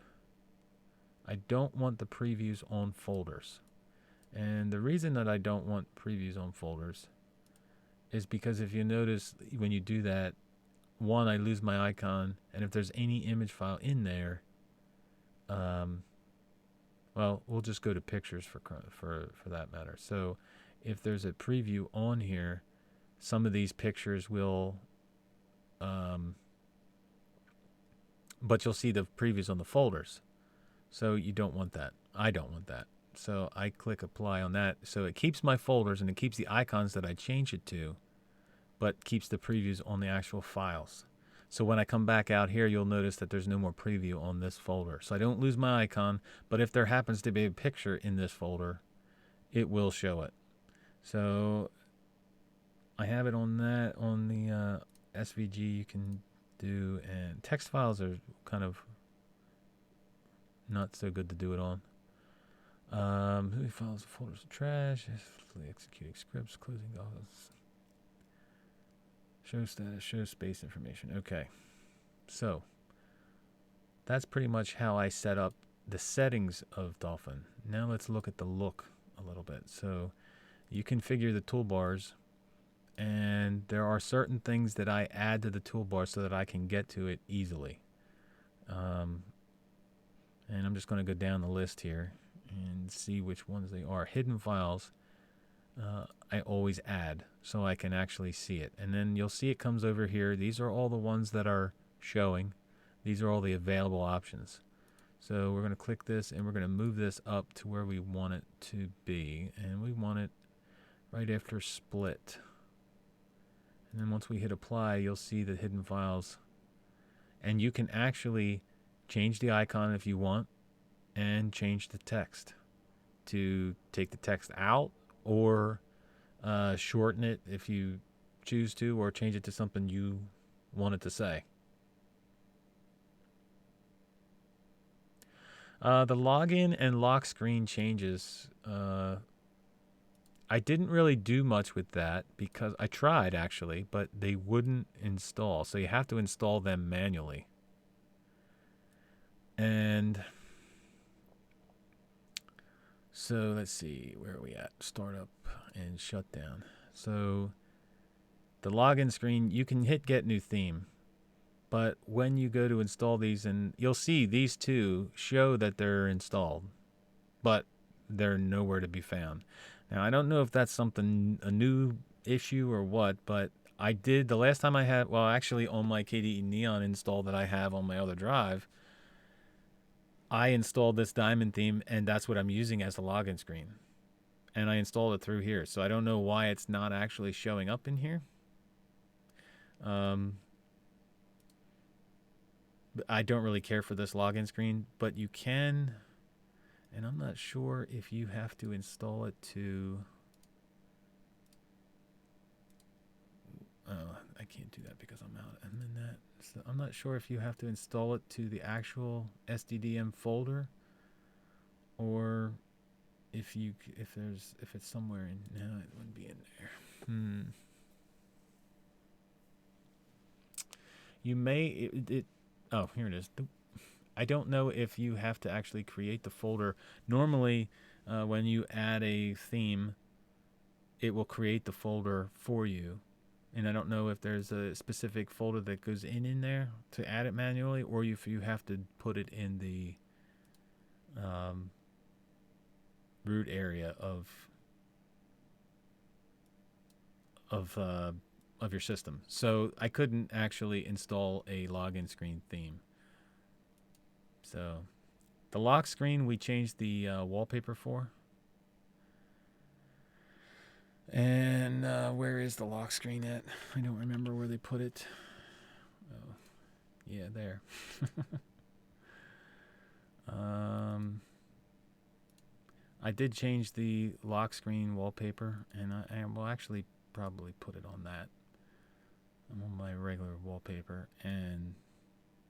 I don't want the previews on folders. And the reason that I don't want previews on folders is because if you notice when you do that, one, I lose my icon, and if there's any image file in there, well, we'll just go to pictures for that matter. So if there's a preview on here, some of these pictures will, but you'll see the previews on the folders. So you don't want that. I don't want that. So I click apply on that. So it keeps my folders and it keeps the icons that I change it to, but keeps the previews on the actual files. So when I come back out here, you'll notice that there's no more preview on this folder. So I don't lose my icon, but if there happens to be a picture in this folder, it will show it. So I have it on that, on the SVG you can do, and text files are kind of not so good to do it on. Who files, folders of trash, executing scripts, closing office. Show status, show space information. Okay. So that's pretty much how I set up the settings of Dolphin. Now let's look at the look a little bit. So you configure the toolbars, and there are certain things that I add to the toolbar so that I can get to it easily. And I'm just going to go down the list here and see which ones they are. Hidden files. I always add so I can actually see it. And then you'll see it comes over here. These are all the ones that are showing. These are all the available options. So we're going to click this and we're going to move this up to where we want it to be. And we want it right after split. And then once we hit apply, you'll see the hidden files. And you can actually change the icon if you want and change the text to take the text out, or shorten it if you choose to, or change it to something you want it to say. The login and lock screen changes, I didn't really do much with that because I tried actually, but they wouldn't install. So you have to install them manually. And so let's see, where are we at? Startup and shutdown. So the login screen, you can hit get new theme, but when you go to install these, and you'll see these two show that they're installed, but they're nowhere to be found. Now, I don't know if that's something, a new issue or what, but I did the last time I had, well, actually on my KDE Neon install that I have on my other drive, I installed this diamond theme, and that's what I'm using as the login screen. And I installed it through here, so I don't know why it's not actually showing up in here. I don't really care for this login screen, but you can, and I'm not sure if you have to install it to... Oh, I can't do that because I'm out. And then that, so I'm not sure if you have to install it to the actual SDDM folder, or if it's somewhere in... No, it wouldn't be in there. You may... Oh, here it is. I don't know if you have to actually create the folder. Normally, when you add a theme, it will create the folder for you. And I don't know if there's a specific folder that goes in there to add it manually, or if you have to put it in the root area of your system. So I couldn't actually install a login screen theme. So the lock screen, we changed the wallpaper for. And where is the lock screen at? I don't remember where they put it. Oh, yeah, there. I did change the lock screen wallpaper, and I will actually probably put it on that. I'm on my regular wallpaper, and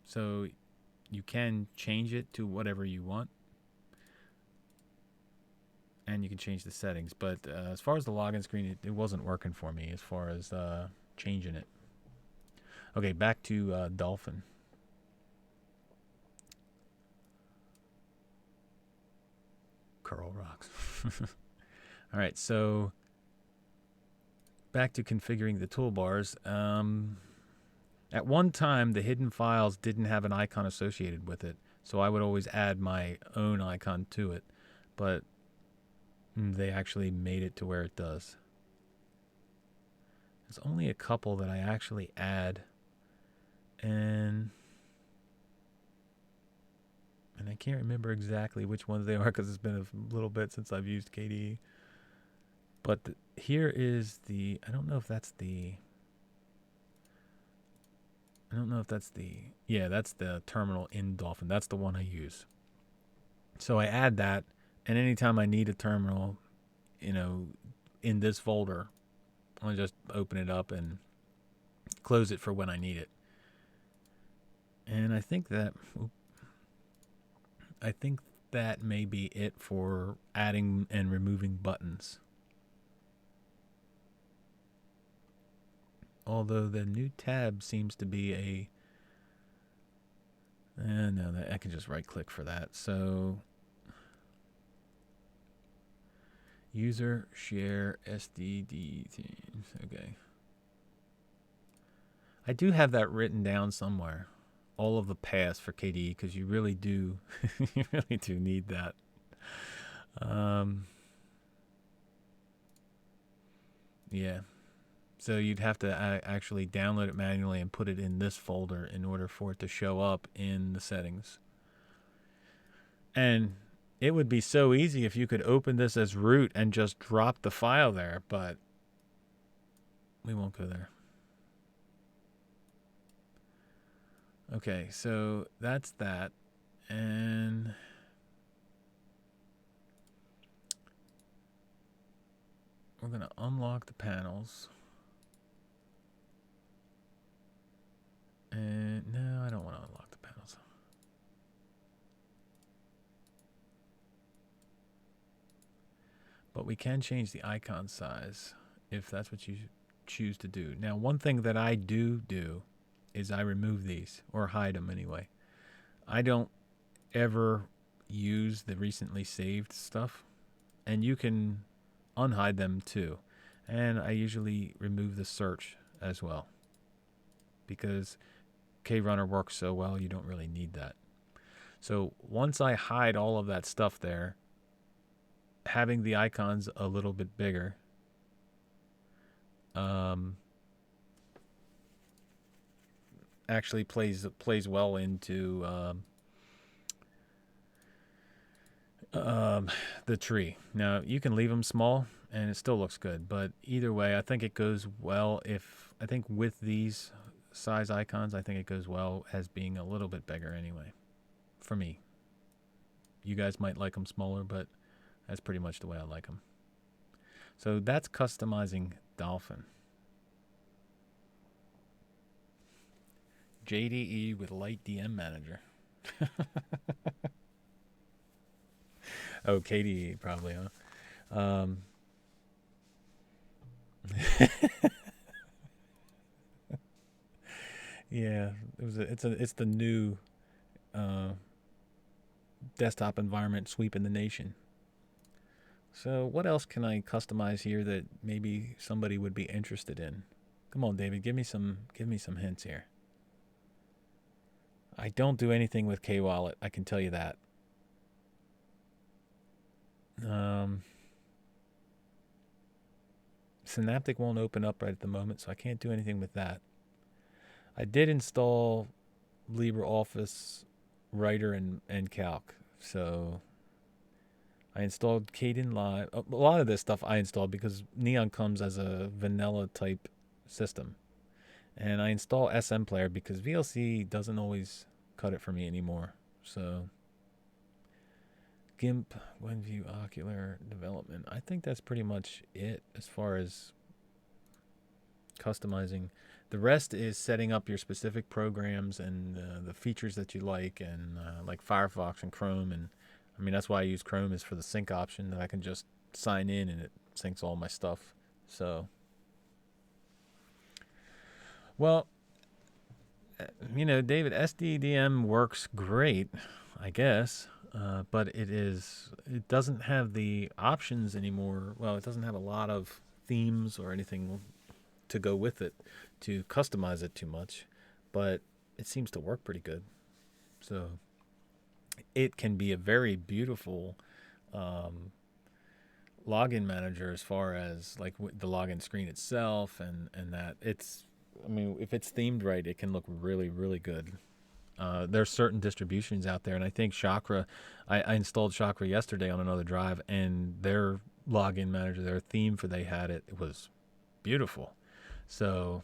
so you can change it to whatever you want, and you can change the settings. But as far as the login screen, it wasn't working for me as far as changing it. Okay, back to Dolphin. Curl rocks. All right, so back to configuring the toolbars. At one time, the hidden files didn't have an icon associated with it, so I would always add my own icon to it, but they actually made it to where it does. There's only a couple that I actually add, and I can't remember exactly which ones they are because it's been a little bit since I've used KDE. But here is the... I don't know if that's the... Yeah, that's the terminal in Dolphin. That's the one I use. So I add that, and anytime I need a terminal, in this folder, I'll just open it up and close it for when I need it. And I think that may be it for adding and removing buttons. Although the new tab seems to be a... no, I can just right-click for that. So, user share SDD themes. Okay. I do have that written down somewhere. All of the paths for KDE, because you really do, you really do need that. Yeah. So you'd have to actually download it manually and put it in this folder in order for it to show up in the settings. And it would be so easy if you could open this as root and just drop the file there, but we won't go there. Okay, so that's that. And we're going to unlock the panels. And no, I don't want to unlock the panels. But we can change the icon size if that's what you choose to do. Now, one thing that I do is I remove these, or hide them anyway. I don't ever use the recently saved stuff, and you can unhide them too. And I usually remove the search as well, because KRunner works so well, you don't really need that. So once I hide all of that stuff there, having the icons a little bit bigger actually plays well into The tree. Now, you can leave them small and it still looks good, but either way, I think it goes well I think with these size icons, I think it goes well as being a little bit bigger anyway, for me. You guys might like them smaller, but that's pretty much the way I like them. So that's customizing Dolphin. JDE with Light DM Manager. Oh, KDE probably, huh? Yeah, it's the new uh, desktop environment sweeping the nation. So what else can I customize here that maybe somebody would be interested in? Come on, David, give me some hints here. I don't do anything with K-Wallet, I can tell you that. Synaptic won't open up right at the moment, so I can't do anything with that. I did install LibreOffice Writer and Calc, so I installed Kdenlive. A lot of this stuff I installed because Neon comes as a vanilla type system. And I install SM Player because VLC doesn't always cut it for me anymore. So GIMP, WinView, Ocular, Development. I think that's pretty much it as far as customizing. The rest is setting up your specific programs and the features that you like, and like Firefox and Chrome. And I mean, that's why I use Chrome, is for the sync option, that I can just sign in and it syncs all my stuff. So, well, you know, David, SDDM works great, I guess, but it doesn't have the options anymore. Well, it doesn't have a lot of themes or anything to go with it to customize it too much, but it seems to work pretty good. So it can be a very beautiful login manager as far as like the login screen itself, and that it's, I mean, if it's themed right, it can look really, really good. There's certain distributions out there, and I think Chakra, I installed Chakra yesterday on another drive, and their login manager, their theme for they had it was beautiful. So,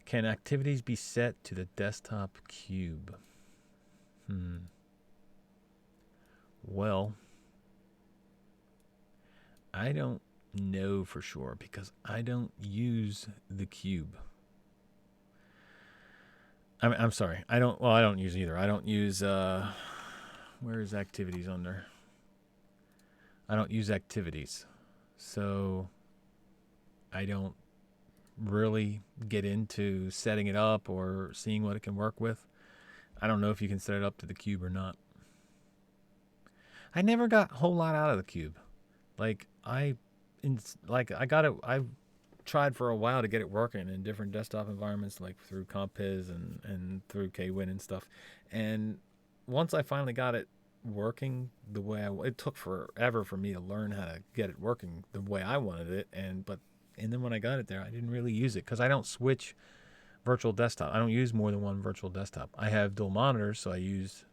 can activities be set to the desktop cube? Well, I don't know for sure because I don't use the cube. I'm sorry. I don't use either. I don't use where is activities under? I don't use activities. So I don't really get into setting it up or seeing what it can work with. I don't know if you can set it up to the cube or not. I never got a whole lot out of the cube. Like I got it. I tried for a while to get it working in different desktop environments, like through Compiz and through Kwin and stuff. And once I finally got it working the way it took forever for me to learn how to get it working the way I wanted it. And then when I got it there, I didn't really use it because I don't switch virtual desktop. I don't use more than one virtual desktop. I have dual monitors, so I use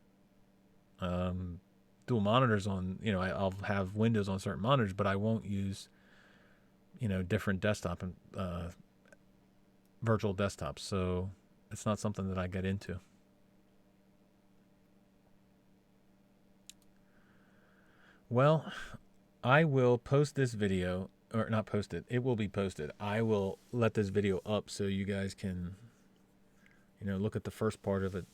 dual monitors on, you know, I'll have Windows on certain monitors, but I won't use, you know, different desktop and virtual desktops. So it's not something that I get into. Well, I will post this video, or not post it. It will be posted. I will let this video up so you guys can, you know, look at the first part of it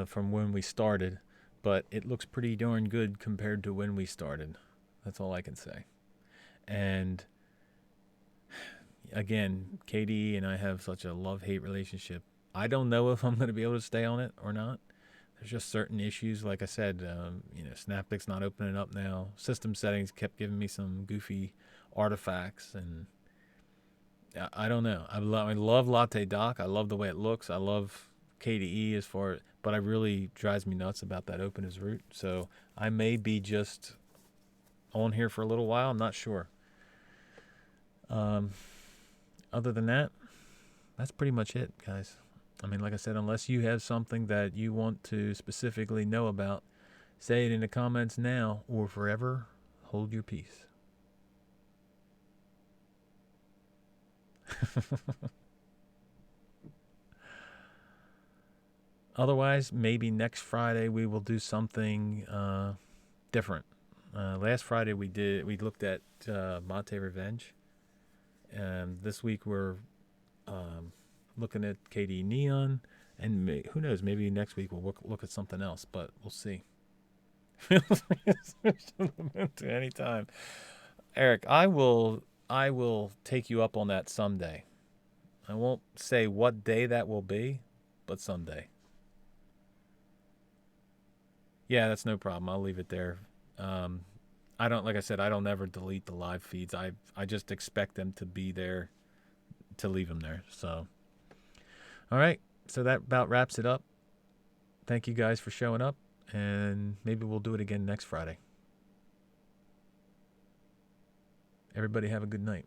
from when we started. But it looks pretty darn good compared to when we started. That's all I can say. And again, KDE and I have such a love-hate relationship. I don't know if I'm going to be able to stay on it or not. There's just certain issues. Like I said, you know, Synaptic's not opening up now. System settings kept giving me some goofy artifacts, and I don't know. I love Latte Dock. I love the way it looks. I love KDE as far, but it really drives me nuts about that open as root. So I may be just on here for a little while. I'm not sure. Other than that, that's pretty much it, guys. I mean, like I said, unless you have something that you want to specifically know about, Say it in the comments now or forever hold your peace. Otherwise, maybe next Friday we will do something different. Last Friday we looked at Latte Revenge. This week we're looking at KDE Neon, and who knows? Maybe next week we'll look at something else, but we'll see. Anytime, Eric. I will take you up on that someday. I won't say what day that will be, but someday. Yeah, that's no problem. I'll leave it there. I don't, like I said, I don't ever delete the live feeds. I just expect them to be there, to leave them there. So, all right. So that about wraps it up. Thank you guys for showing up, and maybe we'll do it again next Friday. Everybody have a good night.